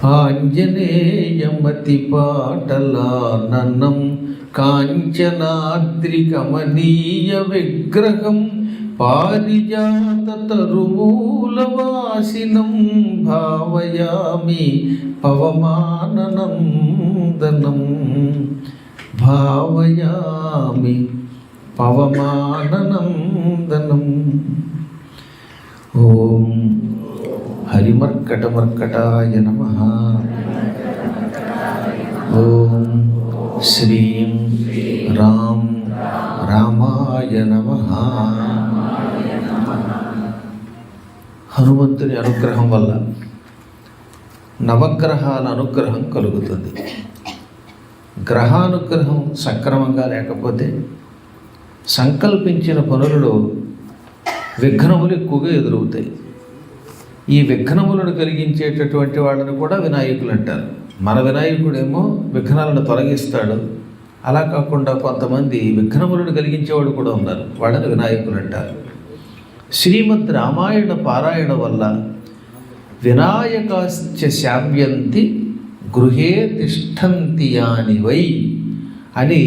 ఆంజనేయమతిపాటలాననం కాంచనాద్రికమనీయ విగ్రహం పారిజాత తరుమూలవాసినం భావయామి పవమాననందనం భావయామి పవమాననందనం. ఓం హరిమర్కటమర్కటాయ నమః. ఓం శ్రీం రాం రామాయ నమః. హనుమంతుని అనుగ్రహం వల్ల నవగ్రహాల అనుగ్రహం కలుగుతుంది. గ్రహానుగ్రహం సక్రమంగా లేకపోతే సంకల్పించిన పనులలో విఘ్నములు ఎక్కువగా ఎదురవుతాయి. ఈ విఘ్నములను కలిగించేటటువంటి వాళ్ళని కూడా వినాయకులు అంటారు. మన వినాయకుడేమో విఘ్నాలను తొలగిస్తాడు. అలా కాకుండా కొంతమంది విఘ్నములను కలిగించేవాడు కూడా ఉన్నారు, వాళ్ళని వినాయకులు అంటారు. శ్రీమద్ రామాయణ పారాయణ వల్ల వినాయకాశ్చ శామ్యంతి గృహే తిష్టంతి యాని వై అని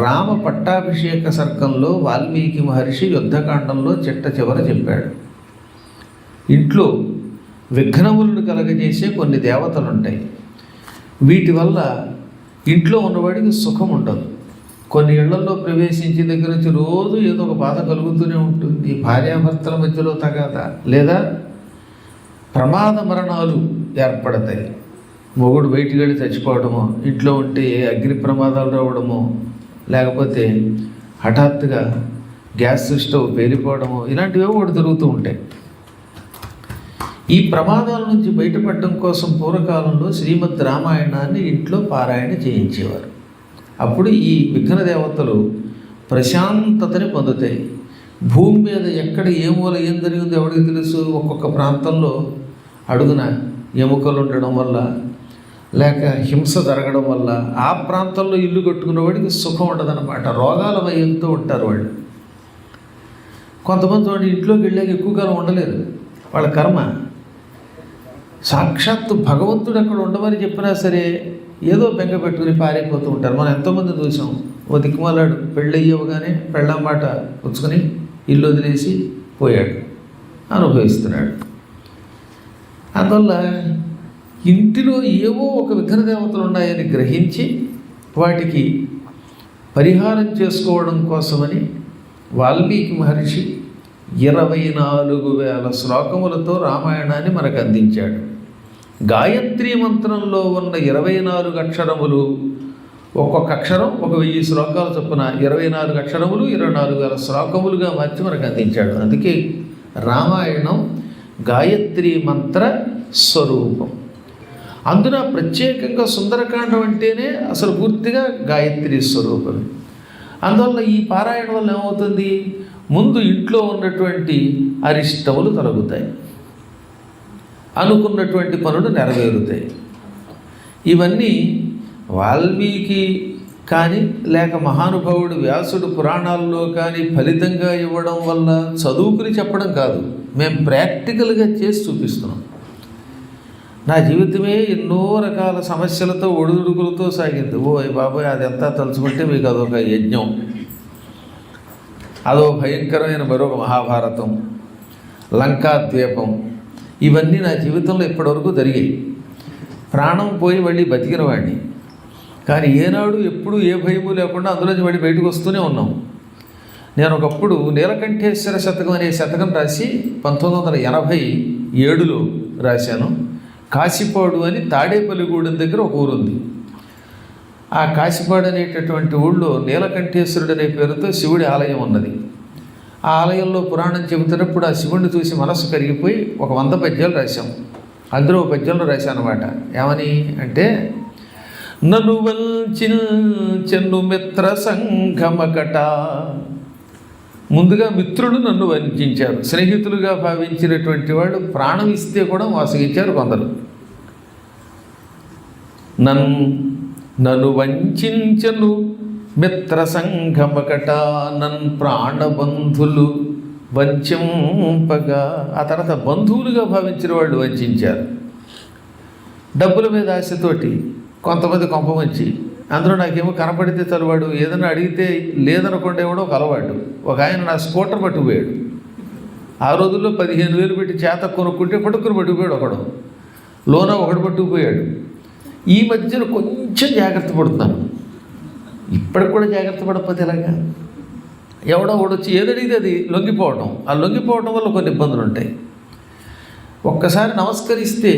రామ పట్టాభిషేక సర్గంలో వాల్మీకి మహర్షి యుద్ధకాండంలో చిట్ట చివర చెప్పాడు. ఇంట్లో విఘ్నములను కలగజేసే కొన్ని దేవతలు ఉంటాయి. వీటి వల్ల ఇంట్లో ఉన్నవాడికి సుఖం ఉండదు. కొన్ని ఇళ్లలో ప్రవేశించిన దగ్గర నుంచి రోజు ఏదో ఒక బాధ కలుగుతూనే ఉంటుంది. భార్యాభర్తల మధ్యలో తగాదా, లేదా ప్రమాద మరణాలు ఏర్పడతాయి. మొగుడు బయటికి వెళ్ళి చచ్చిపోవడమో, ఇంట్లో ఉంటే అగ్ని ప్రమాదాలు రావడమో, లేకపోతే హఠాత్తుగా గ్యాస్ స్టవ్ పేలిపోవడమో, ఇలాంటివి ఒకటి జరుగుతూ ఉంటాయి. ఈ ప్రమాదాల నుంచి బయటపడడం కోసం పూర్వకాలంలో శ్రీమద్ రామాయణాన్ని ఇంట్లో పారాయణ చేయించేవారు. అప్పుడు ఈ విఘ్న దేవతలు ప్రశాంతతని పొందుతాయి. భూమి మీద ఎక్కడ ఏ మూల ఏం జరిగిందో ఎవరికి తెలుసు. ఒక్కొక్క ప్రాంతంలో అడుగున ఎముకలు ఉండడం వల్ల, లేక హింస జరగడం వల్ల ఆ ప్రాంతంలో ఇల్లు కట్టుకున్న వాడికి సుఖం ఉండదన్నమాట. రోగాల భయంతో ఉంటారు వాళ్ళు. కొంతమంది వాడి ఇంట్లోకి వెళ్ళాక ఎక్కువ కాలం ఉండలేరు, వాళ్ళ కర్మ. సాక్షాత్తు భగవంతుడు అక్కడ ఉండమని చెప్పినా సరే ఏదో బెంగ పెట్టుకుని పారైపోతూ ఉంటారు. మనం ఎంతోమంది చూసాం. ఓ దిక్కుమాలాడు పెళ్ళయ్యవగానే పెళ్ళాం మాట పుచ్చుకొని ఇల్లు వదిలేసి పోయాడు, అనుభవిస్తున్నాడు. అందువల్ల ఇంటిలో ఏవో ఒక విఘ్న దేవతలు ఉన్నాయని గ్రహించి వాటికి పరిహారం చేసుకోవడం కోసమని వాల్మీకి మహర్షి 24,000 శ్లోకములతో రామాయణాన్ని మనకు అందించాడు. గాయత్రీ మంత్రంలో ఉన్న 24 అక్షరములు, ఒక్కొక్క అక్షరం 1000 శ్లోకాలు చొప్పున 24 అక్షరములు 24,000 శ్లోకములుగా మార్చి మనకు అందించాడు. అందుకే రామాయణం గాయత్రీ మంత్ర స్వరూపం. అందున ప్రత్యేకంగా సుందరకాండం అంటేనే అసలు పూర్తిగా గాయత్రీ స్వరూపం. అందువల్ల ఈ పారాయణ వల్ల ఏమవుతుంది, ముందు ఇంట్లో ఉన్నటువంటి అరిష్టములు తొలగుతాయి, అనుకున్నటువంటి పనులు నెరవేరుతాయి. ఇవన్నీ వాల్మీకి కానీ లేక మహానుభావుడు వ్యాసుడు పురాణాల్లో కానీ ఫలితంగా ఇవ్వడం వల్ల చదువుకుని చెప్పడం కాదు, మేము ప్రాక్టికల్గా చేసి చూపిస్తున్నాం. నా జీవితమే ఎన్నో రకాల సమస్యలతో ఒడిదుడుకులతో సాగింది. ఓ బాబోయ్, అదంతా తలుచుకుంటే మీకు అదొక యజ్ఞం, అదో భయంకరమైన మరొక మహాభారతం, లంకాద్వీపం. ఇవన్నీ నా జీవితంలో ఇప్పటివరకు జరిగాయి. ప్రాణం పోయి మళ్ళీ బతికిన వాడిని, కానీ ఏనాడు ఎప్పుడు ఏ భయము లేకుండా అందులోంచి మళ్ళీ బయటకు వస్తూనే ఉన్నాం. నేను ఒకప్పుడు నీలకంఠేశ్వర శతకం అనే శతకం రాసి 1987లో రాశాను. కాశీపాడు అని తాడేపల్లిగూడెం దగ్గర ఒక ఊరుంది. ఆ కాశీపాడు అనేటటువంటి ఊళ్ళో నీలకంఠేశ్వరుడు అనే పేరుతో శివుడి ఆలయం ఉన్నది. ఆ ఆలయంలో పురాణం చెబుతున్నప్పుడు ఆ శివుడిని చూసి మనస్సు కరిగిపోయి ఒక 100 పద్యాలు రాశాం. అందులో పద్యంలో రాశాను అనమాట. ఏమని అంటే, నన్ను వంచెను మిత్ర సంఘమకట. ముందుగా మిత్రులు నన్ను వంచారు, స్నేహితులుగా భావించినటువంటి వాళ్ళు ప్రాణం ఇస్తే కూడా మోసగించారు కొందరు. నన్ను వంచెను మిత్ర సంఘమకట, నన్ ప్రాణబంధులు వంచంపగా. ఆ తర్వాత బంధువులుగా భావించిన వాళ్ళు వంచారు. డబ్బుల మీద ఆశతోటి కొంతమంది కొంపమంచి, అందులో నాకేమో కనపడితే తలవాడు ఏదైనా అడిగితే లేదనకుండా ఇవ్వడం ఒక అలవాటు. ఒక ఆయన నా స్కూటర్ పట్టుకుపోయాడు. ఆ రోజుల్లో 15,000 పెట్టి చేత కొనుక్కుంటే పట్టుకుని పట్టుకుపోయాడు ఒకడు. లోన ఒకడు పట్టుకుపోయాడు. ఈ మధ్యన కొంచెం జాగ్రత్త పడుతున్నాను. ఇప్పటికి కూడా జాగ్రత్త పడకపోతే ఎలాగా? ఎవడో ఒకడు వచ్చి ఏదడిగితే అది లొంగిపోవడం. ఆ లొంగిపోవడం వల్ల కొన్ని ఇబ్బందులు ఉంటాయి. ఒక్కసారి నమస్కరిస్తే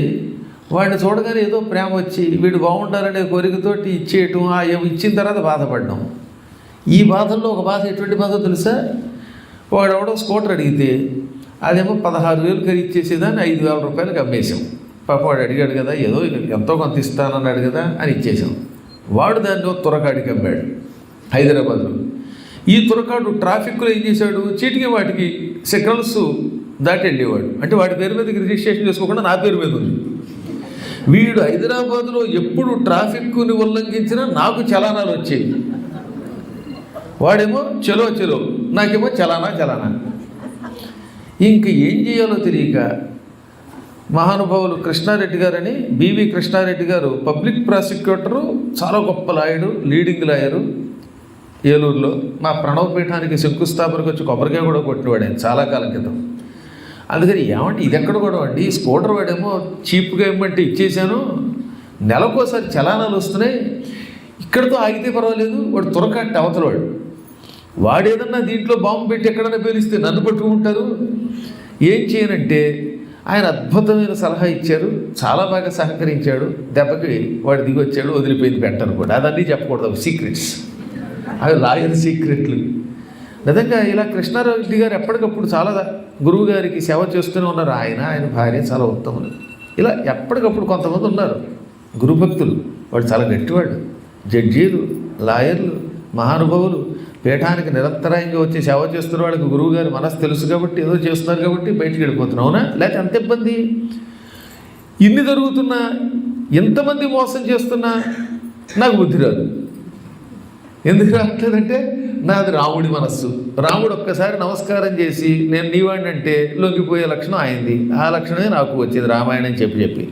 వాడిని చూడగానే ఏదో ప్రేమ వచ్చి వీడు బాగుండాలనే కోరికతోటి ఇచ్చేయటం, ఆ ఇచ్చిన తర్వాత బాధపడడం. ఈ బాధల్లో ఒక బాధ ఎటువంటి బాధ తెలుసా? వాడెవడో స్కూటర్ అడిగితే అదేమో 16,000 ఖరీదు చేసేదాన్ని 5,000 రూపాయలకు అమ్మేశాం. పాప వాడు అడిగాడు కదా, ఏదో ఎంతో కొంత ఇస్తానన్నాడు కదా అని ఇచ్చేసాం. వాడు దాన్ని తురకాడికి అమ్మాడు హైదరాబాద్లో. ఈ తురకాడు ట్రాఫిక్లో ఏం చేశాడు, చీటికి వాటికి సిగ్నల్స్ దాటి వెళ్ళేవాడు. అంటే వాడి పేరు మీద రిజిస్ట్రేషన్ చేసుకోకుండా నా పేరు మీద ఉంది. వీడు హైదరాబాద్లో ఎప్పుడు ట్రాఫిక్ని ఉల్లంఘించినా నాకు చలానాలు వచ్చేవి. వాడేమో చలో చలో, నాకేమో చలానా. ఇంక ఏం చేయాలో తెలియక మహానుభావులు కృష్ణారెడ్డి గారని, బివి కృష్ణారెడ్డి గారు పబ్లిక్ ప్రాసిక్యూటరు, చాలా గొప్ప లాయరు, లీడింగ్ లాయరు ఏలూరులో. మా ప్రణవ పీఠానికి శంకుస్థాపనకు వచ్చి కొబ్బరికాయ కూడా కొట్టినవాడు ఆయన చాలా కాలం క్రితం. అందుకని ఏమంటే ఇది ఎక్కడ కూడా అండి, స్కూటర్ వాడేమో చీప్గా ఇవ్వమంటే ఇచ్చేసాను, నెలకోసారి చలానాలు వస్తున్నాయి, ఇక్కడితో ఆగితే పర్వాలేదు, వాడు తురకట్టి అవతలవాడు. వాడేదన్నా దీంట్లో బాంబు పెట్టి ఎక్కడైనా పేలిస్తే నన్ను పట్టుకుంటారు. ఏం చేయనంటే ఆయన అద్భుతమైన సలహా ఇచ్చారు, చాలా బాగా సహకరించాడు. దెబ్బకి వాడు దిగొచ్చాడు, వదిలిపోయింది పెట్టను కూడా. అదన్నీ చెప్పకూడదు, సీక్రెట్స్ అవి, లాయర్ సీక్రెట్లు. నిజంగా ఇలా కృష్ణారెడ్డి గారు ఎప్పటికప్పుడు చాలా గురువు గారికి సేవ చేస్తూనే ఉన్నారు. ఆయన భార్య చాలా ఉత్తములు. ఇలా ఎప్పటికప్పుడు కొంతమంది ఉన్నారు గురుభక్తులు. వాడు చాలా గట్టివాడు. జడ్జీలు, లాయర్లు, మహానుభావులు పీఠానికి నిరంతరాయంగా వచ్చి సేవ చేస్తున్న వాళ్ళకి గురువు గారి మనసు తెలుసు కాబట్టి ఏదో చేస్తున్నారు కాబట్టి బయటికి వెళ్ళిపోతున్నాం. అవునా? లేకపోతే అంత ఇబ్బంది. ఇన్ని జరుగుతున్నా, ఎంతమంది మోసం చేస్తున్నా నాకు బుద్ధి రాదు. ఎందుకు రావట్లేదంటే నాది రాముడి మనస్సు. రాముడు ఒక్కసారి నమస్కారం చేసి నేను నీవాడిని అంటే లొంగిపోయే లక్షణం అయింది. ఆ లక్షణమే నాకు వచ్చింది రామాయణం చెప్పి.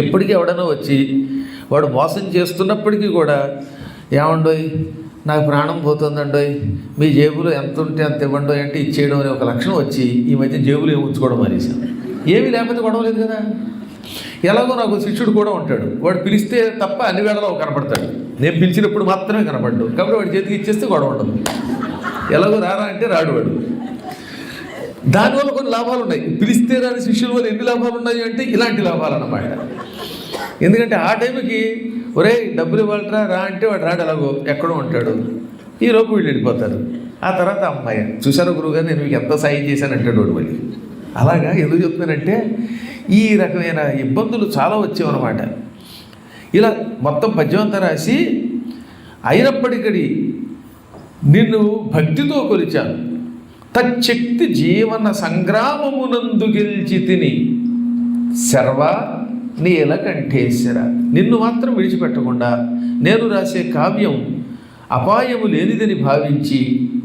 ఎప్పటికీ ఎవడనో వచ్చి వాడు మోసం చేస్తున్నప్పటికీ కూడా ఏమండోయ్ నాకు ప్రాణం పోతుందండోయ్, మీ జేబులో ఎంత ఉంటే అంత ఇవ్వండో అంటే ఇచ్చేయడం అనే ఒక లక్షణం వచ్చి ఈ మధ్య జేబులో ఏమి ఉంచుకోవడం అనేసాను. ఏమీ లేకపోతే గొడవ లేదు కదా. ఎలాగో నాకు శిష్యుడు కూడా ఉంటాడు, వాడు పిలిస్తే తప్ప అన్ని వేళలో కనపడతాడు, నేను పిలిచినప్పుడు మాత్రమే కనపడ్డు. కాబట్టి వాడి చేతికి ఇచ్చేస్తే గొడవ ఉండదు. ఎలాగో రారా అంటే రాడు వాడు. దానివల్ల కొన్ని లాభాలు ఉన్నాయి. పిలిస్తే రాని శిష్యుల వల్ల ఎన్ని లాభాలు ఉన్నాయి అంటే ఇలాంటి లాభాలు అన్నమాట. ఎందుకంటే ఆ టైంకి ఒరే డబ్బులు ఇవ్వాలరా రా అంటే వాడు రాడు, ఎలాగో ఎక్కడో ఉంటాడు. ఈ లోపు వీళ్ళు వెళ్ళిపోతారు. ఆ తర్వాత అమ్మాయి చూశారు గురువుగారు నేను మీకు ఎంత సాయం చేశాను అంటాడు వాడు మళ్ళీ. అలాగా ఎందుకు చెప్తున్నానంటే ఈ రకమైన ఇబ్బందులు చాలా వచ్చేవన్నమాట. ఇలా మొత్తం పద్యమంతా రాసి అయినప్పటికీ నిన్ను భక్తితో కొలిచాను. తచ్చక్తి జీవన సంగ్రామమునందు గెలిచి తిని శర్వ నీలకంఠేశ్వర. నిన్ను మాత్రం విడిచిపెట్టకుండా నేను రాసే కావ్యం అపాయము లేనిదని భావించి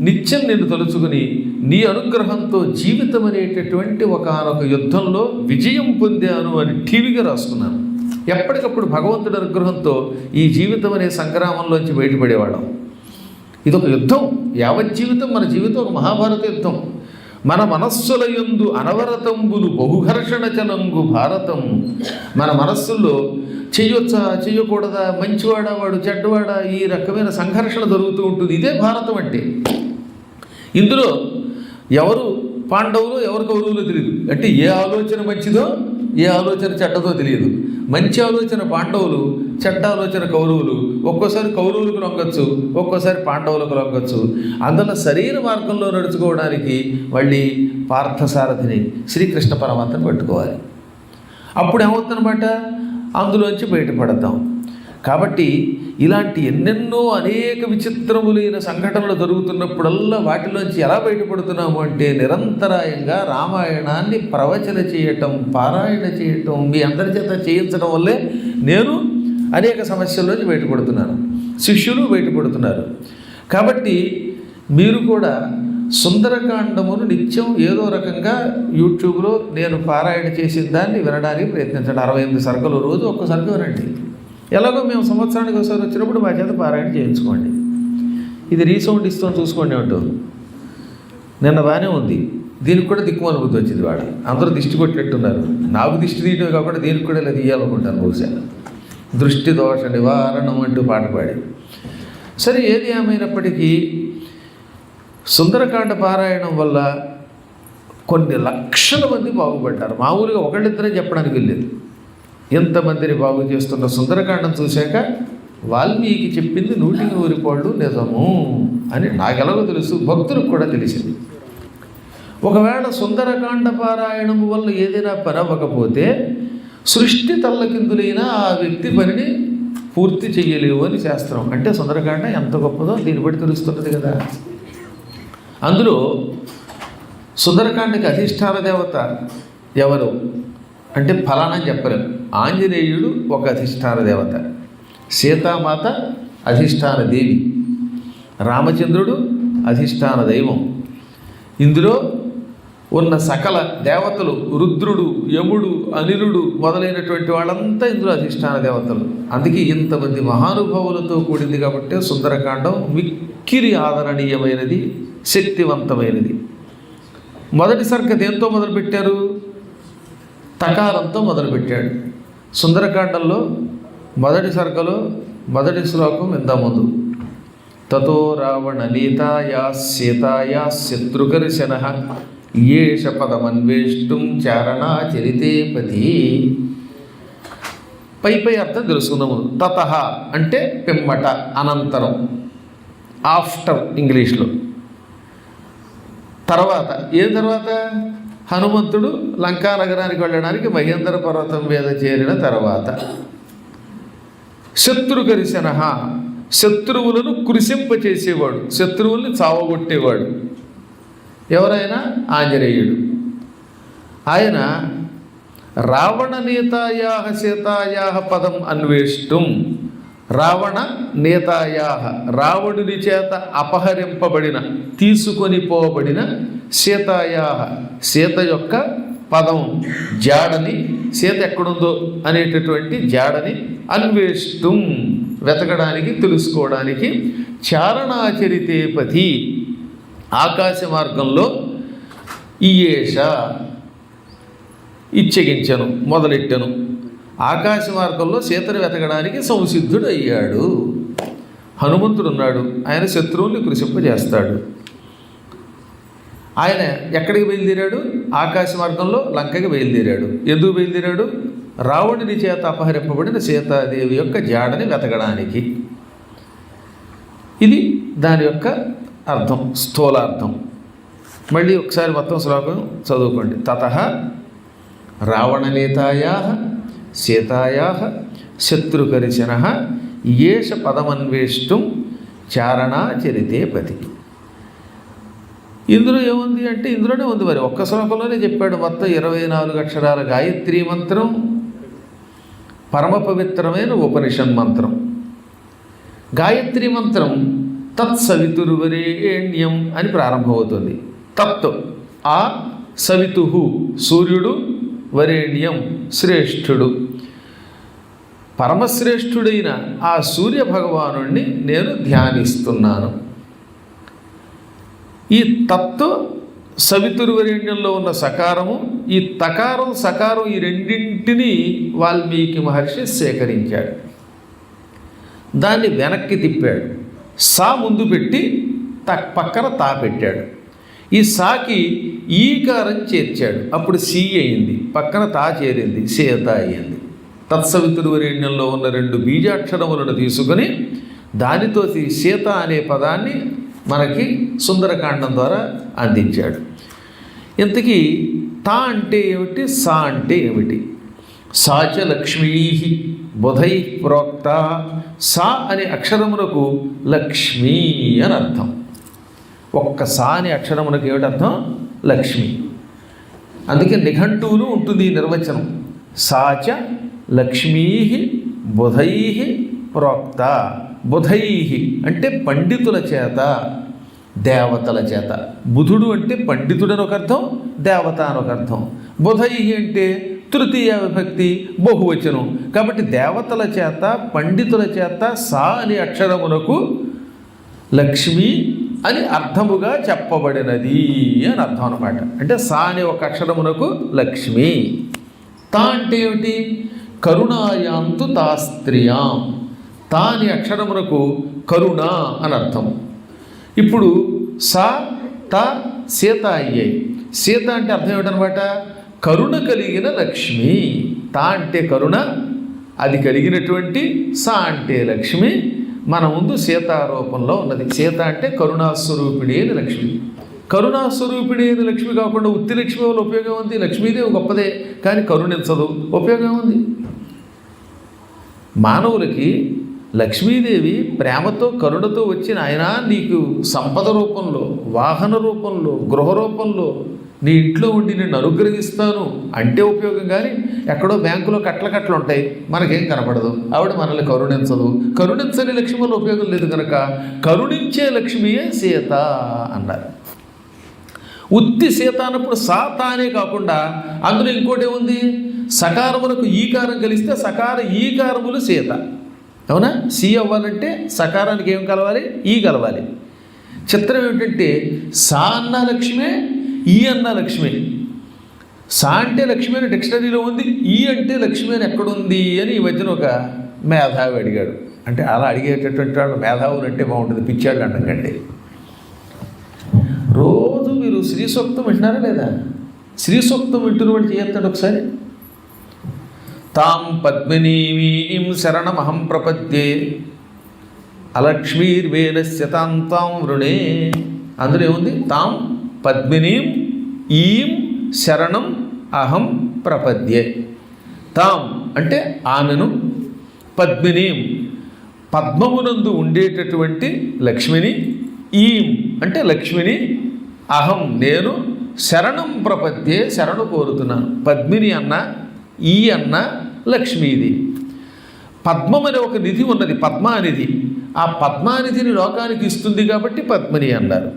నిత్యం నిన్ను తలుచుకుని నీ అనుగ్రహంతో జీవితం అనేటటువంటి ఒకానొక యుద్ధంలో విజయం పొందాను అని టీవీగా రాసుకున్నాను. ఎప్పటికప్పుడు భగవంతుడి అనుగ్రహంతో ఈ జీవితం అనే సంగ్రామంలోంచి బయటపడేవాళ్ళం. ఇదొక యుద్ధం. యావత్ జీవితం మన జీవితం ఒక మహాభారత యుద్ధం. మన మనస్సుల యందు అనవరతంబులు బహుఘర్షణ చలంగు భారతం. మన మనస్సుల్లో చెయ్యొచ్చా చెయ్యకూడదా, మంచివాడా వాడు చెడ్డవాడా, ఈ రకమైన సంఘర్షణ జరుగుతూ ఉంటుంది. ఇదే భారతం అంటే. ఇందులో ఎవరు పాండవులు ఎవరు కౌరవులు తెలియదు. అంటే ఏ ఆలోచన మంచిదో ఏ ఆలోచన చెడ్డదో తెలియదు. మంచి ఆలోచన పాండవులు, చెడ్డ ఆలోచన కౌరవులు. ఒక్కోసారి కౌరవులకు లొంగచ్చు, ఒక్కోసారి పాండవులకు లొంగచ్చు. అందులో సరైన మార్గంలో నడుచుకోవడానికి మళ్ళీ పార్థసారథిని శ్రీకృష్ణ పరమాత్మని పట్టుకోవాలి. అప్పుడు ఏమవుతుందన్నమాట, అందులోంచి బయటపడతాం. కాబట్టి ఇలాంటి ఎన్నెన్నో అనేక విచిత్రములైన సంఘటనలు జరుగుతున్నప్పుడల్లా వాటిలోంచి ఎలా బయటపడుతున్నాము అంటే నిరంతరాయంగా రామాయణాన్ని ప్రవచన చేయటం, పారాయణ చేయటం, మీ అందరి చేత చేయించడం వల్లే నేను అనేక సమస్యల్లోంచి బయటపడుతున్నాను, శిష్యులు బయటపడుతున్నారు. కాబట్టి మీరు కూడా సుందరకాండమును నిత్యం ఏదో రకంగా యూట్యూబ్లో నేను పారాయణ చేసిన దాన్ని వినడానికి ప్రయత్నించండి. 68 సర్గలు, రోజు ఒక్క సర్గ వినండి. ఎలాగో మేము సంవత్సరానికి ఒకసారి వచ్చినప్పుడు మా చేత పారాయణ చేయించుకోండి. ఇది రీసౌండ్ ఇస్తాం చూసుకోండి అంటుంది. నిన్న బాగానే ఉంది, దీనికి కూడా దిక్కుమాల బుద్ధి వచ్చింది. వాడు అందరూ దిష్టి కొట్టినట్టున్నారు. నాకు దిష్టి తీయటమే కాకుండా దీనికి కూడా ఇలా తీయాలనుకుంటాను బహుశా. దృష్టి దోష నివారణం అంటూ పాట పాడి. సరే, ఏది ఏమైనప్పటికీ సుందరకాండ పారాయణం వల్ల కొన్ని లక్షల మంది బాగుపడ్డారు. మామూలుగా ఒకళ్ళిద్దరే చెప్పడానికి వెళ్ళేది. ఎంతమందిని బాగు చేస్తున్న సుందరకాండం చూశాక వాల్మీకి చెప్పింది 100% నిజము అని నాకెలాగో తెలుసు, భక్తులకు కూడా తెలిసింది. ఒకవేళ సుందరకాండ పారాయణము వల్ల ఏదైనా పని అవ్వకపోతే సృష్టి తల్లకిందులైనా ఆ వ్యక్తి పనిని పూర్తి చెయ్యలేవు అని శాస్త్రం. అంటే సుందరకాండ ఎంత గొప్పదో దీన్ని బట్టి తెలుస్తున్నది కదా. అందులో సుందరకాండకి అధిష్టాన దేవత ఎవరు అంటే ఫలానా చెప్పలేం. ఆంజనేయుడు ఒక అధిష్టాన దేవత, సీతామాత అధిష్టాన దేవి, రామచంద్రుడు అధిష్టాన దైవం. ఇందులో ఉన్న సకల దేవతలు, రుద్రుడు, యముడు, అనిలుడు మొదలైనటువంటి వాళ్ళంతా ఇందులో అధిష్టాన దేవతలు. అందుకే ఇంతమంది మహానుభావులతో కూడింది కాబట్టి సుందరకాండం మిక్కిరి ఆదరణీయమైనది, శక్తివంతమైనది. మొదటి సర్గ దేంతో మొదలుపెట్టారు? తకారంతో మొదలుపెట్టాడు. సుందరకాండంలో మొదటి సర్గలో మొదటి శ్లోకం ఇంత ముందు తతో రావణ నీతాయా సీతాయా శత్రుకర్షణ ఏష పదమన్వేష్టం చారణాచరితే పతి. పై అర్థం తెలుసుకుందాము. తతః అంటే పిమ్మట, అనంతరం, ఆఫ్టర్ ఇంగ్లీష్లో. తర్వాత ఏం తర్వాత? హనుమంతుడు లంకా నగరానికి వెళ్ళడానికి మహేంద్ర పర్వతం మీద చేరిన తర్వాత. శత్రుకర్షణ, శత్రువులను కృశింపచేసేవాడు, శత్రువుల్ని చావగొట్టేవాడు ఎవరైనా? ఆంజనేయుడు. ఆయన రావణ నేతాయా సీతాయా పదం అన్వేష్టం. రావణ నేతాయా, రావణుని చేత అపహరింపబడిన, తీసుకొని పోబడిన, సీతాయా, సీత యొక్క పదం, జాడని, సీత ఎక్కడుందో అనేటటువంటి జాడని, అన్వేష్టం వెతకడానికి, తెలుసుకోవడానికి, చారణాచరితే పతి ఆకాశ మార్గంలో ఈయేష ఇచ్చగించను, మొదలెట్టను. ఆకాశ మార్గంలో సీతను వెతకడానికి సంసిద్ధుడు అయ్యాడు. హనుమంతుడు ఉన్నాడు, ఆయన శత్రువుల్ని కృషింపజేస్తాడు. ఆయన ఎక్కడికి బయలుదేరాడు? ఆకాశ మార్గంలో లంకకి బయలుదేరాడు. ఎందుకు బయలుదేరాడు? రావణుని చేత అపహరింపబడిన సీతాదేవి యొక్క జాడని వెతకడానికి. ఇది దాని యొక్క అర్థం, స్థూలార్థం. మళ్ళీ ఒకసారి మొత్తం శ్లోకం చదువుకోండి. తతః రావణనేతాయా సీతాయా శత్రుకర్షణ ఏష పదమన్వేష్టం చారణాచరితే పతి. ఇందులో ఏముంది అంటే ఇందులోనే ఉంది. మరి ఒక్క శ్లోకంలోనే చెప్పాడు. మొత్తం 24 అక్షరాల గాయత్రీ మంత్రం, పరమ పవిత్రమైన ఉపనిషన్ మంత్రం. గాయత్రీ మంత్రం తత్సవితుర్వరేణ్యం అని ప్రారంభమవుతుంది. తత్ ఆ సవితు, సూర్యుడు, వరేణ్యం శ్రేష్ఠుడు, పరమశ్రేష్ఠుడైన ఆ సూర్య భగవానుణ్ణి నేను ధ్యానిస్తున్నాను. ఈ తత్వ సవితుర్వరేణ్యంలో ఉన్న సకారము, ఈ తకారం సకారం, ఈ రెండింటినీ వాల్మీకి మహర్షి సేకరించాడు. దాన్ని వెనక్కి తిప్పాడు. సా ముందు పెట్టి పక్కన తా పెట్టాడు. ఈ సాకి ఈకారం చేర్చాడు. అప్పుడు సి అయింది, పక్కన తా చేరింది, సీత అయింది. తత్సవితుర్వరేణ్యంలో ఉన్న 2 బీజాక్షరములను తీసుకొని దానితో సీత అనే పదాన్ని మనకి సుందరకాండం ద్వారా అందించాడు. ఇంతకీ తా అంటే ఏమిటి, సా అంటే ఏమిటి? సాచ లక్ష్మీ బుధై ప్రోక్త. సా అనే అక్షరమునకు లక్ష్మీ అని అర్థం. ఒక్క సా అనే అక్షరమునకు ఏమిటి అర్థం? లక్ష్మి. అందుకే నిఘంటువులు ఉంటుంది ఈ నిర్వచనం. సాచ లక్ష్మీ బుధై ప్రోక్త. బుధై అంటే పండితుల చేత, దేవతల చేత. బుధుడు అంటే పండితుడు అని ఒక అర్థం, దేవత అని ఒక అర్థం. బుధై అంటే తృతీయ విభక్తి బహువచనం. కాబట్టి దేవతల చేత పండితుల చేత సా అనే అక్షరమునకు లక్ష్మి అని అర్థముగా చెప్పబడినది అని అర్థం అనమాట. అంటే సా అనే ఒక అక్షరమునకు లక్ష్మి. తా అంటే ఏమిటి? కరుణాయాంతు తా స్త్రియాం. తా అనే అక్షరమునకు కరుణ అని అర్థం. ఇప్పుడు సా తా సీత అయ్యాయి. సీత అంటే అర్థం ఏమిటనమాట? కరుణ కలిగిన లక్ష్మి. తా అంటే కరుణ, అది కలిగినటువంటి సా అంటే లక్ష్మి మన ముందు సీతారూపంలో ఉన్నది. సీత అంటే కరుణాస్వరూపిణి అయిన లక్ష్మి. కరుణాస్వరూపిణి అయిన లక్ష్మి కాకుండా ఉత్తి లక్ష్మి వల్ల ఉపయోగం ఉంది. లక్ష్మీదేవి గొప్పదే, కానీ కరుణించదు, ఉపయోగం ఉంది. మానవులకి లక్ష్మీదేవి ప్రేమతో కరుణతో వచ్చిన ఆయన నీకు సంపద రూపంలో, వాహన రూపంలో, గృహ రూపంలో నీ ఇంట్లో ఉండి నేను అనుగ్రహిస్తాను అంటే ఉపయోగం. కానీ ఎక్కడో బ్యాంకులో కట్టలు ఉంటాయి, మనకేం కనపడదు, ఆవిడ మనల్ని కరుణించదు. కరుణించని లక్ష్మి వల్ల ఉపయోగం లేదు కనుక కరుణించే లక్ష్మియే సీత అన్నారు. ఉత్తి సీత అన్నప్పుడు సాత అనే కాకుండా అందులో ఇంకోటి ఏముంది? సకారములకు ఈకారం కలిస్తే సకార ఈకారములు సీత. అవునా? సి అవ్వాలంటే సకారానికి ఏం కలవాలి? ఈ కలవాలి. చిత్రం ఏమిటంటే సా అన్న లక్ష్మే, ఈ అన్న లక్ష్మి. సా అంటే లక్ష్మి అని డిక్షనరీలో ఉంది, ఈ అంటే లక్ష్మి అని ఎక్కడుంది అని ఈ మధ్యన ఒక మేధావి అడిగాడు. అంటే అలా అడిగేటటువంటి వాళ్ళు మేధావులు అంటే బాగుంటుంది, పిచ్చాళ్ళు అంటాం కంటే. రోజు మీరు శ్రీ సూక్తం వింటున్నారా లేదా? శ్రీ సూక్తం వింటున్న వాడు చేయొస్తాడు ఒకసారి. తాం పద్మినీమీం శరణమహం ప్రపద్యే అలక్ష్మీర్వేనస్య తాం తాం వృణే. అందులో ఏముంది? తాం పద్మినీం ఈం శరణం అహం ప్రపద్యే. తాం అంటే ఆమెను, పద్మినీం పద్మమునందు ఉండేటటువంటి లక్ష్మిని, ఈం అంటే లక్ష్మిని, అహం నేను, శరణం ప్రపద్యే శరణు కోరుతున్నాను. పద్మిని అన్న, ఈ అన్న లక్ష్మీది. పద్మం అనే ఒక నిధి ఉన్నది, పద్మానిధి. ఆ పద్మానిధిని లోకానికి ఇస్తుంది కాబట్టి పద్మిని అన్నారు.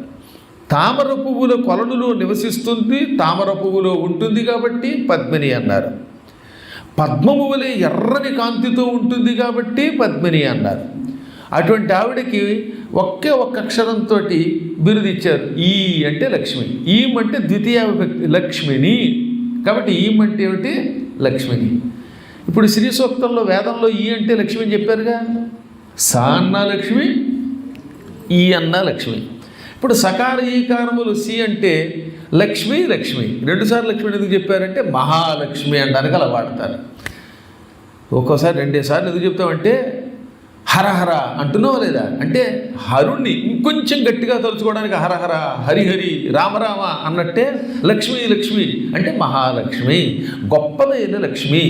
తామర పువ్వుల కొలనులో నివసిస్తుంది, తామర పువ్వులో ఉంటుంది కాబట్టి పద్మిని అన్నారు. పద్మము వలె ఎర్రని కాంతితో ఉంటుంది కాబట్టి పద్మిని అన్నారు. అటువంటి ఆవిడకి ఒక్క అక్షరంతో బిరుదిచ్చారు. ఈ అంటే లక్ష్మి, ఈం అంటే ద్వితీయ విభక్తి లక్ష్మిని. కాబట్టి ఈం అంటే ఏమిటి? లక్ష్మిని. ఇప్పుడు శ్రీ సూక్తంలో వేదంలో ఈ అంటే లక్ష్మి అని చెప్పారుగా. సా అన్న లక్ష్మి, ఈ అన్న లక్ష్మి. ఇప్పుడు సకార ఈకారములు సి అంటే లక్ష్మి, లక్ష్మి. రెండుసార్లు లక్ష్మిని ఎందుకు చెప్పారంటే మహాలక్ష్మి అనడానికి అలా వాడతారు. ఒక్కోసారి రెండేసార్లు ఎందుకు చెప్తామంటే హరహర అంటున్నావా లేదా అంటే హరుణ్ణి ఇంకొంచెం గట్టిగా తలుచుకోవడానికి హరహర, హరిహరి, రామరామ అన్నట్టే లక్ష్మి లక్ష్మి అంటే మహాలక్ష్మి, గొప్పదైన లక్ష్మి.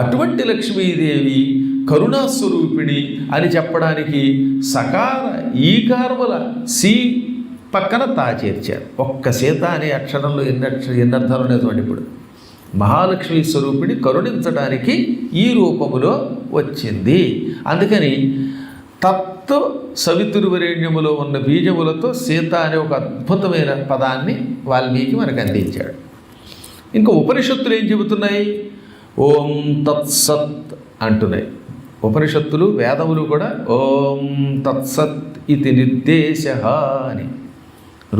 అటువంటి లక్ష్మీదేవి కరుణాస్వరూపిణి అని చెప్పడానికి సకార ఈకారముల సి పక్కన తా చేర్చారు. ఒక్క సీత అనే అక్షరంలో ఎన్ని అర్థాలు ఉండేటువంటి. ఇప్పుడు మహాలక్ష్మి స్వరూపిణి కరుణించడానికి ఈ రూపములో వచ్చింది. అందుకని తత్వ సవితుర్వరేణ్యములో ఉన్న బీజములతో సీత అనే ఒక అద్భుతమైన పదాన్ని వాల్మీకి మనకు అందించాడు. ఇంకా ఉపనిషత్తులు ఏం చెబుతున్నాయి? ఓం తత్సత్ అంటున్నాయి ఉపనిషత్తులు. వేదములు కూడా ఓం తత్సత్ ఇది నిర్దేశ అని.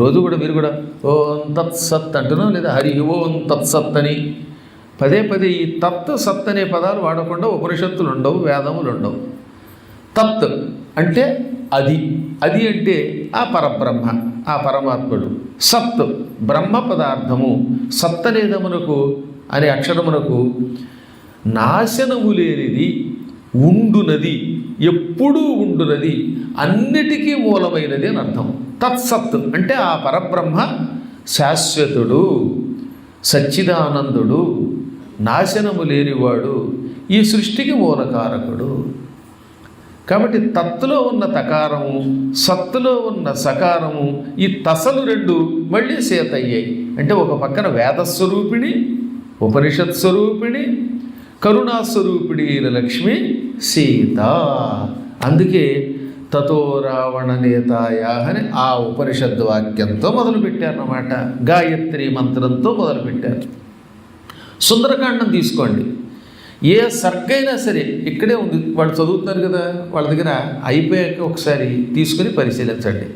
రోజు కూడా మీరు కూడా ఓం తత్సత్ అంటున్నాం లేదా హరి ఓం తత్సత్ అని పదే పదే ఈ తత్ సత్ అనే పదాలు వాడకుండా ఉపనిషత్తులు ఉండవు, వేదములు ఉండవు. తత్ అంటే అది, అది అంటే ఆ పరబ్రహ్మ, ఆ పరమాత్ముడు. సత్ బ్రహ్మ పదార్థము. సత్ అనేదమునకు అనే అక్షరమునకు నాశనము లేనిది, ఉండునది, ఎప్పుడూ ఉండునది, అన్నిటికీ మూలమైనది అని అర్థం. తత్సత్ అంటే ఆ పరబ్రహ్మ శాశ్వతుడు, సచ్చిదానందుడు, నాశనము లేనివాడు, ఈ సృష్టికి మూలకారకుడు. కాబట్టి తత్తులో ఉన్న తకారము, సత్తులో ఉన్న సకారము, ఈ తసలు రెండు మళ్ళీ సీత అయ్యాయి. అంటే ఒక పక్కన వేదస్వరూపిణి, ఉపనిషత్ స్వరూపిణి, కరుణాస్వరూపిణి అయిన లక్ష్మి సీత. అందుకే తతో రావణ నేతాయా అని ఆ ఉపనిషద్ వాక్యంతో మొదలుపెట్టారన్నమాట. గాయత్రి మంత్రంతో మొదలుపెట్టారు. సుందరకాండం తీసుకోండి, ఏ సర్గైనా సరే ఇక్కడే ఉంది, వాళ్ళు చదువుతున్నారు కదా, వాళ్ళ దగ్గర అయిపోయాక ఒకసారి తీసుకుని పరిశీలించండి.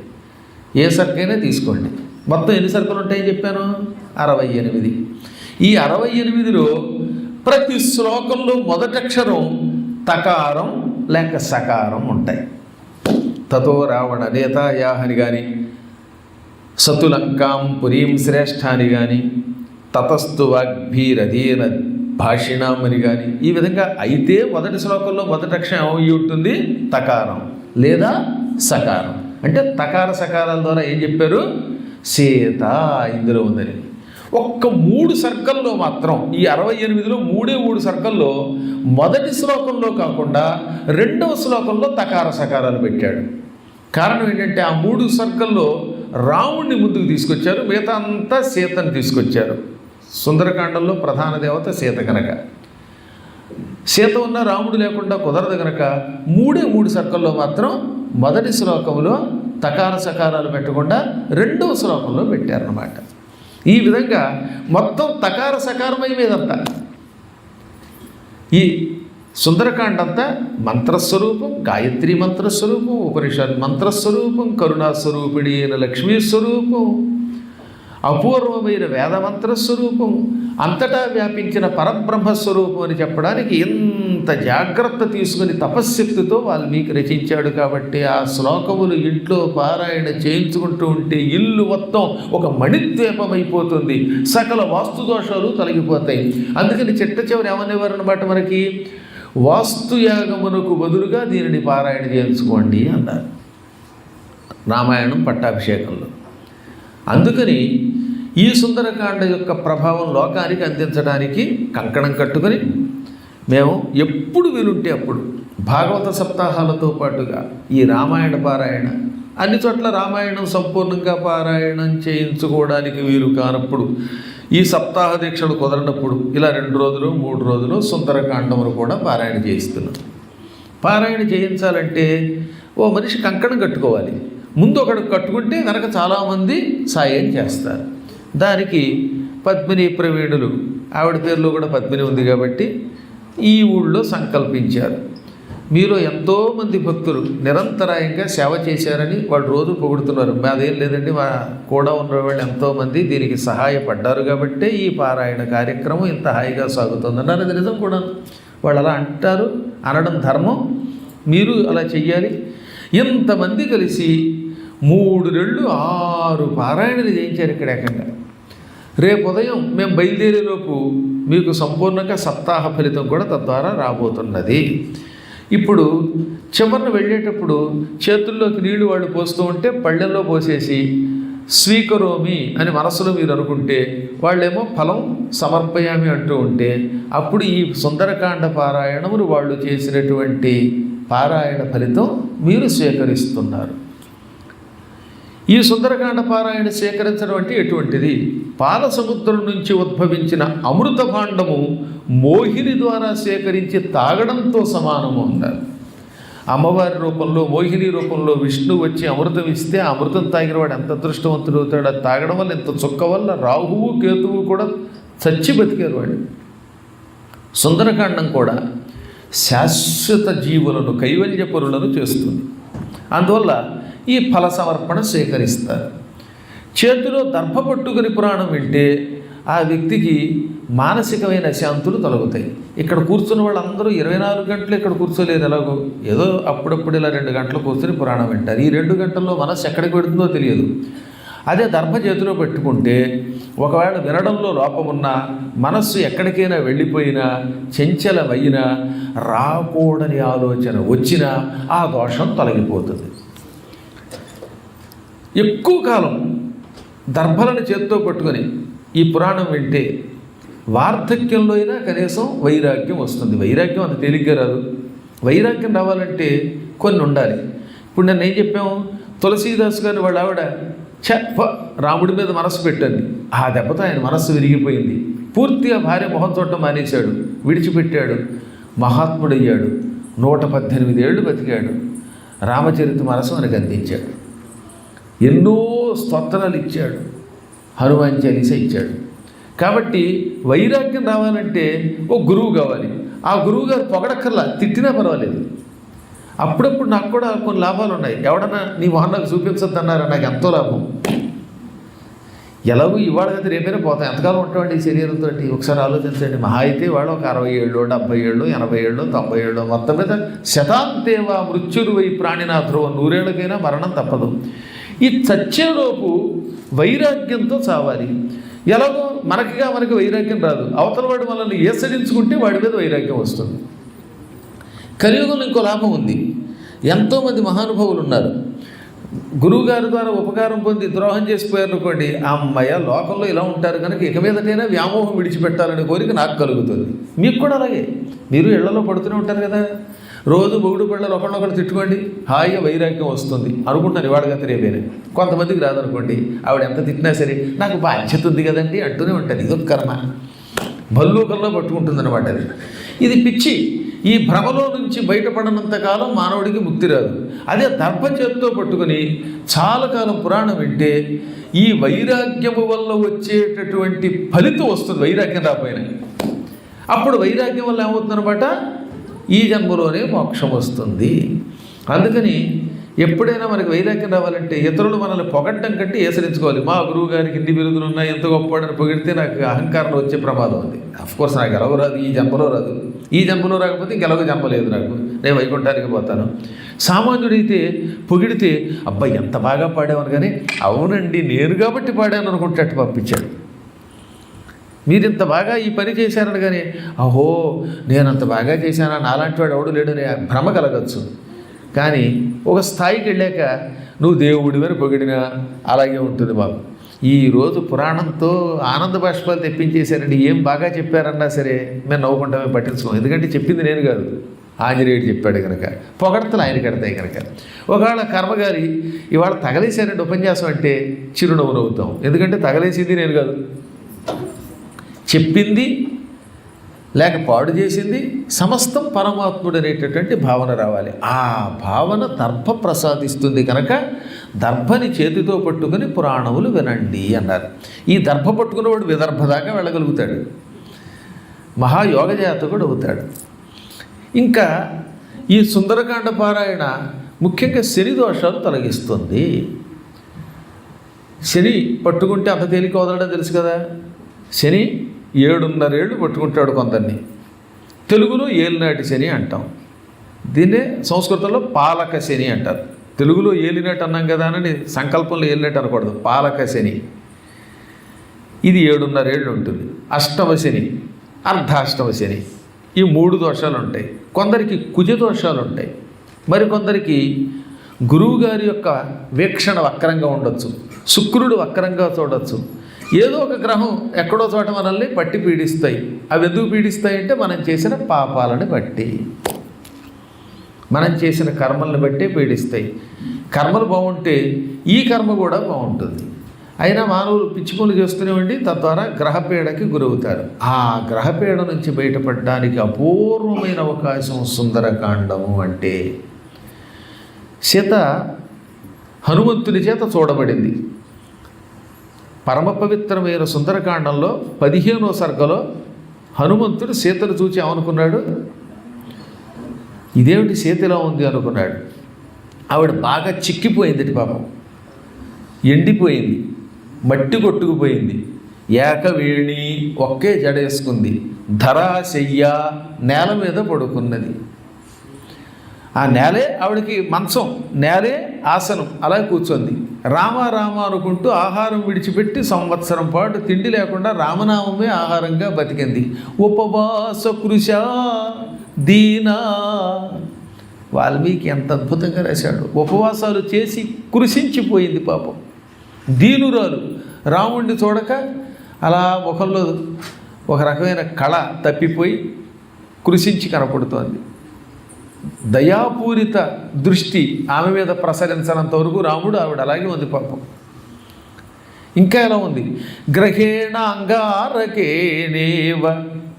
ఏ సర్గైనా తీసుకోండి. మొత్తం ఎన్ని సర్గలు ఉంటాయని చెప్పాను? 68. ఈ 68లో ప్రతి శ్లోకంలో మొదటక్షరం తకారం లేక సకారం ఉంటాయి. తతో రావణ నేతాయా అని కానీ, సతులంకాం పురీం శ్రేష్ఠ అని కానీ, తతస్తు వాగ్భీరధీన భాషిణం అని కానీ, ఈ విధంగా అయితే మొదటి శ్లోకంలో మొదటి అక్షరం ఏమై ఉంటుంది? తకారం లేదా సకారం. అంటే తకార సకారాల ద్వారా ఏం చెప్పారు? సీత ఇందులో ఉందని. ఒక్క 3 సర్గల్లో మాత్రం, ఈ 68లో 3 సర్గల్లో మొదటి శ్లోకంలో కాకుండా 2వ శ్లోకంలో తకార సకారాలు పెట్టాడు. కారణం ఏంటంటే ఆ 3 సర్గల్లో రాముణ్ణి ముందుకు తీసుకొచ్చారు, మిగతా అంతా సీతను తీసుకొచ్చారు. సుందరకాండంలో ప్రధాన దేవత సీత కనుక, సీత ఉన్న రాముడు లేకుండా కుదరదు కనుక 3 సర్కల్లో మాత్రం మొదటి శ్లోకంలో తకార సకారాలు పెట్టకుండా 2వ శ్లోకంలో పెట్టారన్నమాట. ఈ విధంగా మొత్తం తకార సకారమై మీదంతా ఈ సుందరకాండంతా మంత్రస్వరూపం, గాయత్రి మంత్రస్వరూపం, ఉపనిషత్ మంత్రస్వరూపం, కరుణాస్వరూపిణి అయిన లక్ష్మీస్వరూపం, అపూర్వమైన వేదమంత్రస్వరూపం, అంతటా వ్యాపించిన పరబ్రహ్మస్వరూపం అని చెప్పడానికి ఎంత జాగ్రత్త తీసుకుని తపశ్శక్తితో వాల్మీకి రచించాడు. కాబట్టి ఆ శ్లోకములు ఇంట్లో పారాయణ చేయించుకుంటూ ఉంటే ఇల్లు మొత్తం ఒక మణిద్వీపమైపోతుంది, సకల వాస్తుదోషాలు తొలగిపోతాయి. అందుకని చిట్ట చివరి ఏమనేవారు అన్నమాట, మనకి వాస్తుయాగమునకు బదులుగా దీనిని పారాయణ చేయించుకోండి అన్నారు రామాయణం పట్టాభిషేకంలో. అందుకని ఈ సుందరకాండ యొక్క ప్రభావం లోకానికి అందించడానికి కంకణం కట్టుకొని మేము ఎప్పుడు వీలుంటే అప్పుడు భాగవత సప్తాహాలతో పాటుగా ఈ రామాయణ పారాయణ, అన్ని చోట్ల రామాయణం సంపూర్ణంగా పారాయణం చేయించుకోవడానికి వీలు కానప్పుడు, ఈ సప్తాహ దీక్షలు కుదరనప్పుడు ఇలా 2 రోజులు 3 రోజులు సుందరకాండమును కూడా పారాయణ చేయిస్తున్నాం. పారాయణ చేయించాలంటే ఓ మనిషి కంకణం కట్టుకోవాలి. ముందు ఒకడు కట్టుకుంటే కనుక చాలామంది సాయం చేస్తారు. దానికి పద్మిని ప్రవీణులు, ఆవిడ పేరులో కూడా పద్మిని ఉంది కాబట్టి ఈ ఊళ్ళో సంకల్పించారు. మీలో ఎంతోమంది భక్తులు నిరంతరాయంగా సేవ చేశారని వాళ్ళు రోజు పొగుడుతున్నారు. మాదేం లేదండి, మా కూడా ఉన్న వాళ్ళు ఎంతోమంది దీనికి సహాయపడ్డారు కాబట్టే ఈ పారాయణ కార్యక్రమం ఇంత హాయిగా సాగుతుందన్నారు. అది నిజం కూడా. వాళ్ళు అలా అంటారు, అనడం ధర్మం, మీరు అలా చెయ్యాలి. ఇంతమంది కలిసి 3 నెలలు 6 పారాయణలు చేయించారు ఇక్కడ ఏకంగా. రేపు ఉదయం మేము బయలుదేరేలోపు మీకు సంపూర్ణంగా సప్తాహ ఫలితం కూడా తద్వారా రాబోతున్నది. ఇప్పుడు చివరిన వెళ్ళేటప్పుడు చేతుల్లోకి నీళ్లు వాళ్ళు పోస్తూ ఉంటే పళ్ళెల్లో పోసేసి స్వీకరోమి అని మనసులో మీరు అనుకుంటే, వాళ్ళేమో ఫలం సమర్పయామి అంటూ ఉంటే, అప్పుడు ఈ సుందరకాండ పారాయణములు వాళ్ళు చేసినటువంటి పారాయణ ఫలితం మీరు స్వీకరిస్తున్నారు. ఈ సుందరకాండ పారాయణ సేకరించడం అంటే ఎటువంటిది? పాల సముద్రం నుంచి ఉద్భవించిన అమృత భాండము మోహిని ద్వారా సేకరించి తాగడంతో సమానము అన్నారు. అమ్మవారి రూపంలో, మోహిని రూపంలో విష్ణువు వచ్చి అమృతం ఇస్తే ఆ అమృతం తాగిన వాడు ఎంత అదృష్టవంతుడు అవుతాడు. అది తాగడం వల్ల ఇంత చుక్క వల్ల రాహువు కేతువు కూడా చచ్చి బతికారు వాళ్ళు. సుందరకాండం కూడా శాశ్వత జీవులను, కైవల్య పరులను చేస్తుంది. అందువల్ల ఈ ఫల సమర్పణ సేకరిస్తారు. చేతిలో దర్భ పట్టుకుని పురాణం వింటే ఆ వ్యక్తికి మానసికమైన శాంతులు తొలగుతాయి. ఇక్కడ కూర్చున్న వాళ్ళందరూ 24 గంటలు ఇక్కడ కూర్చోలేరు. ఎలాగో ఏదో అప్పుడప్పుడు ఇలా 2 గంటలు కూర్చొని పురాణం వింటారు. ఈ 2 గంటల్లో మనసు ఎక్కడికి పెడుతుందో తెలియదు. అదే దర్భ చేతిలో పెట్టుకుంటే ఒకవేళ వినడంలో లోపమున్నా, మనస్సు ఎక్కడికైనా వెళ్ళిపోయినా, చంచలమైనా, రాకూడని ఆలోచన వచ్చినా ఆ దోషం తొలగిపోతుంది. ఎక్కువ కాలం దర్భలను చేత్తో పట్టుకొని ఈ పురాణం వింటే వార్ధక్యంలో అయినా కనీసం వైరాగ్యం వస్తుంది. వైరాగ్యం అంత తేలిగ్గా రాదు. వైరాగ్యం రావాలంటే కొన్ని ఉండాలి. ఇప్పుడు నన్ను ఏం చెప్పాము, తులసీదాస్ గారిని వాళ్ళ ఆవిడ రాముడి మీద మనస్సు పెట్టండి, ఆ దెబ్బతో ఆయన మనస్సు విరిగిపోయింది. పూర్తిగా భార్య మొహం చూడటం మానేశాడు, విడిచిపెట్టాడు, మహాత్ముడయ్యాడు, 118 ఏళ్ళు బతికాడు. రామచరితమానసం మనకు అందించాడు. ఎన్నో స్తోత్రాలు ఇచ్చాడు, హనుమాన్ చాలీస ఇచ్చాడు. కాబట్టి వైరాగ్యం రావాలంటే ఓ గురువు కావాలి. ఆ గురువు గారు పొగడక్కర్లా, తిట్టినా పర్వాలేదు. అప్పుడప్పుడు నాకు కూడా కొన్ని లాభాలు ఉన్నాయి. ఎవడన్నా నీ మొహం నాకు చూపించద్దు అన్నారా, నాకు ఎంతో లాభం. ఎలాగో ఇవాళ కదా రేపైనా పోతాం, ఎంతకాలం ఉంటామండి ఈ శరీరంతో? ఒకసారి ఆలోచించండి. మహా అయితే వాళ్ళు ఒక 60 ఏళ్ళు, 70 ఏళ్ళు, 80 ఏళ్ళు, 90 ఏళ్ళు, మొత్తం మీద శతాంతేవా మృత్యురువై ప్రాణినాథ్రో, 100 ఏళ్ళకైనా మరణం తప్పదు. ఈ చచ్చేలోపు వైరాగ్యంతో చావాలి. ఎలాగో మనకి వైరాగ్యం రాదు, అవతల వాడు మనల్ని ఏసడించుకుంటే వాడి మీద వైరాగ్యం వస్తుంది. కలియుగంలో ఇంకో లాభం ఉంది. ఎంతోమంది మహానుభావులు ఉన్నారు, గురువుగారి ద్వారా ఉపకారం పొంది ద్రోహం చేసిపోయారు అనుకోండి, అమ్మయ్య లోకంలో ఇలా ఉంటారు కనుక ఇక మీదటైనా వ్యామోహం విడిచిపెట్టాలనే కోరిక నాకు కలుగుతుంది. మీకు కూడా అలాగే. మీరు ఇళ్లలో పడుతూనే ఉంటారు కదా, రోజు మొగుడు పిల్లలు ఒకళ్ళొకళ్ళు తిట్టుకోండి, హాయిగా వైరాగ్యం వస్తుంది అనుకుంటున్నాను. ఇవాళగా రేపేనే కొంతమందికి రాదనుకోండి, ఆవిడ ఎంత తిట్టినా సరే నాకు బాధ్యత ఉంది కదండి అంటూనే ఉంటుంది. ఇదొక కర్మ, భల్లూకల్లో పట్టుకుంటుంది అనమాట. ఇది పిచ్చి. ఈ భ్రమలో నుంచి బయటపడనంతకాలం మానవుడికి ముక్తి రాదు. అదే దర్భ చేత్తో పట్టుకుని చాలా కాలం పురాణం వింటే ఈ వైరాగ్యము వల్ల వచ్చేటటువంటి ఫలితం వస్తుంది. వైరాగ్యం రాకపోయినా అప్పుడు వైరాగ్యం వల్ల ఏమవుతుందన్నమాట, ఈ జన్మలోనే మోక్షం వస్తుంది. అందుకని ఎప్పుడైనా మనకి వైరాగ్యం రావాలంటే ఇతరులు మనల్ని పొగట్టడం కంటే ఏసరించుకోవాలి. మా గురువు గారికి ఇన్ని బిరుదులు ఉన్నాయి, ఎంత గొప్పవాడని పొగిడితే నాకు అహంకారం వచ్చే ప్రమాదం ఉంది. అఫ్కోర్స్ నాకు ఎలాగో రాదు, ఈ జన్మలో రాదు. ఈ జన్మలో రాకపోతే ఇంకెలాగో జన్మ లేదు నాకు, నేను వైకుంఠానికి పోతాను. సామాన్యుడైతే పొగిడితే అబ్బాయి ఎంత బాగా పాడామని, కానీ అవునండి నేను కాబట్టి పాడాను అనుకుంటే పంపించాడు. మీరు ఇంత బాగా ఈ పని చేశారని, కానీ అహో నేను అంత బాగా చేశానా, నాలాంటి వాడు ఎవడు లేడని భ్రమ కలగచ్చు. కానీ ఒక స్థాయికి వెళ్ళాక నువ్వు దేవుడివని పొగిడినా అలాగే ఉంటుంది బాబు. ఈరోజు పురాణంతో ఆనంద బాష్పాలు తెప్పించేశారండి. ఏం బాగా చెప్పారన్నా సరే మేము నవ్వుకుంటామే, పట్టించుకోం. ఎందుకంటే చెప్పింది నేను కాదు, ఆంజనేయుడు చెప్పాడు కనుక. పొగడతలు ఆయన కడతాయి కనుక. ఒకవేళ కర్మగారి ఇవాళ తగలేశారండి ఉపన్యాసం అంటే చిరునవ్వు నవ్వుతాం. ఎందుకంటే తగలేసింది నేను కాదు, చెప్పింది లేక పాడు చేసింది సమస్తం పరమాత్ముడు అనేటటువంటి భావన రావాలి. ఆ భావన దర్భ ప్రసాదిస్తుంది కనుక దర్భని చేతితో పట్టుకుని పురాణములు వినండి అన్నారు. ఈ దర్భ పట్టుకున్నవాడు విదర్భ దాకా వెళ్ళగలుగుతాడు, మహాయోగజాతకుడు అవుతాడు. ఇంకా ఈ సుందరకాండ పారాయణ ముఖ్యంగా శని దోషాలు తొలగిస్తుంది. శని పట్టుకుంటే అంత తేలిక వదలడం తెలుసు కదా. శని 7.5 ఏళ్ళు పట్టుకుంటాడు కొందరిని. తెలుగులో ఏలినాటి శని అంటాం, దీన్నే సంస్కృతంలో పాలక శని అంటారు. తెలుగులో ఏలినాటి అన్నాం కదా అని సంకల్పంలో ఏలినాటి అనకూడదు, పాలక శని. ఇది 7.5 ఏళ్ళు ఉంటుంది. అష్టమ శని, అర్ధాష్టమ శని, ఈ 3 దోషాలు ఉంటాయి. కొందరికి కుజ దోషాలు ఉంటాయి, మరికొందరికి గురువుగారి యొక్క వీక్షణ వక్రంగా ఉండొచ్చు, శుక్రుడు వక్రంగా చూడొచ్చు. ఏదో ఒక గ్రహం ఎక్కడో చోట మనల్ని పట్టి పీడిస్తాయి. అవి ఎందుకు పీడిస్తాయి అంటే మనం చేసిన పాపాలను బట్టి, మనం చేసిన కర్మలను బట్టి పీడిస్తాయి. కర్మలు బాగుంటే ఈ కర్మ కూడా బాగుంటుంది. అయినా మానవులు పిచ్చి పనులు చేస్తూనే ఉండి తద్వారా గ్రహపీడకి గురవుతారు. ఆ గ్రహపీడ నుంచి బయటపడడానికి అపూర్వమైన అవకాశం సుందరకాండము. అంటే సీత హనుమంతుని చేత చూడబడింది. పరమ పవిత్రమైన సుందరకాండంలో 15వ సర్గలో హనుమంతుడు సీతను చూచి ఏమనుకున్నాడు, ఇదేమిటి సీత ఇలా ఉంది అనుకున్నాడు. ఆవిడ బాగా చిక్కిపోయింది, పాపం ఎండిపోయింది, మట్టి కొట్టుకుపోయింది, ఏకవేణి ఒకే జడేసుకుంది, ధరాశయ్య నేల మీద పడుకున్నది. ఆ నేలే ఆవిడకి మంచం, నేలే ఆసనం, అలా కూర్చొంది. రామ రామ అనుకుంటూ ఆహారం విడిచిపెట్టి సంవత్సరం పాటు తిండి లేకుండా రామనామమే ఆహారంగా బతికింది. ఉపవాస కృష దీనా. వాల్మీకి ఎంత అద్భుతంగా రాశాడు. ఉపవాసాలు చేసి కృషించిపోయింది పాపం, దీనురాలు. రాముణ్ణి చూడక అలా ముఖంలో ఒక రకమైన కళ తప్పిపోయి కృషించి కనపడుతోంది. దయాపూరిత దృష్టి ఆమె మీద ప్రసరించినంత వరకు రాముడు ఆవిడ అలాగే ఉంది పాపం. ఇంకా ఎలా ఉంది, గ్రహేణ అంగారకేనేవ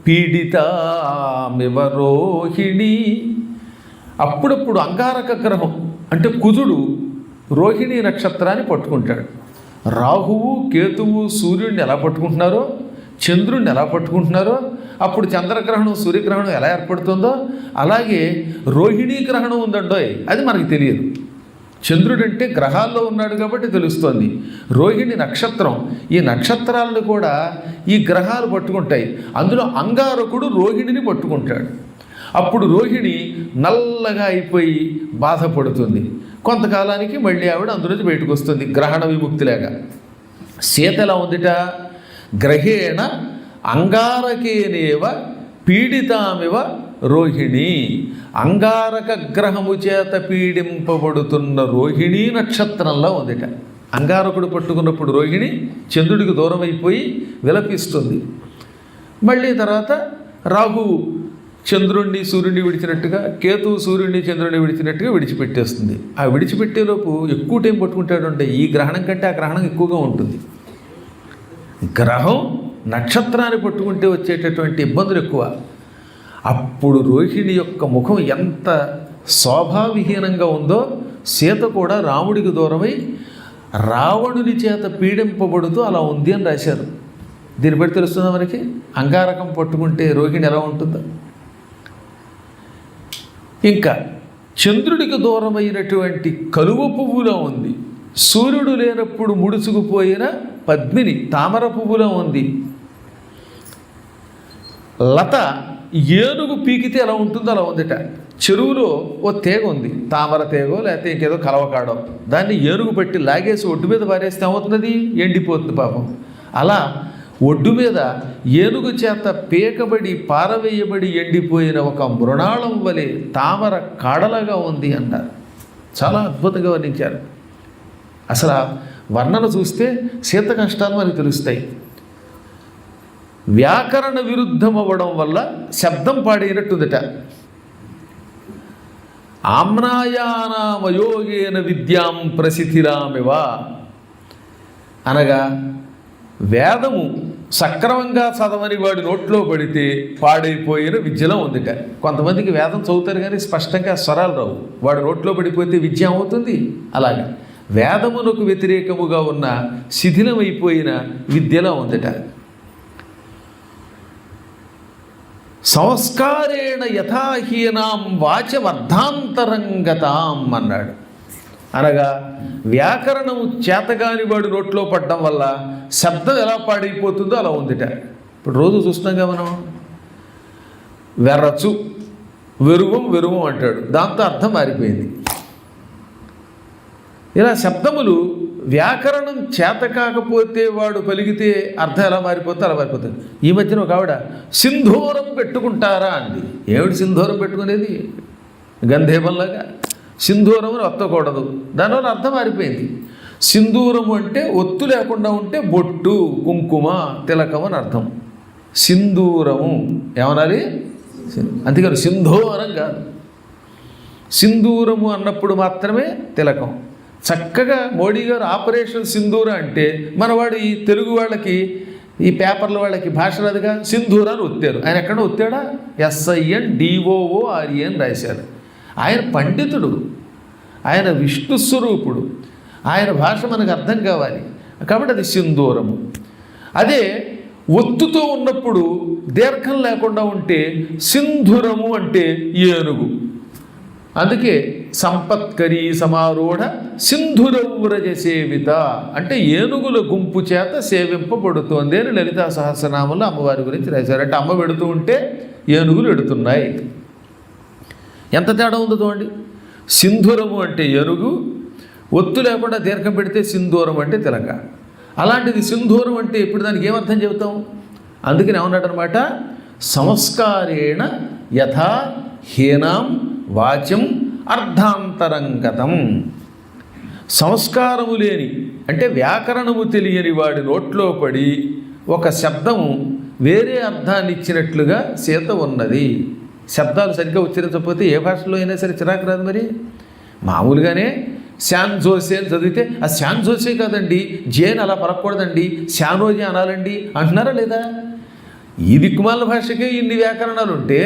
పీడితామివ రోహిణి. అప్పుడప్పుడు అంగారక గ్రహం అంటే కుజుడు రోహిణీ నక్షత్రాన్ని పట్టుకుంటాడు. రాహువు కేతువు సూర్యుడిని ఎలా పట్టుకుంటున్నారో, చంద్రుడిని ఎలా పట్టుకుంటున్నారో, అప్పుడు చంద్రగ్రహణం సూర్యగ్రహణం ఎలా ఏర్పడుతుందో అలాగే రోహిణీ గ్రహణం ఉందండోయ్, అది మనకు తెలియదు. చంద్రుడు అంటే గ్రహాల్లో ఉన్నాడు కాబట్టి తెలుస్తోంది. రోహిణి నక్షత్రం, ఈ నక్షత్రాలను కూడా ఈ గ్రహాలు పట్టుకుంటాయి. అందులో అంగారకుడు రోహిణిని పట్టుకుంటాడు. అప్పుడు రోహిణి నల్లగా అయిపోయి బాధపడుతుంది. కొంతకాలానికి మళ్ళీ ఆవిడ అందులోంచి బయటకు వస్తుంది గ్రహణ విముక్తిలాగా. సీత ఎలా ఉందిట? గ్రహేణ అంగారకేనేవ పీడితామివ రోహిణి. అంగారక గ్రహము చేత పీడింపబడుతున్న రోహిణీ నక్షత్రంలో ఉందిట. అంగారకుడు పట్టుకున్నప్పుడు రోహిణి చంద్రుడికి దూరం అయిపోయి విలపిస్తుంది. మళ్ళీ తర్వాత రాహువు చంద్రుణ్ణి సూర్యుడిని విడిచినట్టుగా, కేతువు సూర్యుడిని చంద్రుడిని విడిచినట్టుగా విడిచిపెట్టేస్తుంది. ఆ విడిచిపెట్టేలోపు ఎక్కువ టైం పట్టుకుంటాడంటే ఈ గ్రహణం కంటే ఆ గ్రహణం ఎక్కువగా ఉంటుంది. గ్రహం నక్షత్రాన్ని పట్టుకుంటే వచ్చేటటువంటి ఇబ్బందులు ఎక్కువ. అప్పుడు రోహిణి యొక్క ముఖం ఎంత శోభావిహీనంగా ఉందో, సీత కూడా రాముడికి దూరమై రావణుని చేత పీడింపబడుతూ అలా ఉంది అని రాశారు. దీన్ని బట్టి తెలుస్తుందా మనకి అంగారకం పట్టుకుంటే రోహిణి ఎలా ఉంటుందో. ఇంకా చంద్రుడికి దూరమైనటువంటి కలువ పువ్వులో ఉంది. సూర్యుడు లేనప్పుడు ముడుచుకుపోయిన పద్మిని తామర పువ్వులో ఉంది. లత ఏనుగు పీకితే ఎలా ఉంటుందో అలా ఉందిట. చెరువులో ఓ తీగ ఉంది, తామర తీగో లేకపోతే ఇంకేదో కలవకాడో, దాన్ని ఏనుగు పట్టి లాగేసి ఒడ్డు మీద పారేస్తే ఏమవుతున్నది? ఎండిపోతుంది పాపం. అలా ఒడ్డు మీద ఏనుగు చేత పీకబడి పారవేయబడి ఎండిపోయిన ఒక మృణాళం వలె తామర కాడలాగా ఉంది అన్నారు. చాలా అద్భుతంగా వర్ణించారు. అసలు ఆ వర్ణన చూస్తే సీత కష్టాలు మనకు తెలుస్తాయి. వ్యాకరణ విరుద్ధం అవ్వడం వల్ల శబ్దం పాడైనట్టుందట. ఆమ్నాయానామయోగేన విద్యాం ప్రసిద్ధిరామివ అనగా వేదము సక్రమంగా చదవని వాడి నోట్లో పడితే పాడైపోయిన విద్యలో ఉందిట. కొంతమందికి వేదం చదువుతారు కానీ స్పష్టంగా స్వరాలు రావు, వాడి నోట్లో పడిపోతే విద్య అవుతుంది. అలాగే వేదమునకు వ్యతిరేకముగా ఉన్న శిథిలమైపోయిన విద్యలో ఉందిట. సంస్కారేణ యథాహీనాం వాచమర్థాంతరంగతాం అన్నాడు. అనగా వ్యాకరణము చేతగాని వాడు నోట్లో పడ్డం వల్ల శబ్దం ఎలా పాడైపోతుందో అలా ఉందిట. ఇప్పుడు రోజు చూస్తున్నాగా మనం వెర్రచు వెరువం వెరువం అంటాడు, దాంతో అర్థం మారిపోయింది. ఇలా శబ్దములు వ్యాకరణం చేత కాకపోతే వాడు పలికితే అర్థం ఎలా మారిపోతే అలా మారిపోతుంది. ఈ మధ్యన ఒక ఆవిడ సింధూరం పెట్టుకుంటారా అంది. ఏమిటి సింధూరం పెట్టుకునేది? గంధేపంలాగా సింధూరం అని ఒత్తకూడదు, దానివల్ల అర్థం మారిపోయింది. సింధూరము అంటే ఒత్తు లేకుండా ఉంటే బొట్టు కుంకుమ తిలకం అని అర్థం. సింధూరము ఏమనాలి? అందుకని సింధూరం కాదు, సింధూరము అన్నప్పుడు మాత్రమే తిలకం. చక్కగా మోడీ గారు ఆపరేషన్ సింధూర అంటే మనవాడు ఈ తెలుగు వాళ్ళకి ఈ పేపర్ల వాళ్ళకి భాష రాదుగా, సింధూరాన్ని ఒత్తారు. ఆయన ఎక్కడ ఒత్తాడా? SINDOORE అని రాశారు. ఆయన పండితుడు, ఆయన విష్ణు స్వరూపుడు, ఆయన భాష మనకు అర్థం కావాలి కాబట్టి అది సింధూరము. అదే ఒత్తుతో ఉన్నప్పుడు దీర్ఘం లేకుండా ఉంటే సింధురము అంటే ఏనుగు. అందుకే సంపత్కరీ సమారూఢ సింధురవ్రజ సేవిత అంటే ఏనుగుల గుంపు చేత సేవింపబడుతోంది అని లలితా సహస్రనామంలో అమ్మవారి గురించి రాశారు. అంటే అమ్మ పెడుతూ ఉంటే ఏనుగులు ఎడుతున్నాయి. ఎంత తేడా ఉందో చూడండి. సింధూరము అంటే ఏనుగు, ఒత్తు లేకుండా దీర్ఘం పెడితే సింధూరం అంటే తిలక. అలాంటిది సింధూరం అంటే ఇప్పుడు దానికి ఏమర్థం చెబుతాం? అందుకని ఏమన్నాడు అనమాట, సంస్కారేణ యథా హీనాం వాచం అర్ధాంతరంగతం. సంస్కారము లేని అంటే వ్యాకరణము తెలియని వాడి నోట్లో పడి ఒక శబ్దము వేరే అర్థాన్ని ఇచ్చినట్లుగా సీత ఉన్నది. శబ్దాలు సరిగ్గా ఉచ్చరించకపోతే ఏ భాషలో అయినా సరే చిరాకు రాదు. మరి మామూలుగానే శాన్ జోసే అని చదివితే ఆ శాన్ జోసే కాదండి, జేన్ అలా పలకూడదండి, శానోజీ అనాలండి అంటున్నారా లేదా? ఈ దిక్కుమాల భాషకే ఇన్ని వ్యాకరణాలు ఉంటే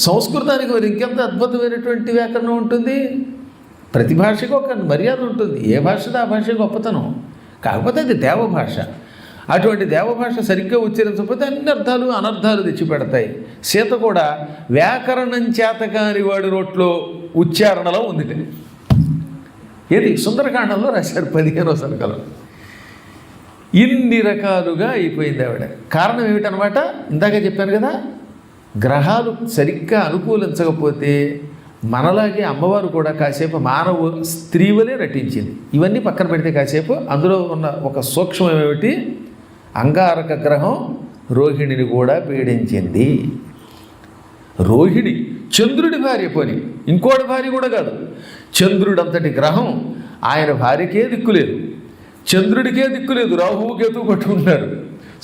సంస్కృతానికి మరి ఇంకెంత అద్భుతమైనటువంటి వ్యాకరణం ఉంటుంది. ప్రతి భాషకు ఒక మర్యాద ఉంటుంది, ఏ భాషలో ఆ భాష గొప్పతనం. కాకపోతే అది దేవభాష. అటువంటి దేవభాష సరిగ్గా ఉచ్చరించకపోతే అన్ని అర్థాలు అనర్థాలు తెచ్చిపెడతాయి. సీత కూడా వ్యాకరణం చేతకాని వాడి నోట్లో ఉచ్చారణలో ఉంది. ఏది సుందరకాండంలో రాశారు 15వ సర్గలో. ఇన్ని రకాలుగా అయిపోయింది ఆవిడ. కారణం ఏమిటనమాట, ఇందాక చెప్పాను కదా, గ్రహాలు సరిగ్గా అనుకూలించకపోతే మనలాగే అమ్మవారు కూడా కాసేపు మానవ స్త్రీవలే నటించింది. ఇవన్నీ పక్కన పెడితే కాసేపు అందులో ఉన్న ఒక సూక్ష్మం ఏమిటి, అంగారక గ్రహం రోహిణిని కూడా పీడించింది. రోహిణి చంద్రుడి భార్య, పోని ఇంకోటి భార్య కూడా కాదు, చంద్రుడంతటి గ్రహం ఆయన భార్యకే దిక్కులేదు, చంద్రుడికే దిక్కులేదు, రాహువు కేతువు పట్టుకుంటారు,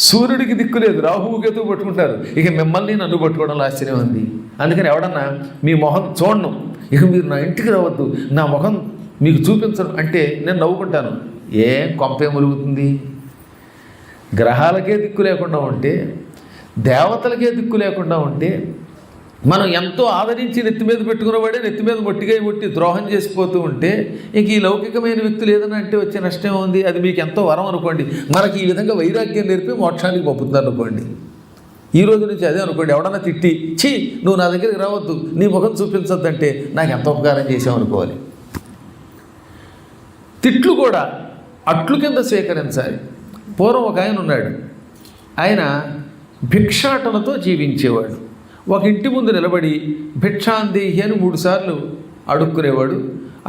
సూర్యుడికి దిక్కులేదు, రాహువు కేతువు పట్టుకుంటారు. ఇక మిమ్మల్ని నన్ను పట్టుకోవడంలో ఆశ్చర్యం ఉంది. అందుకని ఎవడన్నా మీ మొహం చూడను, ఇక మీరు నా ఇంటికి రావద్దు, నా మొహం మీకు చూపించను అంటే నేను నవ్వుకుంటాను. ఏం కొంపే మురుగుతుంది? గ్రహాలకే దిక్కు లేకుండా ఉంటే, దేవతలకే దిక్కు లేకుండా ఉంటే, మనం ఎంతో ఆదరించి నెత్తి మీద పెట్టుకున్నవాడే నెత్తి మీద మొట్టిగా మొట్టి ద్రోహం చేసిపోతూ ఉంటే, ఇంక ఈ లౌకికమైన వ్యక్తులు ఏదైనా అంటే వచ్చే నష్టం ఉంది. అది మీకు ఎంతో వరం అనుకోండి. మనకి ఈ విధంగా వైరాగ్యం నేర్పి మోక్షానికి పంపుతున్నారు అనుకోండి. ఈ రోజు నుంచి అదే అనుకోండి, ఎవడన్నా తిట్టి ఛీ నువ్వు నా దగ్గరికి రావద్దు, నీ ముఖం చూపించొద్దంటే నాకు ఎంత ఉపకారం చేసావు అనుకోవాలి. తిట్లు కూడా అట్లు కింద స్వీకరించాలి. పూర్వం ఒక ఆయన ఉన్నాడు, ఆయన భిక్షాటనతో జీవించేవాడు. ఒక ఇంటి ముందు నిలబడి భిక్షాందేహి అని 3 సార్లు అడుక్కునేవాడు.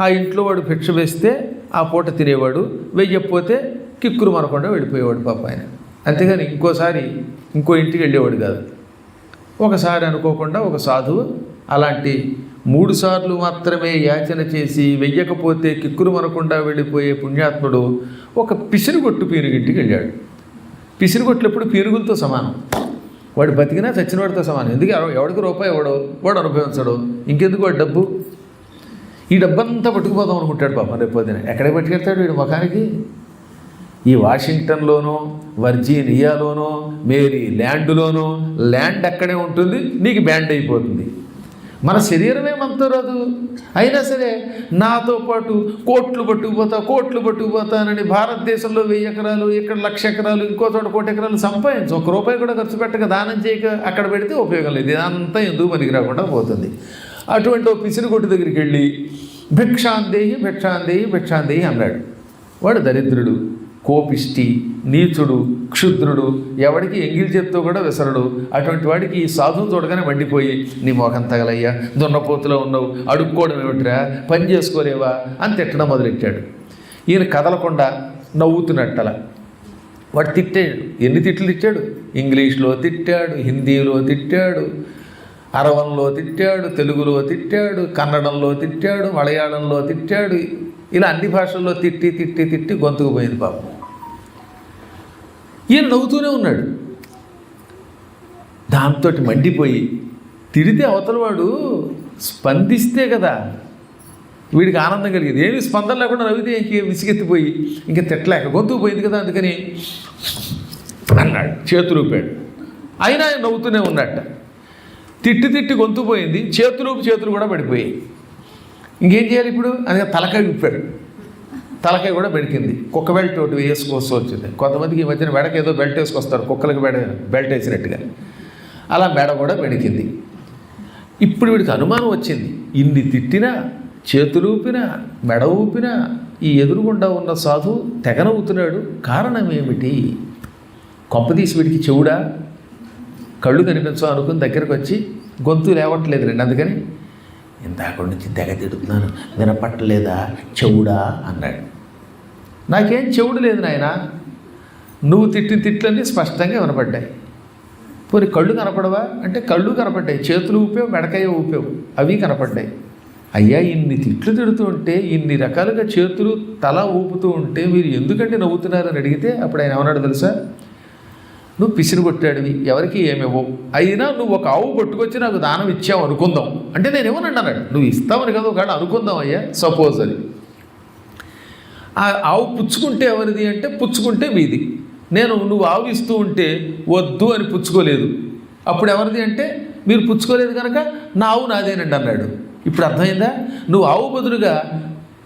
ఆ ఇంట్లో వాడు భిక్ష వేస్తే ఆ పూట తినేవాడు, వెయ్యకపోతే కిక్కురు మనకుండా వెళ్ళిపోయేవాడు పాప ఆయన. అంతేగాని ఇంకోసారి ఇంకో ఇంటికి వెళ్ళేవాడు కాదు. ఒకసారి అనుకోకుండా ఒక సాధువు అలాంటి 3 సార్లు మాత్రమే యాచన చేసి వెయ్యకపోతే కిక్కురు మనకుండా వెళ్ళిపోయే పుణ్యాత్ముడు ఒక పిసిరిగొట్టు పీనుగింటికి వెళ్ళాడు. పిసిరిగొట్లు ఎప్పుడు పీనుగులతో సమానం, వాడు బతికినా చచ్చినవాడితో సమానం. ఎందుకు ఎవడికి రూపాయి ఎవడో వాడు అనుభవించడు, ఇంకెందుకు వాడు డబ్బు, ఈ డబ్బంతా పట్టుకుపోదాం అనుకుంటాడు పాపం. రేపు పొద్దున ఎక్కడికి పట్టుకెళ్తాడు వీడి ముఖానికి? ఈ వాషింగ్టన్లోనో వర్జీనియాలోనో మేరీ ల్యాండ్లోనో ల్యాండ్ అక్కడే ఉంటుంది, నీకు బ్యాండ్ అయిపోతుంది. మన శరీరమే మనతో రాదు. అయినా సరే నాతో పాటు కోట్లు పట్టుకుపోతానని భారతదేశంలో 1000 ఎకరాలు, ఇక్కడ 1,00,000 ఎకరాలు, ఇంకో చోట 1,00,000 ఎకరాలు సంపాదించు, 1 రూపాయి కూడా ఖర్చు పెట్టక దానం చేయక అక్కడ పెడితే ఉపయోగం లేదు. ఇదంతా ఎందుకు పనికి రాకుండా పోతుంది. అటువంటి ఓ పిసిరిగొట్టు దగ్గరికి వెళ్ళి భిక్షాందేహి అన్నాడు. వాడు దరిద్రుడు, కోపిష్టి, నీచుడు, క్షుద్రుడు, ఎవడికి ఎంగిల్ చేత్తో కూడా విసరడు. అటువంటి వాడికి ఈ సాధువు చూడగానే మండిపోయి, నీ మోకం తగలయ్యా, దున్నపోతులో ఉన్నావు, అడుక్కోవడం ఏమిట్రా, పని చేసుకోలేవా అని తిట్టడం మొదలెట్టాడు. ఈయన కదలకుండా నవ్వుతున్నట్టల. వాడు తిట్టాడు. ఎన్ని తిట్లు తిట్టాడు? ఇంగ్లీష్లో తిట్టాడు, హిందీలో తిట్టాడు, అరవంలో తిట్టాడు, తెలుగులో తిట్టాడు, కన్నడంలో తిట్టాడు, మలయాళంలో తిట్టాడు. ఇలా అన్ని భాషల్లో తిట్టి గొంతుకు పోయింది పాపం. ఈయన నవ్వుతూనే ఉన్నాడు. దాంతో మండిపోయి, తిడితే అవతల వాడు స్పందిస్తే కదా వీడికి ఆనందం కలిగేది. ఏమి స్పందన లేకుండా నవ్వితే ఇంక విసిగెత్తిపోయి ఇంక తిట్టలేక గొంతుకు పోయింది కదా, అందుకని అన్నాడు, చేతులు ఊపాడు. అయినా ఆయన నవ్వుతూనే ఉన్నట్ట. తిట్టి గొంతు పోయింది, చేతులు కూడా పడిపోయాయి. ఇంకేం చేయాలి ఇప్పుడు? అందుకే తలకాయ విప్పాడు. తలకాయ కూడా బెడికింది. కుక్క బెల్ట్ ఒకటి వేసుకోవచ్చు వచ్చింది. కొంతమందికి ఈ మధ్యన మెడకి ఏదో బెల్ట్ వేసుకొస్తారు, కుక్కలకి బెల్ట్ వేసినట్టుగా. అలా మెడ కూడా బెడికింది. ఇప్పుడు వీడికి అనుమానం వచ్చింది, ఇన్ని తిట్టినా, చేతులు ఊపినా, మెడ ఊపినా ఈ ఎదురుగుండా ఉన్న సాధువు తెగనవుతున్నాడు. కారణం ఏమిటి? కొంపదీసి వీడికి చెవుడా, కళ్ళు కనిపించవు అనుకుని దగ్గరకు వచ్చి, గొంతు లేవట్లేదు రండి, అందుకని ఇందాక నుంచి తెగ తిడుతున్నాను, వినపట్టలేదా చెవుడా అన్నాడు. నాకేం చెవుడు లేదు నాయన, నువ్వు తిట్లన్నీ స్పష్టంగా వినపడ్డాయి. పోనీ కళ్ళు కనపడవా అంటే కళ్ళు కనపడ్డాయి, చేతులు ఊపావు, మెడకాయ ఊపావు, అవి కనపడ్డాయి. అయ్యా ఇన్ని తిట్లు తిడుతూ ఉంటే, ఇన్ని రకాలుగా చేతులు తల ఊపుతూ ఉంటే మీరు ఎందుకంటే నవ్వుతున్నారని అడిగితే అప్పుడు ఆయన ఏమన్నాడు తెలుసా? నువ్వు పిసిరి కొట్టాడివి, ఎవరికి ఏమేవో, అయినా నువ్వు ఒక ఆవు పట్టుకొచ్చి నాకు దానం ఇచ్చావు అనుకుందాం అంటే నేనేమోనండి అన్నాడు. నువ్వు ఇస్తావని కదా ఒకవేళ అనుకుందాం అయ్యా, సపోజ్ అది. ఆ ఆవు పుచ్చుకుంటే ఎవరిది అంటే పుచ్చుకుంటే మీది. నువ్వు ఆవు ఇస్తూ ఉంటే వద్దు అని పుచ్చుకోలేదు, అప్పుడు ఎవరిది అంటే మీరు పుచ్చుకోలేదు కనుక నా ఆవు నాదేనండి అన్నాడు. ఇప్పుడు అర్థమైందా? నువ్వు ఆవు బదులుగా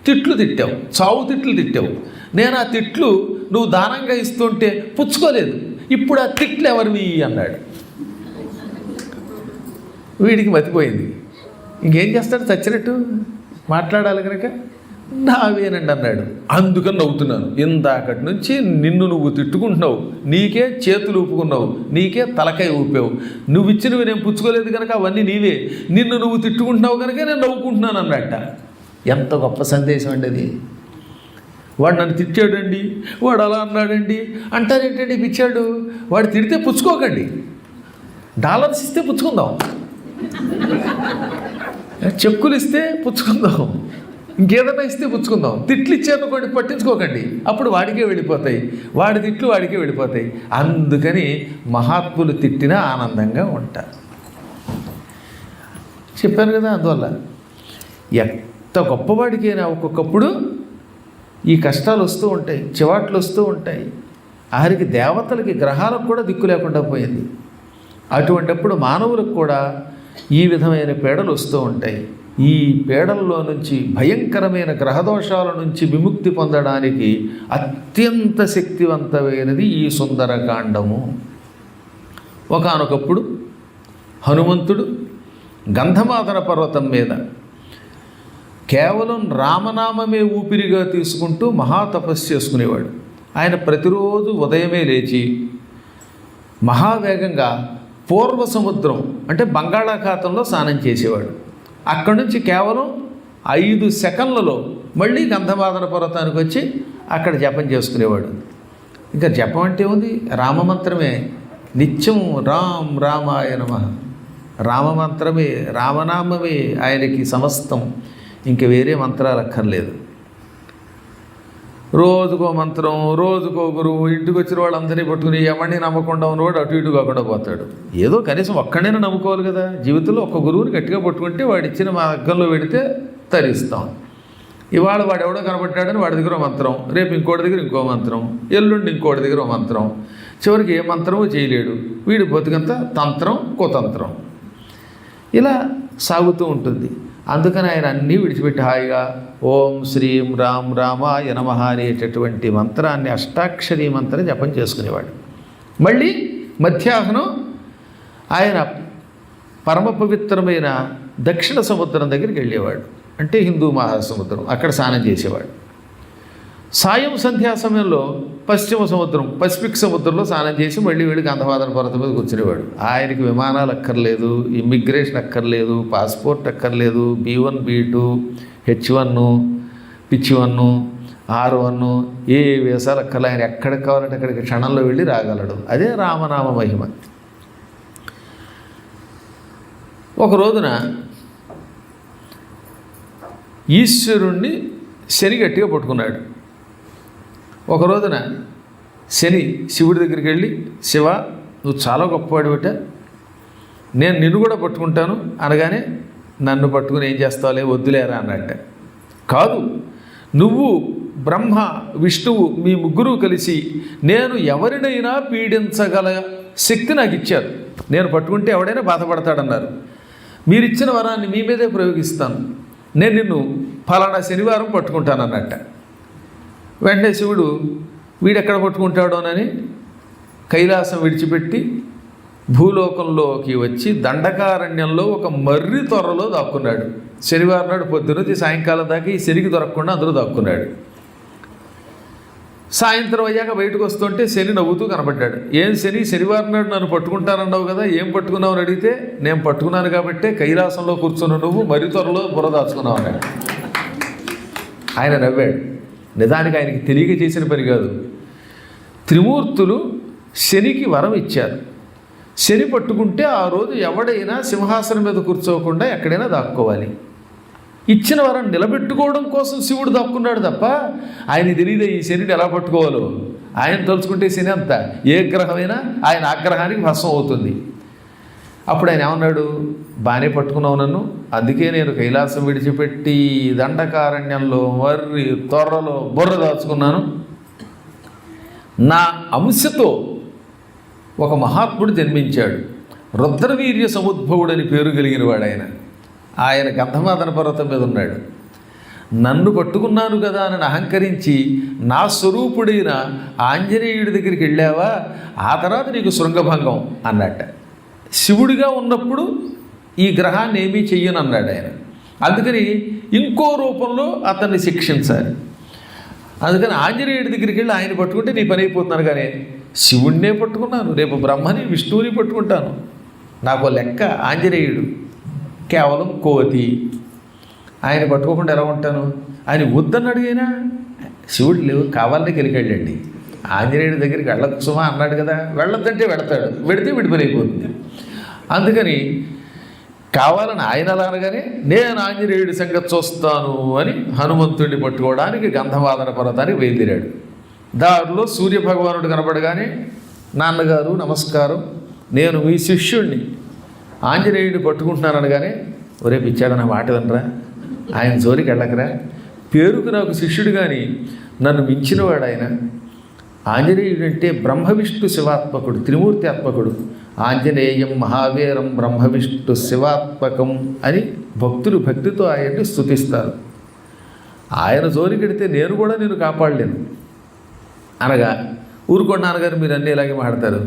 తిట్లు తిట్టావు, చావు తిట్లు తిట్టావు. నేను ఆ తిట్లు నువ్వు దానంగా ఇస్తుంటే పుచ్చుకోలేదు. ఇప్పుడు ఆ తిట్లు ఎవరివి అన్నాడు. వీడికి మతిపోయింది. ఇంకేం చేస్తాడు, చచ్చినట్టు మాట్లాడాలి కనుక నావేనండి అన్నాడు. అందుకని నవ్వుతున్నాను. ఇందాకటి నుంచి నిన్ను నువ్వు తిట్టుకుంటున్నావు, నీకే చేతులు ఊపుకున్నావు, నీకే తలకాయ ఊపావు. నువ్వు ఇచ్చినవి నేను పుచ్చుకోలేదు కనుక అవన్నీ నీవే. నిన్ను నువ్వు తిట్టుకుంటున్నావు కనుక నేను నవ్వుకుంటున్నాను అన్నట్ట. ఎంత గొప్ప సందేశం అండి అది. వాడు నన్ను తిట్టాడండి, వాడు అలా అన్నాడండి అంటారేంటండి పిచ్చాడు. వాడు తిడితే పుచ్చుకోకండి, డాలర్స్ ఇస్తే పుచ్చుకుందాం, చెక్కులు ఇస్తే పుచ్చుకుందాం, ఇంకేదైనా ఇస్తే పుచ్చుకుందాం. తిట్లు ఇచ్చారనుకోండి పట్టించుకోకండి, అప్పుడు వాడికే వెళ్ళిపోతాయి, వాడి తిట్లు వాడికే వెళ్ళిపోతాయి. అందుకని మహాత్ములు తిట్టినా ఆనందంగా ఉంటారు. చెప్పాను కదా. అందువల్ల ఎంత గొప్పవాడికైనా ఒక్కొక్కప్పుడు ఈ కష్టాలు వస్తూ ఉంటాయి, చివాట్లు వస్తూ ఉంటాయి. ఆఖరికి దేవతలకి, గ్రహాలకు కూడా దిక్కు లేకుండా పోయింది. అటువంటప్పుడు మానవులకు కూడా ఈ విధమైన పీడలు వస్తూ ఉంటాయి. ఈ పీడల్లో నుంచి, భయంకరమైన గ్రహదోషాల నుంచి విముక్తి పొందడానికి అత్యంత శక్తివంతమైనది ఈ సుందరకాండము. ఒకానొకప్పుడు హనుమంతుడు గంధమాదన పర్వతం మీద కేవలం రామనామమే ఊపిరిగా తీసుకుంటూ మహాతపస్సు చేసుకునేవాడు. ఆయన ప్రతిరోజు ఉదయమే లేచి మహావేగంగా పూర్వ సముద్రం అంటే బంగాళాఖాతంలో స్నానం చేసేవాడు. అక్కడి నుంచి కేవలం 5 సెకండ్లలో మళ్ళీ గంధమాదన పర్వతానికి వచ్చి అక్కడ జపం చేసుకునేవాడు. ఇంకా జపం అంటే ఉంది, రామమంత్రమే. నిత్యం రామ్ రామాయ నమః, రామమంత్రమే, రామనామమే ఆయనకి సమస్తం. ఇంక వేరే మంత్రాలు అక్కర్లేదు. రోజుకో మంత్రం, రోజుకో గురువు. ఇంటికి వచ్చిన వాళ్ళందరినీ పట్టుకుని ఎవరిని నమ్మకుండా ఉన్నవాడు అటు ఇటు కాకుండా పోతాడు. ఏదో కనీసం ఒక్కడైనా నమ్ముకోవాలి కదా. జీవితంలో ఒక్క గురువుని గట్టిగా పట్టుకుంటే వాడు ఇచ్చిన మార్గంలో పెడితే తరిస్తాం. ఇవాళ వాడు ఎవడో కనబట్టాడని వాడి దగ్గర మంత్రం, రేపు ఇంకోటి దగ్గర ఇంకో మంత్రం, ఎల్లుండి ఇంకోటి దగ్గర మంత్రం. చివరికి ఏ మంత్రమో చేయలేడు. వీడి బతుకంతా తంత్రం, కుతంత్రం ఇలా సాగుతూ ఉంటుంది. అందుకని ఆయన అన్నీ విడిచిపెట్టి హాయిగా ఓం శ్రీం రామ్ రామాయ నమః అనేటటువంటి మంత్రాన్ని, అష్టాక్షరీ మంత్రం జపం చేసుకునేవాడు. మళ్ళీ మధ్యాహ్నం ఆయన పరమ పవిత్రమైన దక్షిణ సముద్రం దగ్గరికి వెళ్ళేవాడు, అంటే హిందూ మహాసముద్రం. అక్కడ స్నానం చేసేవాడు. సాయం సంధ్యా సమయంలో పశ్చిమ సముద్రం, పసిఫిక్ సముద్రంలో స్నానం చేసి మళ్ళీ వెళ్ళి గంధమాదన పర్వతం మీద కూర్చునేవాడు. ఆయనకి విమానాలు అక్కర్లేదు, ఇమ్మిగ్రేషన్ అక్కర్లేదు, పాస్పోర్ట్ అక్కర్లేదు, B1 B2 H1 పిచ్1 R1 ఏ వేసాలు అక్కర్లే. ఆయన ఎక్కడికి కావాలంటే అక్కడికి క్షణంలో వెళ్ళి రాగలడు. అదే రామనామ మహిమ. ఒక రోజున ఈశ్వరుణ్ణి శని గట్టిగా పట్టుకున్నాడు. ఒక రోజున శని శివుడి దగ్గరికి వెళ్ళి, శివ నువ్వు చాలా గొప్పవాడివిట, నేను నిన్ను కూడా పట్టుకుంటాను అనగానే, నన్ను పట్టుకుని ఏం చేస్తావులే వద్దులేరా అన్నట్ట. కాదు, నువ్వు బ్రహ్మ విష్ణువు మీ ముగ్గురు కలిసి నేను ఎవరినైనా పీడించగల శక్తి నాకు ఇచ్చారు, నేను పట్టుకుంటే ఎవడైనా బాధపడతాడన్నారు. మీరిచ్చిన వరాన్ని మీ మీదే ప్రయోగిస్తాను, నేను నిన్ను ఫలానా శనివారం పట్టుకుంటానన్నట్ట. వెంటనే శివుడు వీడెక్కడ పట్టుకుంటాడోనని కైలాసం విడిచిపెట్టి భూలోకంలోకి వచ్చి దండకారణ్యంలో ఒక మర్రి త్వరలో దాక్కున్నాడు. శనివారం నాడు పొద్దున్నది సాయంకాలం దాకా ఈ శనికి దొరకకుండా అందులో దాక్కున్నాడు. సాయంత్రం అయ్యాక బయటకు వస్తుంటే శని నవ్వుతూ కనబడ్డాడు. ఏం శని, శనివారం నాడు నన్ను పట్టుకుంటానన్నావు కదా, ఏం పట్టుకున్నావు అని అడిగితే, నేను పట్టుకున్నాను కాబట్టే కైలాసంలో కూర్చున్న నువ్వు మర్రి త్వరలో బుర్ర దాచుకున్నావు అన్నాడు. ఆయన నవ్వాడు. నిజానికి ఆయనకి తెలియక చేసిన పని కాదు. త్రిమూర్తులు శనికి వరం ఇచ్చారు. శని పట్టుకుంటే ఆ రోజు ఎవడైనా సింహాసనం మీద కూర్చోకుండా ఎక్కడైనా దాక్కోవాలి. ఇచ్చిన వరం నిలబెట్టుకోవడం కోసం శివుడు దాక్కున్నాడు తప్ప ఆయన తెలియదే ఈ శనిని ఎలా పట్టుకోవాలో. ఆయన తలుచుకుంటే శని అంతా ఏ గ్రహమైనా ఆయన ఆగ్రహానికి భస్మం అవుతుంది. అప్పుడు ఆయన ఏమన్నాడు, బాగానే పట్టుకున్నావు నన్ను, అందుకే నేను కైలాసం విడిచిపెట్టి దండకారణ్యంలో మర్రి త్వరలో బుర్ర దాచుకున్నాను. నా అంశతో ఒక మహాత్ముడు జన్మించాడు. రుద్రవీర్య సముద్భవుడని పేరు కలిగిన వాడు ఆయన. ఆయన గంధమాదన పర్వతం మీద ఉన్నాడు. నన్ను పట్టుకున్నాను కదా అని అహంకరించి నా స్వరూపుడైన ఆంజనేయుడి దగ్గరికి వెళ్ళావా, ఆ తర్వాత నీకు శృంగభంగం అన్నట్ట. శివుడిగా ఉన్నప్పుడు ఈ గ్రహాన్ని ఏమీ చెయ్యను అన్నాడు ఆయన. అందుకని ఇంకో రూపంలో అతన్ని శిక్షించాలి. అందుకని ఆంజనేయుడి దగ్గరికి వెళ్ళి ఆయన పట్టుకుంటే నీ పని అయిపోతున్నాను, కానీ శివుణ్ణే పట్టుకున్నాను, రేపు బ్రహ్మని విష్ణువుని పట్టుకుంటాను. నాకు లెక్క ఆంజనేయుడు కేవలం కోతి, ఆయన పట్టుకోకుండా ఎలా ఉంటాను? ఆయన వద్దన్నాడు అడిగైనా శివుడు లేవు కావాలని గెలికెళ్ళండి. ఆంజనేయుడి దగ్గరికి వెళ్ళకు సుమా అన్నాడు కదా, వెళ్ళొద్దంటే వెడతాడు, వెడితే విడిపోయిపోతుంది. అందుకని కావాలని ఆయన అలా అనగానే నేను ఆంజనేయుడి సంగతి చూస్తాను అని హనుమంతుడిని పట్టుకోవడానికి గంధమాదన పర్వతానికి బయలుదేరాడు. దారిలో సూర్యభగవానుడు కనపడగానే, నాన్నగారు నమస్కారం, నేను మీ శిష్యుణ్ణి ఆంజనేయుడిని పట్టుకుంటున్నాను అనగానే, ఒరే పిచ్చాడు నా మాట వినరా, ఆయన జోలికి వెళ్ళకరా, పేరుకు నాకు శిష్యుడు కానీ నన్ను మించినవాడు ఆయన. ఆంజనేయుడు అంటే బ్రహ్మ విష్ణు శివాత్మకుడు, త్రిమూర్తి ఆత్మకుడు. ఆంజనేయం మహావీరం బ్రహ్మ విష్ణు శివాత్మకం అని భక్తులు భక్తితో ఆయన్ని స్తుతిస్తారు. ఆయన జోలికెడితే నేను కూడా నేను కాపాడలేను అనగా, ఊరుకోండి నాన్నగారు మీరు అన్నీ ఇలాగే మాట్లాడతారు,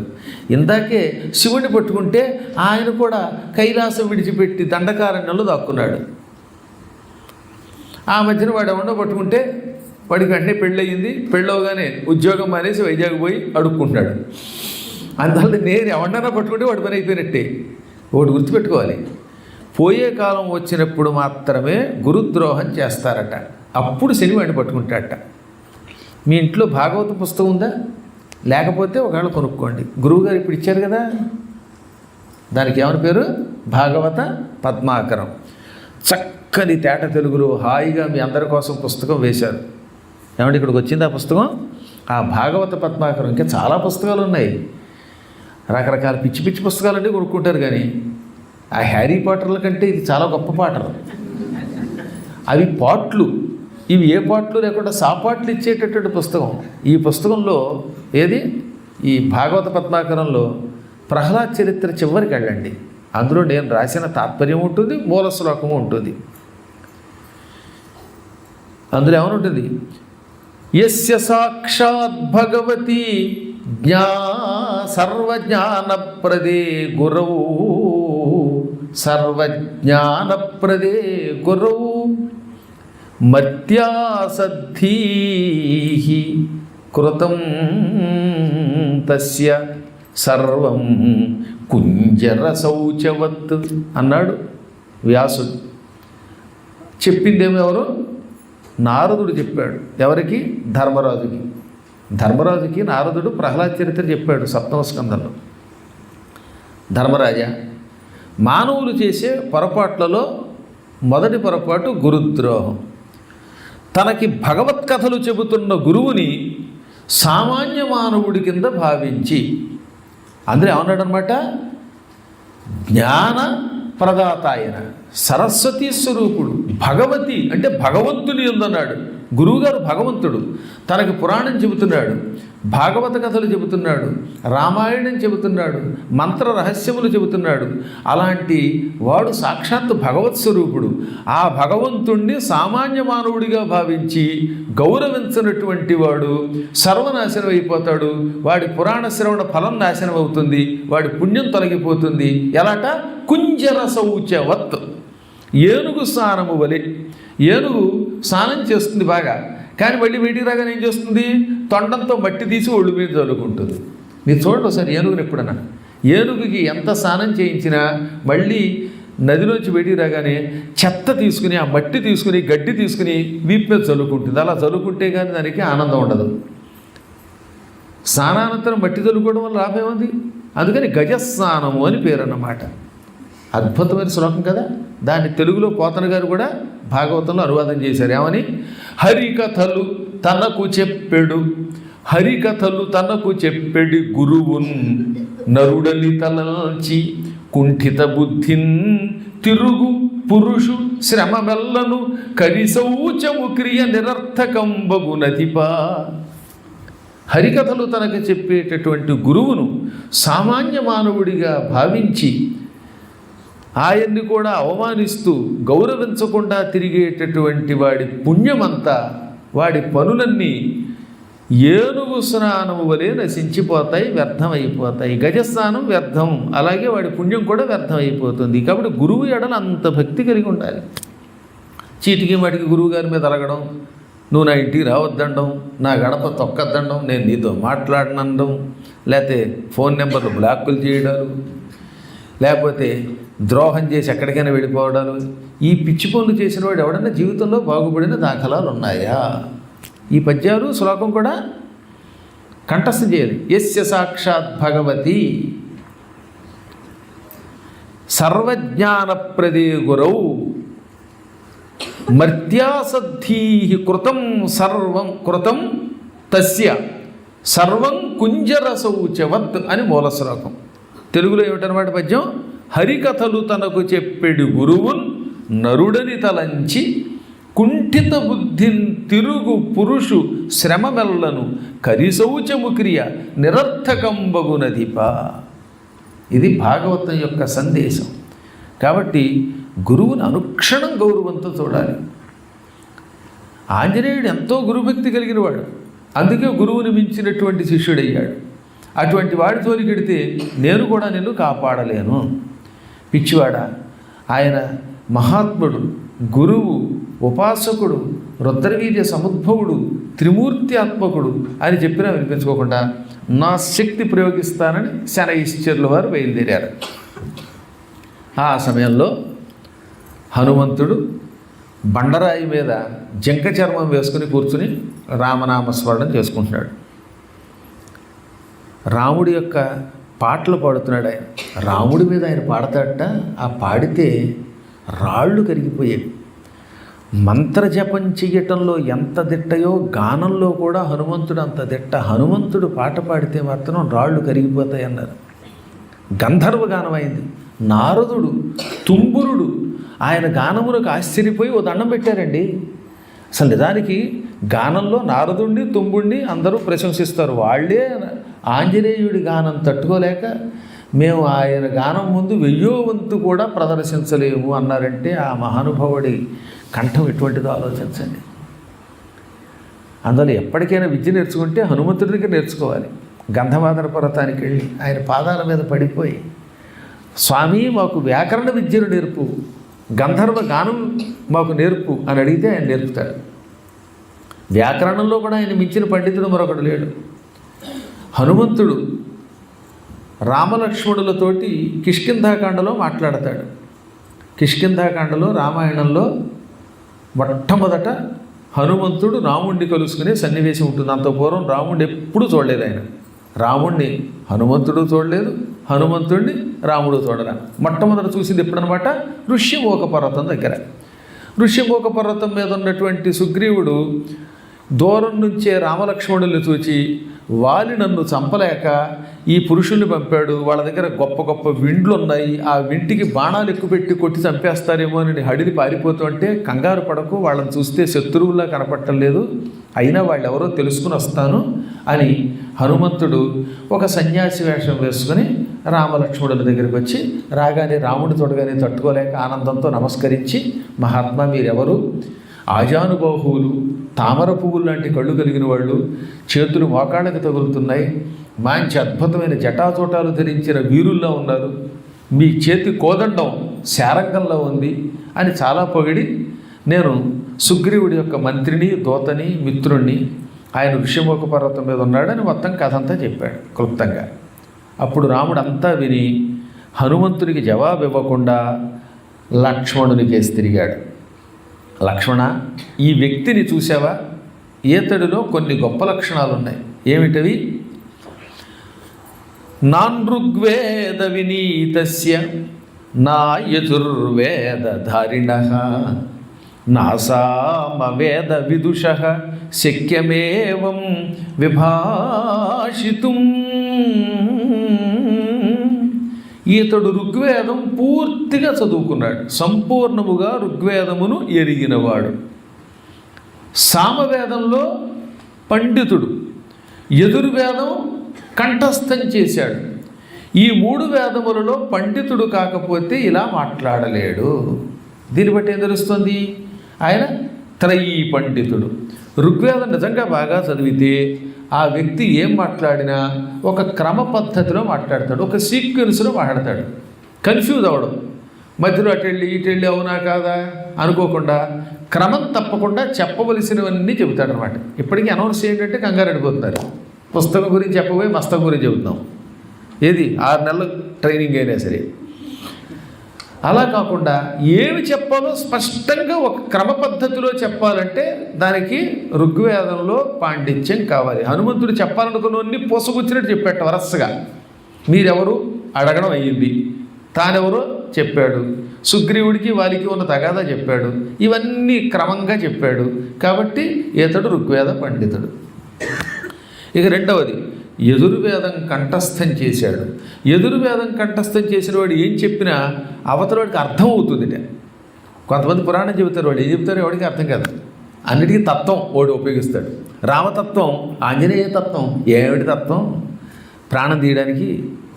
ఇందాకే శివుడిని పట్టుకుంటే ఆయన కూడా కైలాసం విడిచిపెట్టి దండకారణ్యంలో దాక్కున్నాడు. ఆ మధ్యన వాడు ఎవడో పట్టుకుంటే వాడికి వెంటనే పెళ్ళయింది, పెళ్ళవగానే ఉద్యోగం మానేసి వైజాగ్ పోయి అడుక్కుంటున్నాడు. అందువల్ల నేను ఎవడన్నా పట్టుకుంటే వాడి పని అయిపోయినట్టే. ఒకటి గుర్తుపెట్టుకోవాలి, పోయే కాలం వచ్చినప్పుడు మాత్రమే గురుద్రోహం చేస్తారట, అప్పుడు శని వాడిని పట్టుకుంటాడట. మీ ఇంట్లో భాగవత పుస్తకం ఉందా? లేకపోతే ఒకవేళ కొనుక్కోండి, గురువుగారు ఇప్పుడు ఇచ్చారు కదా, దానికి ఏమని పేరు? భాగవత పద్మాకరం. చక్కని తేట తెలుగులో హాయిగా మీ అందరి కోసం పుస్తకం వేశారు. ఏమంటే ఇక్కడికి వచ్చింది ఆ పుస్తకం, ఆ భాగవత పద్మాకరం. ఇంకా చాలా పుస్తకాలు ఉన్నాయి, రకరకాల పిచ్చి పిచ్చి పుస్తకాలన్నీ కొనుక్కుంటారు, కానీ ఆ హ్యారీ పాటర్ల కంటే ఇది చాలా గొప్ప పాటలు. అవి పాటలు, ఇవి ఏ పాటలు లేకుండా సాపాట్లు ఇచ్చేటటువంటి పుస్తకం. ఈ పుస్తకంలో ఏది, ఈ భాగవత పద్మాకరంలో ప్రహ్లాద్ చరిత్ర చివరికి వెళ్ళండి, అందులో నేను రాసిన తాత్పర్యం ఉంటుంది, మూల శ్లోకము ఉంటుంది. అందులో ఏమనుంటుంది? యస్య సాక్షాత్ భగవతి సర్వజ్ఞానప్రదే గురవు, సర్వజ్ఞానప్రదే గురవు మర్త్యాసద్ధీ కృతం తస్య సర్వం కుంజర శౌచవత్ అన్నాడు వ్యాసుడు. చెప్పిందేమో ఎవరు? నారదుడు చెప్పాడు. ఎవరికి? ధర్మరాజుకి. ధర్మరాజుకి నారదుడు ప్రహ్లాద చరిత్ర చెప్పాడు సప్తమ స్కందంలో. ధర్మరాజా, మానవులు చేసే పొరపాట్లలో మొదటి పొరపాటు గురుద్రోహం. తనకి భగవత్కథలు చెబుతున్న గురువుని సామాన్య మానవుడి కింద భావించి, అందులో ఏమన్నాడనమాట, జ్ఞాన ప్రదాత ఆయన, సరస్వతీ స్వరూపుడు, భగవతి అంటే భగవంతుని ఉందన్నాడు. గురువుగారు భగవంతుడు, తనకి పురాణం చెబుతున్నాడు, భాగవత కథలు చెబుతున్నాడు, రామాయణం చెబుతున్నాడు, మంత్ర రహస్యములు చెబుతున్నాడు. అలాంటి వాడు సాక్షాత్తు భగవత్ స్వరూపుడు. ఆ భగవంతుణ్ణి సామాన్య మానవుడిగా భావించి గౌరవించినటువంటి వాడు సర్వనాశనం అయిపోతాడు. వాడి పురాణ శ్రవణ ఫలం నాశనం అవుతుంది, వాడి పుణ్యం తొలగిపోతుంది. ఎలాట? కుంజర శౌచవత్, ఏనుగు స్నానము వలె. ఏనుగు స్నానం చేస్తుంది బాగా, కానీ మళ్ళీ బయటికి రాగానే ఏం చేస్తుంది? తొండంతో మట్టి తీసి ఒళ్ళు మీద చల్లుకుంటుంది. మీరు చూడండి ఒకసారి ఏనుగుని ఎప్పుడన్నా. ఏనుగుకి ఎంత స్నానం చేయించినా మళ్ళీ నదిలోంచి బయటికి రాగానే చెత్త తీసుకుని, ఆ మట్టి తీసుకుని, గడ్డి తీసుకుని వీపు మీద చల్లుకుంటుంది. అలా చల్లుకుంటే కానీ దానికి ఆనందం ఉండదు. స్నానానంతరం మట్టి చల్లుకోవడం వల్ల లాభం ఉంది. అందుకని గజస్నానము అని పేరు అన్నమాట. అద్భుతమైన శ్లోకం కదా. దాన్ని తెలుగులో పోతన గారు కూడా భాగవతంలో అనువాదం చేశారు. ఏమని? హరికథలు తనకు చెప్పెడు, హరికథలు తనకు చెప్పెడి గురువున్ నరుడని తలల్చి కుంఠిత బుద్ధిన్ తిరుగు పురుషు శ్రమమెల్లను కరిశౌచము క్రియ నిరర్థకంబగునతిపా. హరికథలు తనకు చెప్పేటటువంటి గురువును సామాన్య మానవుడిగా భావించి ఆయన్ని కూడా అవమానిస్తూ గౌరవించకుండా తిరిగేటటువంటి వాడి పుణ్యమంతా, వాడి పనులన్నీ ఏనుగు స్నానము వలె నశించిపోతాయి, వ్యర్థమైపోతాయి. గజస్నానం వ్యర్థం, అలాగే వాడి పుణ్యం కూడా వ్యర్థమైపోతుంది. కాబట్టి గురువు ఎడల అంత భక్తి కలిగి ఉండాలి. చీటికి వాటికి గురువు గారి మీద అలగడం, నువ్వు నా ఇంటికి రావద్దండం, నా గడప తొక్కద్దండం, నేను నీతో మాట్లాడనండం, లేకపోతే ఫోన్ నెంబర్లు బ్లాకులు చేయడాలు, లేకపోతే ద్రోహం చేసి ఎక్కడికైనా వెళ్ళిపోవడాలు, ఈ పిచ్చి పనులు చేసిన వాడు ఎవడన్నా జీవితంలో బాగుపడిన దాఖలాలు ఉన్నాయా? ఈ పద్యాలు శ్లోకం కూడా కంఠస్థం చేయాలి. యస్య సాక్షాత్ భగవతి సర్వజ్ఞానప్రదే గురౌ మర్త్యాసద్ధీ కృతం సర్వం కృతం తస్య సర్వం కుంజరసౌచవత్ అని మూల శ్లోకం. తెలుగులో ఏమిటనమాట పద్యం? హరికథలు తనకు చెప్పెడు గురువున్ నరుడని తలంచి కుంఠిత బుద్ధిన్ తిరుగు పురుషు శ్రమమెల్లను కరిశౌచము క్రియ నిరర్థకంబగునదిప. ఇది భాగవతం యొక్క సందేశం. కాబట్టి గురువుని అనుక్షణం గౌరవంతో చూడాలి. ఆంజనేయుడు ఎంతో గురుభక్తి కలిగిన వాడు, అందుకే గురువుని మించినటువంటి శిష్యుడయ్యాడు. అటువంటి వాడి తోలికెడితే నేను కూడా నిన్ను కాపాడలేను. పిచ్చివాడా, ఆయన మహాత్ముడు, గురువు, ఉపాసకుడు, రుద్రవీర్య సముద్భవుడు, త్రిమూర్తి ఆత్మకుడు అని చెప్పినా వినిపించుకోకుండా నా శక్తి ప్రయోగిస్తానని శనైశ్చరుల వారు బయలుదేరారు. ఆ సమయంలో హనుమంతుడు బండరాయి మీద జంక చర్మం వేసుకుని కూర్చుని రామనామస్మరణం చేసుకుంటున్నాడు. రాముడి యొక్క పాటలు పాడుతున్నాడు ఆయన. రాముడి మీద ఆయన పాడతాడట. ఆ పాడితే రాళ్ళు కరిగిపోయేవి. మంత్రజపం చెయ్యటంలో ఎంత దిట్టయో గానంలో కూడా హనుమంతుడు అంత దిట్ట. హనుమంతుడు పాట పాడితే మాత్రం రాళ్ళు కరిగిపోతాయి అన్నారు. గంధర్వ గానం అయింది. నారదుడు, తుంబురుడు ఆయన గానములకు ఆశ్చర్యపోయి ఓ దండం పెట్టారండి. అసలు నిజానికి గానంలో నారదుడిని, తుంబుడిని అందరూ ప్రశంసిస్తారు. వాళ్ళే ఆంజనేయుడి గానం తట్టుకోలేక మేము ఆయన గానం ముందు 1000వ వంతు కూడా ప్రదర్శించలేము అన్నారంటే ఆ మహానుభావుడి కంఠం ఎటువంటిదో ఆలోచించండి. అందులో ఎప్పటికైనా విద్య నేర్చుకుంటే హనుమంతుడి దగ్గర నేర్చుకోవాలి. గంధమాదన పర్వతానికి వెళ్ళి ఆయన పాదాల మీద పడిపోయి, స్వామి మాకు వ్యాకరణ విద్యను నేర్పు, గంధర్వ గానం మాకు నేర్పు అని అడిగితే ఆయన నేర్పుతాడు. వ్యాకరణంలో కూడా ఆయన మించిన పండితుడు మరొకడు లేడు. హనుమంతుడు రామలక్ష్మణులతోటి కిష్కింధాకాండలో మాట్లాడతాడు. కిష్కింధాకాండలో రామాయణంలో మొట్టమొదట హనుమంతుడు రాముణ్ణి కలుసుకునే సన్నివేశం ఉంటుంది. అంత పూర్వం రాముడిని ఎప్పుడూ చూడలేదు ఆయన. రాముణ్ణి హనుమంతుడు చూడలేదు, హనుమంతుడిని రాముడు చూడరా. మొట్టమొదట చూసింది ఎప్పుడనమాట? ఋష్యమూక పర్వతం దగ్గర. ఋష్యమూక పర్వతం మీద ఉన్నటువంటి సుగ్రీవుడు దూరం నుంచే రామలక్ష్మణుల్ని చూచి, వాలి నన్ను చంపలేక ఈ పురుషుల్ని పంపాడు, వాళ్ళ దగ్గర గొప్ప గొప్ప విండ్లు ఉన్నాయి, ఆ వింటికి బాణాలు ఎక్కుపెట్టి కొట్టి చంపేస్తారేమో అని హడిలి పారిపోతూ అంటే, కంగారు పడకు, వాళ్ళని చూస్తే శత్రువుల్లా కనపడటం లేదు, అయినా వాళ్ళు ఎవరో తెలుసుకుని వస్తాను అని హనుమంతుడు ఒక సన్యాసి వేషం వేసుకుని రామలక్ష్మణుల దగ్గరికి వచ్చి, రాగానే రాముడు తొడగానే తట్టుకోలేక ఆనందంతో నమస్కరించి, మహాత్మా మీరెవరు? ఆజానుబాహువులు, తామర పువ్వులు లాంటి కళ్ళు కలిగిన వాళ్ళు, చేతులు మోకాళ్ళకి తగులుతున్నాయి, మంచి అద్భుతమైన జటాచోటాలు ధరించిన వీరుల్లో ఉన్నారు, మీ చేతి కోదండం శారంగంలో ఉంది అని చాలా పొగిడి, నేను సుగ్రీవుడి యొక్క మంత్రిని, దూతని, మిత్రుణ్ణి, ఆయన ఋష్యమూక పర్వతం మీద ఉన్నాడని మొత్తం కథ అంతా చెప్పాడు క్లుప్తంగా. అప్పుడు రాముడు అంతా విని హనుమంతునికి జవాబు ఇవ్వకుండా లక్ష్మణునికేసి తిరిగాడు. లక్ష్మణ, ఈ వ్యక్తిని చూసావా? ఈతడిలో కొన్ని గొప్ప లక్షణాలు ఉన్నాయి. ఏమిటవి? నానృగ్వేద వినీతస్య నా యజుర్వేదధారిణః నాసామవేద విదుషః శక్యమేవం విభాషితుం. ఈతడు ఋగ్వేదం పూర్తిగా చదువుకున్నాడు, సంపూర్ణముగా ఋగ్వేదమును ఎరిగినవాడు, సామవేదంలో పండితుడు, యజుర్వేదం కంఠస్థం చేశాడు. ఈ 3 వేదములలో పండితుడు కాకపోతే ఇలా మాట్లాడలేడు. దీన్ని బట్టి ఏం తెలుస్తుంది? ఆయన త్రయీ పండితుడు. ఋగ్వేదం నిజంగా బాగా చదివితే ఆ వ్యక్తి ఏం మాట్లాడినా ఒక క్రమ పద్ధతిలో మాట్లాడతాడు, ఒక సీక్వెన్స్లో మాట్లాడతాడు. కన్ఫ్యూజ్ అవ్వడం, మధ్యలో ఇటెళ్ళి అవునా కాదా అనుకోకుండా క్రమం తప్పకుండా చెప్పవలసినవన్నీ చెబుతాడు అనమాట. ఇప్పటికీ అనౌన్స్ ఏంటంటే కంగారు అడిపోతున్నారు. పుస్తకం గురించి చెప్పబోయి మస్తకం గురించి చెబుతున్నాం. ఏది 6 నెలల ట్రైనింగ్ అయినా సరే. అలా కాకుండా ఏమి చెప్పాలో స్పష్టంగా ఒక క్రమ పద్ధతిలో చెప్పాలంటే దానికి ఋగ్వేదంలో పాండిత్యం కావాలి. హనుమంతుడు చెప్పాలనుకున్నవన్నీ పూసగుచ్చినట్టు చెప్పాడు వరసగా. మీరెవరు అడగడం అయ్యింది, తానెవరో చెప్పాడు, సుగ్రీవుడికి వారికి ఉన్న తగాదా చెప్పాడు, ఇవన్నీ క్రమంగా చెప్పాడు. కాబట్టి ఇతడు ఋగ్వేద పండితుడు. ఇక రెండవది, యజుర్వేదం కంఠస్థం చేశాడు. యజుర్వేదం కంఠస్థం చేసిన వాడు ఏం చెప్పినా అవతలవాడికి అర్థం అవుతుందిట. కొంతమంది పురాణం చెబుతారు, వాడు ఏం చెబుతారో ఎవడికి అర్థం కాదు. అన్నిటికీ తత్వం వాడు ఉపయోగిస్తాడు. రామతత్వం, ఆంజనేయ తత్వం. ఏమిటి తత్వం? ప్రాణం తీయడానికి.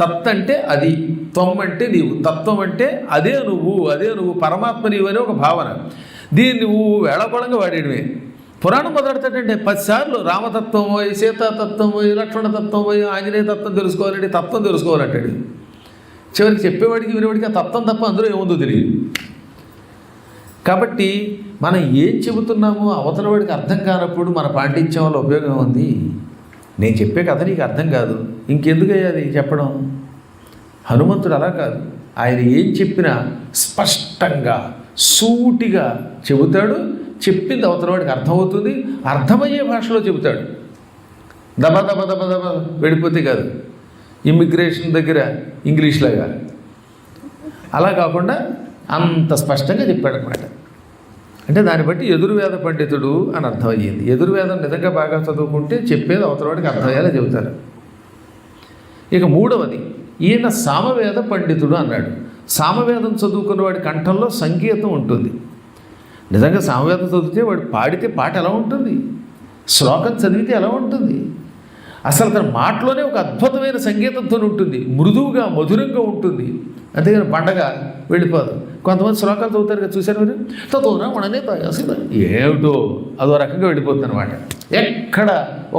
తత్ అంటే అది, త్వం అంటే నీవు, తత్వం అంటే అదే నువ్వు పరమాత్మ నీవు అనే ఒక భావన. దీన్ని నువ్వు వేళకోళంగా వాడేయడమే. పురాణం మొదలెడతాడంటే 10 సార్లు రామతత్వం పోయి, సీతాతత్వం పోయి, లక్ష్మణతత్వం పోయి, ఆంజనేయ తత్వం తెలుసుకోవాలంటే తత్వం తెలుసుకోవాలంటాడు. చివరికి చెప్పేవాడికి వినేవాడికి ఆ తత్వం తప్ప అందులో ఏముందో తెలియదు. కాబట్టి మనం ఏం చెబుతున్నామో అవతల వాడికి అర్థం కానప్పుడు మన పాండిత్యం వల్ల ఉపయోగం ఉంది. నేను చెప్పే కథ నీకు అర్థం కాదు, ఇంకెందుకయ్యా అది చెప్పడం? హనుమంతుడు అలా కాదు. ఆయన ఏం చెప్పినా స్పష్టంగా సూటిగా చెబుతాడు. చెప్పింది అవతలవాడికి అర్థమవుతుంది, అర్థమయ్యే భాషలో చెబుతాడు. దబ దబ దబ దబ వెళ్ళిపోతే కాదు, ఇమ్మిగ్రేషన్ దగ్గర ఇంగ్లీష్లాగా అలా కాకుండా అంత స్పష్టంగా చెప్పాడనమాట. అంటే దాన్ని బట్టి యజుర్వేద పండితుడు అని అర్థమయ్యింది. యజుర్వేదం నిజంగా బాగా చదువుకుంటే చెప్పేది అవతలవాడికి అర్థమయ్యేలా చెబుతారు. ఇక మూడవది, ఈయన సామవేద పండితుడు అన్నాడు. సామవేదం చదువుకున్న వాడి కంఠంలో సంగీతం ఉంటుంది. నిజంగా సామవేదం చదివితే వాడు పాడితే పాట ఎలా ఉంటుంది, శ్లోకం చదివితే ఎలా ఉంటుంది, అసలు తన మాటలోనే ఒక అద్భుతమైన సంగీతంతో ఉంటుంది, మృదువుగా మధురంగా ఉంటుంది. అంతేగాని పండగ వెళ్ళిపోదు. కొంతమంది శ్లోకాలు చదువుతారు కదా, చూశారు మీరు, తోనా మననే అసలు ఏమిటో అదో రకంగా వెళ్ళిపోతుంది అనమాట. ఎక్కడ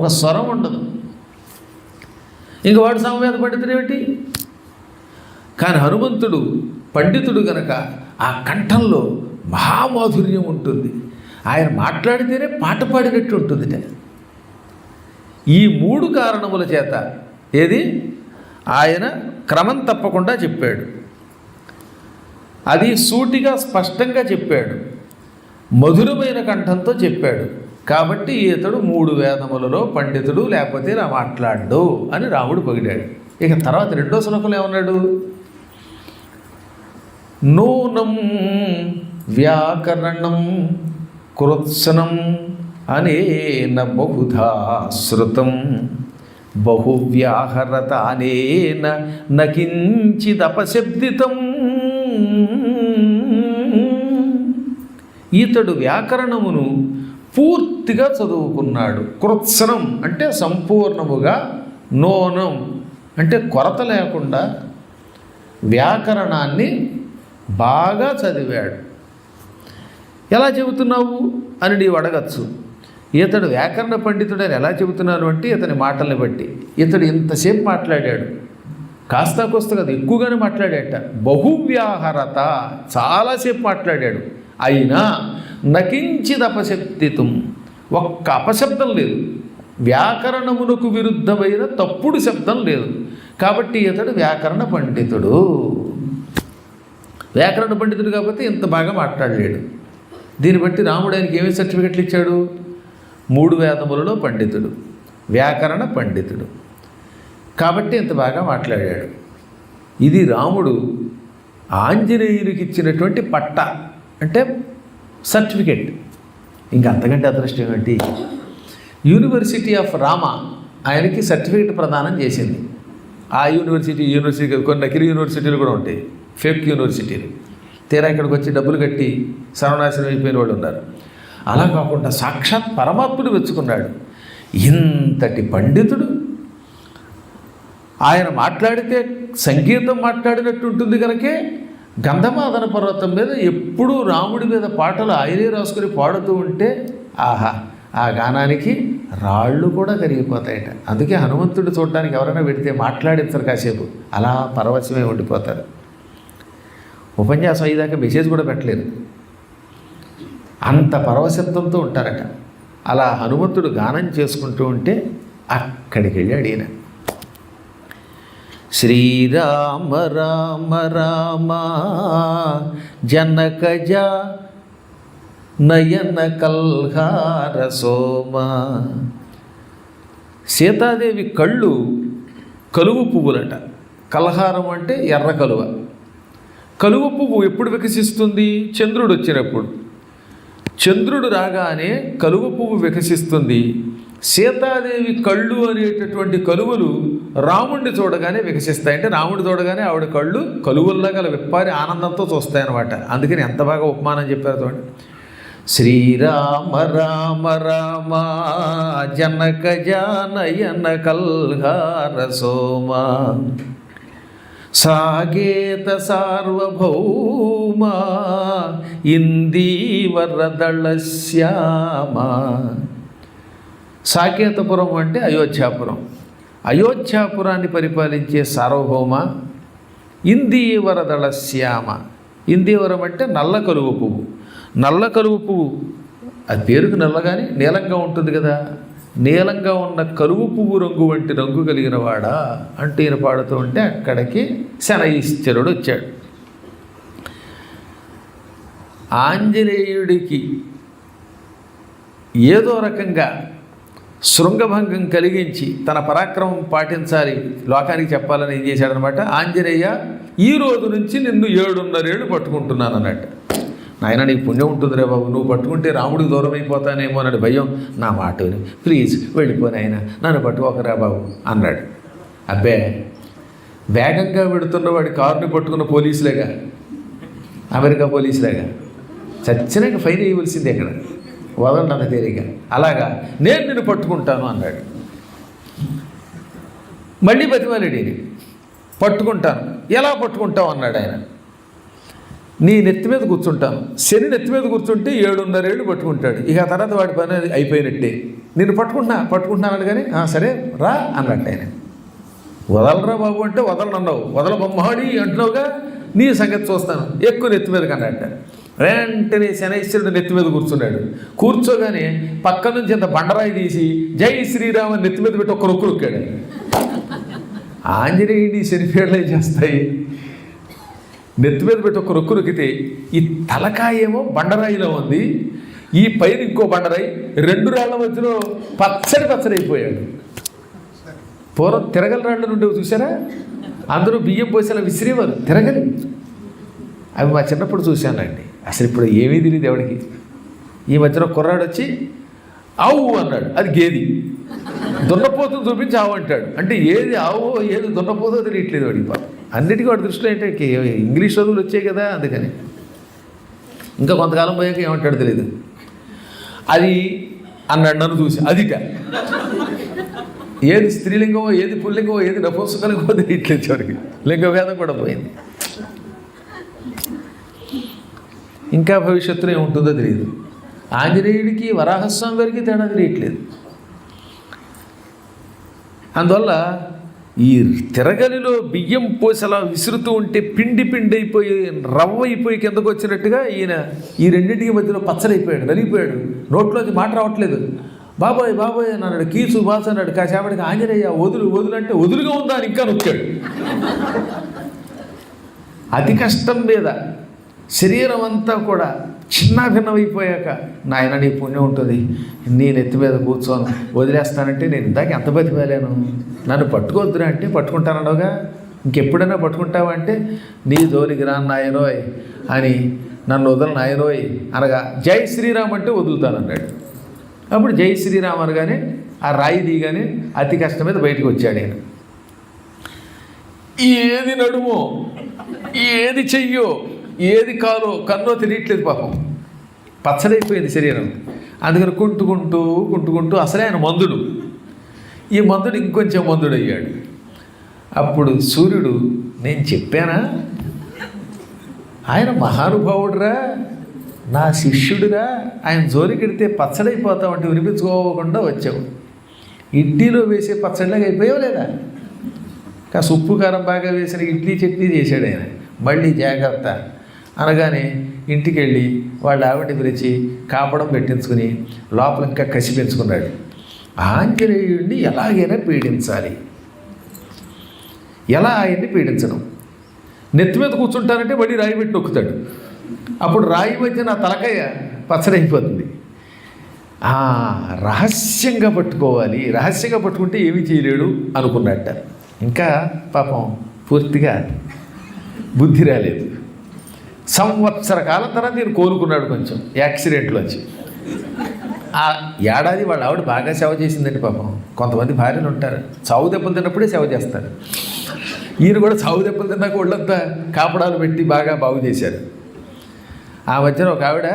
ఒక స్వరం ఉండదు. ఇంక వాడు సామవేద పండితుడు ఏమిటి? కానీ హనుమంతుడు పండితుడు గనక ఆ కంఠంలో మహామాధుర్యం ఉంటుంది. ఆయన మాట్లాడితేనే పాట పాడినట్టు ఉంటుంది. ఈ 3 కారణముల చేత ఏది ఆయన క్రమం తప్పకుండా చెప్పాడు, అది సూటిగా స్పష్టంగా చెప్పాడు, మధురమైన కంఠంతో చెప్పాడు. కాబట్టి ఇతడు 3 వేదములలో పండితుడు, లేకపోతే ఇలా మాట్లాడు అని రాముడు పొగిడాడు. ఇక తర్వాత రెండో శ్లోకంలో ఏమన్నాడు? నూనం వ్యాకరణం కృత్సనం అనేన బహుధా శృతం బహువ్యాహరత అనేన నకించిదపశబ్దితం. ఇతడు వ్యాకరణమును పూర్తిగా చదువుకున్నాడు. కృత్సనం అంటే సంపూర్ణముగా, నూనం అంటే కొరత లేకుండా వ్యాకరణాన్ని బాగా చదివాడు. ఎలా చెబుతున్నావు అని నీవు అడగచ్చు. ఇతడు వ్యాకరణ పండితుడు అని ఎలా చెబుతున్నాను అంటే ఇతని మాటల్ని బట్టి. ఇతడు ఇంతసేపు మాట్లాడాడు, కాస్తా కోస్తా కదా, ఎక్కువగానే మాట్లాడాట. బహువ్యాహరత, చాలాసేపు మాట్లాడాడు. అయినా నకించిద్ అపశబ్దితం, ఒక్క అపశబ్దం లేదు, వ్యాకరణమునకు విరుద్ధమైన తప్పుడు శబ్దం లేదు. కాబట్టి ఇతడు వ్యాకరణ పండితుడు. వ్యాకరణ పండితుడు కాబట్టి ఇంత బాగా మాట్లాడలేడు. దీన్ని బట్టి రాముడు ఆయనకి ఏమేమి సర్టిఫికెట్లు ఇచ్చాడు? 3 వేదములలో పండితుడు, వ్యాకరణ పండితుడు, కాబట్టి ఇంత బాగా మాట్లాడాడు. ఇది రాముడు ఆంజనేయునికి ఇచ్చినటువంటి పట్ట, అంటే సర్టిఫికెట్. ఇంకా అంతకంటే అదృష్టం ఏంటి? యూనివర్సిటీ ఆఫ్ రామా ఆయనకి సర్టిఫికెట్ ప్రదానం చేసింది. ఆ యూనివర్సిటీ కొన్ని నకిలీ యూనివర్సిటీలు కూడా ఉంటాయి, ఫేక్ యూనివర్సిటీలు. తీరా ఇక్కడికి వచ్చి డబ్బులు కట్టి సర్వనాశనం అయిపోయిన వాళ్ళు ఉన్నారు. అలా కాకుండా సాక్షాత్ పరమాత్ముడు వెచ్చుకున్నాడు. ఇంతటి పండితుడు ఆయన మాట్లాడితే సంగీతం మాట్లాడినట్టు ఉంటుంది కనుకే గంధమాదన పర్వతం మీద ఎప్పుడూ రాముడి మీద పాటలు ఆయనే రాసుకుని పాడుతూ ఉంటే ఆహా, ఆ గానానికి రాళ్ళు కూడా కరిగిపోతాయట. అందుకే హనుమంతుడు చూడడానికి ఎవరైనా పెడితే మాట్లాడించరు, కాసేపు అలా పరవశమే ఉండిపోతారు. ఉపన్యాసం అయ్యేదాకా మెసేజ్ కూడా పెట్టలేరు, అంత పరవశత్వంతో ఉంటారట. అలా హనుమంతుడు గానం చేసుకుంటూ ఉంటే అక్కడికి వెళ్ళాడు ఈయన. శ్రీరామ రామ రామ జనకజ నయన కల్హార సోమ. సీతాదేవి కళ్ళు కలువ పువ్వులట. కల్హారం అంటే ఎర్ర కలువ. కలువ పువ్వు ఎప్పుడు వికసిస్తుంది? చంద్రుడు వచ్చినప్పుడు. చంద్రుడు రాగానే కలువ పువ్వు వికసిస్తుంది. సీతాదేవి కళ్ళు అనేటటువంటి కలువలు రాముడిని చూడగానే వికసిస్తాయి. అంటే రాముడిని చూడగానే ఆవిడ కళ్ళు కలువల్లాగా విప్పారి ఆనందంతో చూస్తాయన్నమాట. అందుకని ఎంత బాగా ఉపమానం చెప్పారు చూడండి. శ్రీరామ రామ రామ జనక జానయన కల్హార సోమ సాగేత సార్వభౌమ ఇందీవరదళ శ్యామ. సాకేతపురం అంటే అయోధ్యాపురం. అయోధ్యాపురాన్ని పరిపాలించే సార్వభౌమ. ఇందీవరదళ శ్యామ. ఇందీవరం అంటే నల్ల కలువ పువ్వు. నల్ల కలువ పువ్వు అది పేరుకు నల్లగాని నీలంగా ఉంటుంది కదా. నీలంగా ఉన్న కలువ పువ్వు రంగు వంటి రంగు కలిగిన వాడా అంటే ఈయన పాడుతూ ఉంటే అక్కడికి శనైశ్చరుడు వచ్చాడు. ఆంజనేయుడికి ఏదో రకంగా శృంగభంగం కలిగించి తన పరాక్రమం పాటించాలి, లోకానికి చెప్పాలని ఏం చేశాడనమాట. ఆంజనేయ, ఈ రోజు నుంచి నిన్ను 7.5 ఏళ్ళు పట్టుకుంటున్నాను అన్నట్టు. నాయన నీకు పుణ్యం ఉంటుందిరే బాబు, నువ్వు పట్టుకుంటే రాముడికి దూరం అయిపోతానేమో అన్నాడు. భయం, నా మాట విని ప్లీజ్ వెళ్ళిపోయినాయన, నన్ను పట్టుకోకరా బాబు అన్నాడు. అబ్బే, వేగంగా పెడుతున్న వాడి కారుని పట్టుకున్న పోలీసులేగా, అమెరికా పోలీసులేగా, చచ్చినాక ఫైన్ వేయవలసింది ఎక్కడ, వదలండి అన్న తేలిగా. అలాగా నేను నిన్ను పట్టుకుంటాను అన్నాడు. మళ్ళీ బతిమాలేడు. పట్టుకుంటాను. ఎలా పట్టుకుంటావు అన్నాడు ఆయన. నీ నెత్తి మీద కూర్చుంటాను. శని నెత్తి మీద కూర్చుంటే 7.5 ఏళ్ళు పట్టుకుంటాడు. ఇక ఆ తర్వాత వాడి పని అయిపోయినట్టే. నేను పట్టుకుంటున్నాను కానీ సరే రా అన్నట్టు ఆయన. వదలరా బాబు అంటే వదలనన్నావు, వదల బొమ్మడి అంటున్నావుగా, నీ సంగతి చూస్తాను, ఎక్కువ నెత్తి మీదకి అన్నట్ట. వెంటనే శనైశ్వరుడు నెత్తి మీద కూర్చున్నాడు. కూర్చోగానే పక్క నుంచి అంత బండరాయి తీసి జై శ్రీరామ నెత్తి మీద పెట్టి ఒక్క రొక్కాడు. ఆంజనేయుడి శనిపేడలే చేస్తాయి. నెత్తి మీద పెట్టి ఒక రొక్కు రొక్కితే ఈ తలకాయేమో బండరాయిలో ఉంది, ఈ పైన ఇంకో బండరాయి, 2 రాళ్ల మధ్యలో పచ్చడి అయిపోయాడు. పూర్వం తిరగల రాళ్ళు ఉండేవి చూసారా, అందరూ బియ్యం పోసేలా విసిరేవారు తిరగలి. అవి మా చిన్నప్పుడు చూశానండి. అసలు ఇప్పుడు ఏమీ తెలియదు ఎవడికి. ఈ మధ్యన కుర్రాడు వచ్చి ఆవు అన్నాడు, అది గేది. దున్నపోతుని చూపించి ఆవు అంటాడు. అంటే ఏది ఆవో ఏది దున్నపోతో తెలియట్లేదు వాడికి. పాపం అన్నిటికీ వాడి దృష్టిలో ఏంటంటే ఇంగ్లీష్ చదువులు వచ్చాయి కదా, అందుకని. ఇంకా కొంతకాలం పోయాక ఏమంటాడు తెలియదు. అది అన్నాడు నన్ను చూసి. అదిట ఏది స్త్రీలింగమో ఏది పుల్లింగమో ఏది నపుంసకలింగమో తెలియట్లేదు చివరికి. లింగభేదం కూడా పోయింది. ఇంకా భవిష్యత్తులో ఏముంటుందో తెలియదు. ఆంజనేయుడికి వరాహస్వామి వారికి తేడా తెలియట్లేదు. అందువల్ల ఈ తిరగలిలో బియ్యం పోసలా విసురుతూ ఉంటే పిండి అయిపోయి రవ్వ అయిపోయి కిందకు వచ్చినట్టుగా ఈయన ఈ రెండింటికి మధ్యలో పచ్చడైపోయాడు, నలిగిపోయాడు. నోట్లోంచి మాట రావట్లేదు. బాబాయ్ బాబాయ్ అన్నాడు, కీసు బాస్ అన్నాడు. కాసేపటికి ఆంజనేయ వదులు అంటే వదులుగా ఉందా అని ఇంకా నొక్కాడు. అతి కష్టం మీద శరీరం అంతా కూడా చిన్నాభిన్నమైపోయాక, నాయన నీ పుణ్యం ఉంటుంది, నీ నెత్తి మీద కూర్చోను, వదిలేస్తానంటే నేను ఇందాక ఎంత బతిమాలేను, నన్ను పట్టుకోవద్దురా అంటే పట్టుకుంటానన్నావుగా, ఇంకెప్పుడైనా పట్టుకుంటావా అంటే నీ జోలికి రా నాయనోయ్ అని, నన్ను వదల నాయనోయ్ అనగా జై శ్రీరామ్ అంటే వదులుతానన్నాడు. అప్పుడు జై శ్రీరామ్ అనగానే ఆ రాయి దిగానే అతి కష్టం మీద బయటకు వచ్చాడు ఆయన. ఏది నడుమో ఏది చెయ్యో ఏది కాలో కన్నో తెలియట్లేదు పాపం. పచ్చడైపోయింది శరీరం. అందుకని కుంటుకుంటూ అసలే ఆయన మందుడు. ఈ మందుడు ఇంకొంచెం మందుడు అయ్యాడు. అప్పుడు సూర్యుడు, నేను చెప్పానా, ఆయన మహానుభావుడురా, నా శిష్యుడిరా, ఆయన జోలికెడితే పచ్చడైపోతామంటే వినిపించుకోకుండా వచ్చావు. ఇడ్లీలో వేసే పచ్చడిలాగా అయిపోయావు లేదా? కాస్త ఉప్పు కారం బాగా వేసిన ఇడ్లీ చట్నీ చేశాడు ఆయన. మళ్ళీ జాగ్రత్త అనగానే ఇంటికి వెళ్ళి వాళ్ళ ఆవిడని పిలిచి కాపడం పెట్టించుకుని లోపల ఇంకా కసి పెంచుకున్నాడు. ఆంజనేయుడిని ఎలాగైనా పీడించాలి. ఎలా ఆయన్ని పీడించడం? నెత్తి మీద కూర్చుంటానంటే మళ్ళీ రాయి పెట్టి నొక్కుతాడు. అప్పుడు రాయి మధ్య నా తలకాయ పచ్చడైపోతుంది. రహస్యంగా పట్టుకోవాలి, రహస్యంగా పట్టుకుంటే ఏమీ చేయలేడు అనుకున్నట్ట. ఇంకా పాపం పూర్తిగా బుద్ధి రాలేదు. సంవత్సర కాలం తర్వాత నేను కోలుకున్నాడు కొంచెం యాక్సిడెంట్లోంచి. ఆ ఏడాది వాళ్ళ ఆవిడ బాగా సేవ చేసిందండి పాపం. కొంతమంది భార్యలు ఉంటారు, చావు దెబ్బలు తిన్నప్పుడే సేవ చేస్తారు. ఈయన కూడా చావు దెబ్బలు తిన్నాక ఒళ్ళంతా కాపడాలు పెట్టి బాగు చేశారు. ఆ మధ్యన ఒక ఆవిడ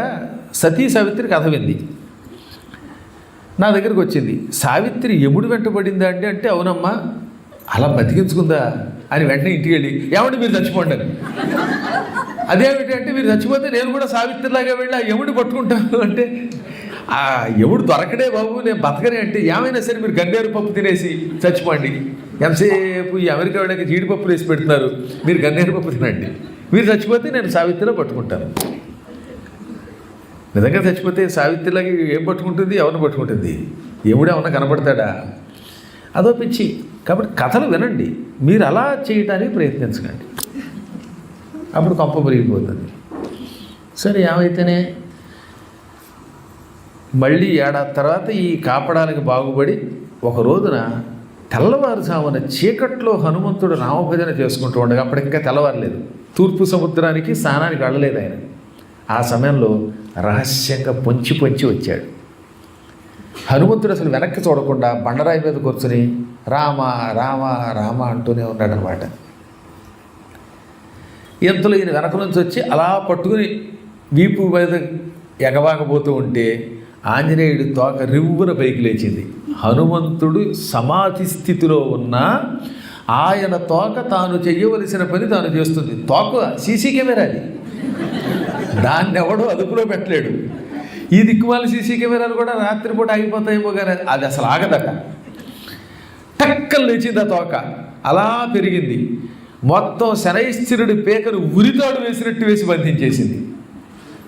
సతీ సావిత్రి కథ వింది. నా దగ్గరికి వచ్చింది. సావిత్రి యముడు వెంటబడిందా అంటే అవునమ్మా, అలా బతికించుకుందా అని వెంటనే ఇంటికి వెళ్ళి, ఏమంటే మీరు చచ్చిపోండి అని. అదేమిటి అంటే, మీరు చచ్చిపోతే నేను కూడా సావిత్రిలాగా వెళ్ళి ఆ యముడు పట్టుకుంటాను అంటే, ఆ యముడు దొరకడే బాబు, నేను బతకనే అంటే, ఏమైనా సరే మీరు గన్నేరు పప్పు తినేసి చచ్చిపోండి. ఎంతసేపు ఈ అమెరికా వాళ్ళకి జీడిపప్పులు వేసి పెడుతున్నారు, మీరు గన్నేరు పప్పు తినండి. మీరు చచ్చిపోతే నేను సావిత్రిలో పట్టుకుంటాను. నిజంగా చచ్చిపోతే సావిత్రిలాగా ఏం పట్టుకుంటుంది, ఎవరిని పట్టుకుంటుంది? యముడు ఏమన్నా కనపడతాడా? అదో పిచ్చి. కాబట్టి కథలు వినండి, మీరు అలా చేయడానికి ప్రయత్నించకండి, అప్పుడు కొంప మురిగిపోతుంది. సరే ఏమైతేనే మళ్ళీ ఏడాది తర్వాత ఈ కాపడానికి బాగుపడి ఒక రోజున తెల్లవారుజామున చీకట్లో హనుమంతుడు రామభజన చేసుకుంటూ ఉండగా, అప్పటికింకా తెల్లవారలేదు, తూర్పు సముద్రానికి స్నానానికి వెళ్ళలేదు ఆయన. ఆ సమయంలో రహస్యంగా పొంచి వచ్చాడు. హనుమంతుడు అసలు వెనక్కి చూడకుండా బండరాయి మీద కూర్చుని రామ రామ రామ అంటూనే ఉన్నాడనమాట. ఇంతలో ఈయన వెనక నుంచి వచ్చి అలా పట్టుకుని వీపు మీద ఎగవాకపోతూ ఉంటే ఆంజనేయుడి తోక రివ్వున పైకి లేచింది. హనుమంతుడు సమాధి స్థితిలో ఉన్న ఆయన తోక తాను చెయ్యవలసిన పని తాను చేస్తుంది. తోక సీసీ కెమెరాది, దాన్ని ఎవడో అదుపులో పెట్టలేడు. ఈ దిక్కుమాల సీసీ కెమెరాలు కూడా రాత్రిపూట ఆగిపోతాయేమో కానీ అది అసలు ఆగదట. టక్కలు లేచింది ఆ తోక, అలా పెరిగింది. మొత్తం శనైశ్చరుడి పేకను ఉరితాడు వేసినట్టు వేసి బంధించేసింది.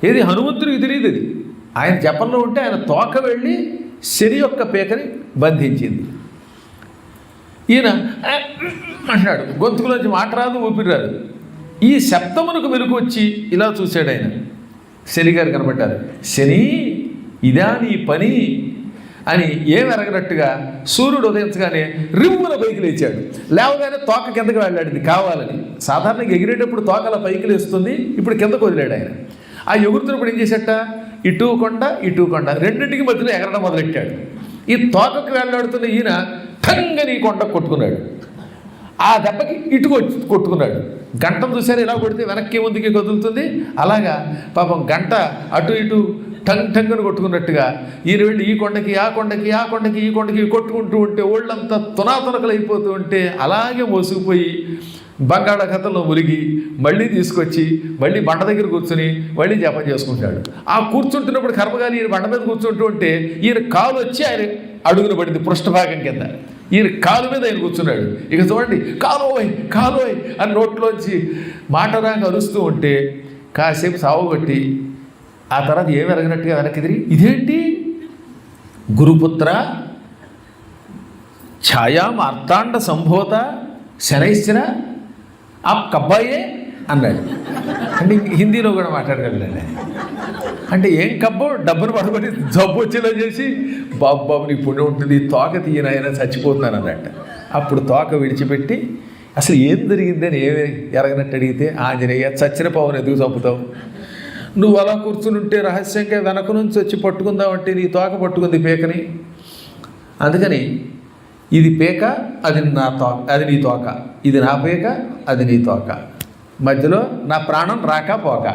ఏది హనుమంతుడికి తెలియదు. అది ఆయన జపంలో ఉంటే ఆయన తోక వెళ్ళి శని యొక్క పేకని బంధించింది. ఈయన అంటున్నాడు, గొంతుకులోంచి మాట రాదు, ఊపిరి రాదు. ఈ శబ్దమునకు వెలుగు వచ్చి ఇలా చూశాడు ఆయన. శని గారు కనబడ్డారు. శని, ఇదా నీ పని అని ఏమెరగనట్టుగా సూర్యుడు ఉదయించగానే రివ్వున పైకి లేచాడు. లేవగానే తోక కిందకి వెళ్ళాడు కావాలని. సాధారణంగా ఎగిరేటప్పుడు తోక అలా పైకి లేస్తుంది, ఇప్పుడు కిందకు వదిలాడు ఆయన. ఆ ఎగురుతున్నప్పుడు ఏం చేసేట, ఇటు కొండ రెండింటికి మధ్యలో ఎగరడం మొదలెట్టాడు. ఈ తోకకు వెళ్ళాడుతున్న ఈయన ఠంగని కొండ కొట్టుకున్నాడు. ఆ దెబ్బకి ఇటుకు కొట్టుకున్నాడు. గంటను చూసారు, ఇలా కొడితే వెనక్కి ముందుకి కదులుతుంది. అలాగా పాపం గంట అటు ఇటు టంగని కొట్టుకున్నట్టుగా ఈయన వెళ్ళి ఈ కొండకి ఆ కొండకి ఈ కొండకి కొట్టుకుంటూ ఉంటే ఒళ్ళంతా తునాతునకలు అయిపోతూ ఉంటే అలాగే మోసుకుపోయి బంగాళాఖాతంలో మురిగి మళ్ళీ తీసుకొచ్చి మళ్ళీ బండ దగ్గర కూర్చుని మళ్ళీ జపం చేసుకుంటాడు. ఆ కూర్చుంటున్నప్పుడు కర్మగాలి ఈయన బండ మీద కూర్చుంటూ ఉంటే ఈయన కాలు వచ్చి ఆయన అడుగున పడింది పృష్ఠభాగం కింద. ఈయన కాలు మీద ఆయన కూర్చున్నాడు. ఇక చూడండి, కాలోయ్ అని నోట్లోంచి మాట రాక అరుస్తూ ఉంటే కాసేపు సావుగొట్టి ఆ తర్వాత ఏమి ఎరగనట్టుగా వెనక్కి తిరిగి, ఇదేంటి గురుపుత్ర ఛాయా మార్తాండ సంభూత శనైశ్చర ఆ కబ్బాయే అన్నాడు. అంటే హిందీలో కూడా మాట్లాడగలండి. అంటే ఏం కబ్బో, డబ్బును పడుకొని జబ్బు వచ్చేలా చేసి బాబు నీకు పుణ్యం ఉంటుంది, తోక తీయనైనా చచ్చిపోతున్నాను అన్నట్ట. అప్పుడు తోక విడిచిపెట్టి అసలు ఏం జరిగిందని ఏమి ఎరగనట్టు అడిగితే, ఆంజనేయ చచ్చిన పవన్ ఎందుకు చంపుతావు, నువ్వు అలా కూర్చుని ఉంటే రహస్యంగా వెనక నుంచి వచ్చి పట్టుకుందామంటే నీ తోక పట్టుకుంది పేకని, అందుకని ఇది పేక, అది నా తోక, అది నీ తోక, ఇది నా పేక, అది నీ తోక, మధ్యలో నా ప్రాణం రాక పోక,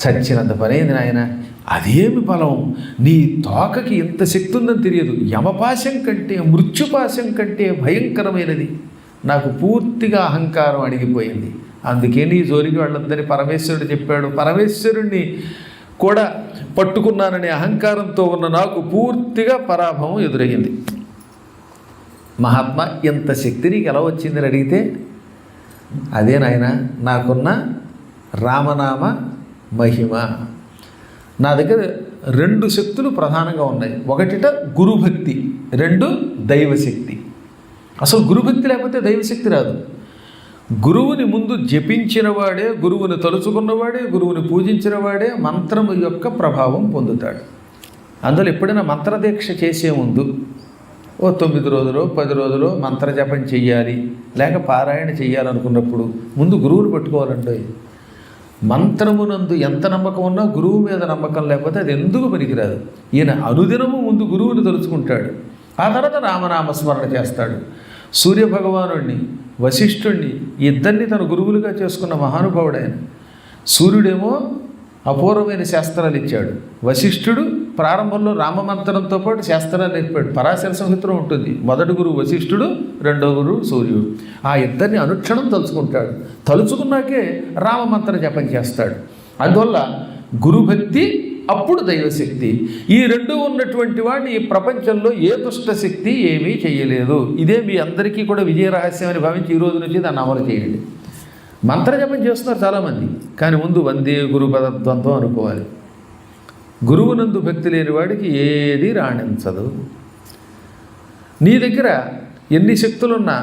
చచ్చినంత పనైంది నాయన. అదేమి బలం, నీ తోకకి ఎంత శక్తి ఉందని తెలియదు. యమపాశం కంటే మృత్యుపాశం కంటే భయంకరమైనది నాకు పూర్తిగా అహంకారం అడిగిపోయింది. అందుకే నీ జోలికి వెళ్ళొద్దని పరమేశ్వరుడు చెప్పాడు. పరమేశ్వరుణ్ణి కూడా పట్టుకున్నాననే అహంకారంతో ఉన్న నాకు పూర్తిగా పరాభవం ఎదురయ్యింది. మహాత్మా, ఎంత శక్తి నీకు ఎలా వచ్చిందని అడిగితే, అదే నాయన నాకున్న రామనామ మహిమ. నా దగ్గర 2 శక్తులు ప్రధానంగా ఉన్నాయి. ఒకటిట గురుభక్తి, 2 దైవశక్తి. అసలు గురుభక్తి లేకపోతే దైవశక్తి రాదు. గురువుని ముందు జపించిన వాడే, గురువుని తలుచుకున్నవాడే, గురువుని పూజించిన వాడే మంత్రము యొక్క ప్రభావం పొందుతాడు. అందులో ఎప్పుడైనా మంత్రదీక్ష చేసే ముందు ఓ 9 రోజులు 10 రోజులు మంత్రజపం చెయ్యాలి, లేక పారాయణ చెయ్యాలనుకున్నప్పుడు ముందు గురువుని పెట్టుకోవాలండి. మంత్రమునందు ఎంత నమ్మకం ఉన్నా గురువు మీద నమ్మకం లేకపోతే అది ఎందుకు పనికిరాదు. ఈయన అనుదినము ముందు గురువుని తలుచుకుంటాడు, ఆ తర్వాత రామనామస్మరణ చేస్తాడు. సూర్యభగవానుడిని, వశిష్ఠుణ్ణి, ఇద్దరిని తన గురువులుగా చేసుకున్న మహానుభావుడు ఆయన. సూర్యుడేమో అపూర్వమైన శాస్త్రాలు ఇచ్చాడు. వశిష్ఠుడు ప్రారంభంలో రామమంత్రంతో పాటు శాస్త్రాలు నేర్పాడు. పరాశర సంహితలో ఉంటుంది. మొదటి గురువు వశిష్ఠుడు, రెండో గురువు సూర్యుడు. ఆ ఇద్దరిని అనుక్షణం తలుచుకుంటాడు. తలుచుకున్నాకే రామమంత్ర జపం చేస్తాడు. అందువల్ల గురుభక్తి, అప్పుడు దైవశక్తి. ఈ 2 ఉన్నటువంటి వాడిని ఈ ప్రపంచంలో ఏ దుష్ట శక్తి ఏమీ చేయలేదు. ఇదే మీ అందరికీ కూడా విజయ రహస్యం అని భావించి ఈ రోజు నుంచి దాన్ని అమలు చేయండి. మంత్రజపం చేస్తున్నారు చాలామంది, కానీ ముందు వందే గురుపదత్వంతో అనుకోవాలి. గురువునందు భక్తి లేని వాడికి ఏది రాణించదు. నీ దగ్గర ఎన్ని శక్తులున్నా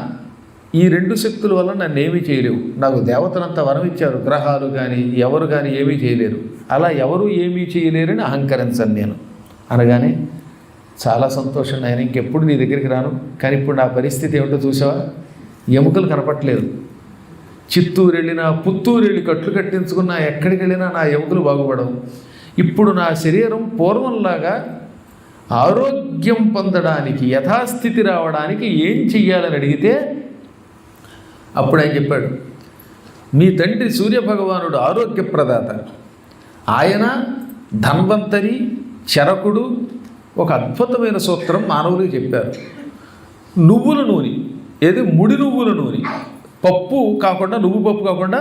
ఈ 2 శక్తుల వల్ల నన్ను ఏమీ చేయలేవు. నాకు దేవతలంతా వరం ఇచ్చారు, గ్రహాలు కానీ ఎవరు కానీ ఏమీ చేయలేరు. అలా ఎవరు ఏమీ చేయలేరని అహంకరించను నేను అనగానే, చాలా సంతోషం నాయన, ఇంకెప్పుడు నీ దగ్గరికి రాను. కానీ ఇప్పుడు నా పరిస్థితి ఏమిటో చూసావా? ఎముకలు కనపట్లేదు. చిత్తూరు వెళ్ళినా, పుత్తూరు వెళ్ళి కట్లు కట్టించుకున్నా, ఎక్కడికి వెళ్ళినా నా ఎముకలు బాగుపడవు. ఇప్పుడు నా శరీరం పూర్వంలాగా ఆరోగ్యం పొందడానికి, యథాస్థితి రావడానికి ఏం చెయ్యాలని అడిగితే అప్పుడు ఆయన చెప్పాడు, మీ తండ్రి సూర్యభగవానుడు ఆరోగ్యప్రదాత. ఆయన ధన్వంతరి, చరకుడు. ఒక అద్భుతమైన సూత్రం మానవులకు చెప్పారు. నువ్వుల నూనె, ఏది ముడి నువ్వుల నూనె, పప్పు కాకుండా, నువ్వు పప్పు కాకుండా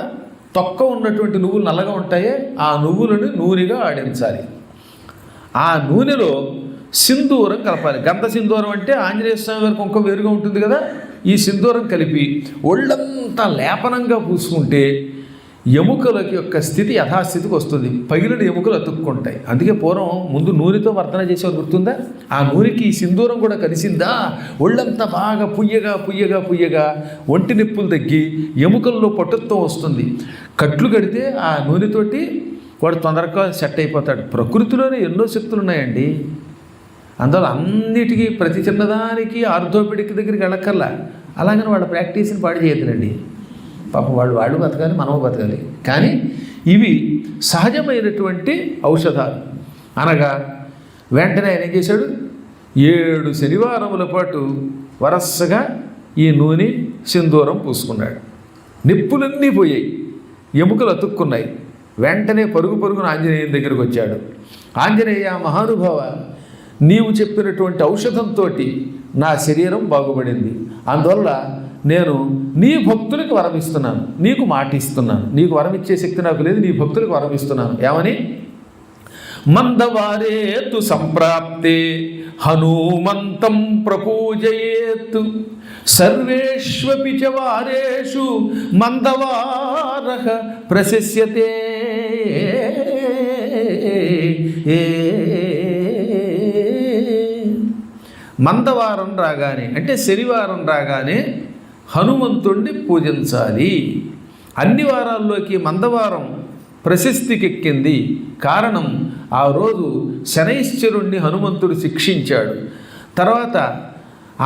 తొక్క ఉన్నటువంటి నువ్వులు నల్లగా ఉంటాయే, ఆ నువ్వులను నూనెగా ఆడించాలి. ఆ నూనెలో సింధూరం కలపాలి. గంధ సింధూరం అంటే ఆంజనేయ స్వామి గారి కుంకుమ వేరుగా ఉంటుంది కదా, ఈ సింధూరం కలిపి ఒళ్ళంతా లేపనంగా పూసుకుంటే ఎముకలకి యొక్క స్థితి యథాస్థితికి వస్తుంది. పగిలిన ఎముకలు అతుక్కుంటాయి. అందుకే పూర్వం ముందు నూనెతో వర్తన చేసేవారు, గుర్తుందా? ఆ నూనెకి ఈ సింధూరం కూడా కలిసిందా, ఒళ్ళంతా బాగా పుయ్యగా పుయ్యగా పుయ్యగా ఒంటి నొప్పులు తగ్గి ఎముకల్లో పటుత్వం వస్తుంది. కట్లు కడితే ఆ నూనెతోటి వాడు తొందరగా సెట్ అయిపోతాడు. ప్రకృతిలోనే ఎన్నో శక్తులు ఉన్నాయండి. అందువల్ల అన్నిటికీ, ప్రతి చిన్నదానికి ఆర్థోపెడిక్ దగ్గరికి వెళ్ళక్కర్లా. అలాగని వాళ్ళ ప్రాక్టీస్ని పాడు చేయొద్దులండి. పాపం వాళ్ళు బతకాలి, మనము బతకాలి. కానీ ఇవి సహజమైనటువంటి ఔషధాలు అనగా వెంటనే ఆయన ఏం చేశాడు, 7 శనివారముల పాటు వరసగా ఈ నూనె సింధూరం పూసుకున్నాడు. నిప్పులన్నీ పోయాయి, ఎముకలు అతుక్కున్నాయి. వెంటనే పరుగున ఆంజనేయుని దగ్గరికి వచ్చాడు. ఆంజనేయ మహానుభావ, నీవు చెప్పినటువంటి ఔషధంతో నా శరీరం బాగుపడింది. అందువల్ల నేను నీ భక్తులకు వరం ఇస్తున్నాను, నీకు మాట ఇస్తున్నాను. నీకు వరం ఇచ్చే శక్తి నాకు లేదు, నీ భక్తులకు వరం ఇస్తున్నాను. ఏమని? మందవారేతు సంప్రాప్తే హనుమంతం ప్రపూజయేత్ సర్వేష్వపి చ వారేషు మందవారః ప్రశస్యతే. మందవారం రాగానే, అంటే శనివారం రాగానే హనుమంతుణ్ణి పూజించాలి. అన్ని వారాల్లోకి మందవారం ప్రశస్తికెక్కింది. కారణం, ఆ రోజు శనైశ్చరుణ్ణి హనుమంతుడు శిక్షించాడు. తర్వాత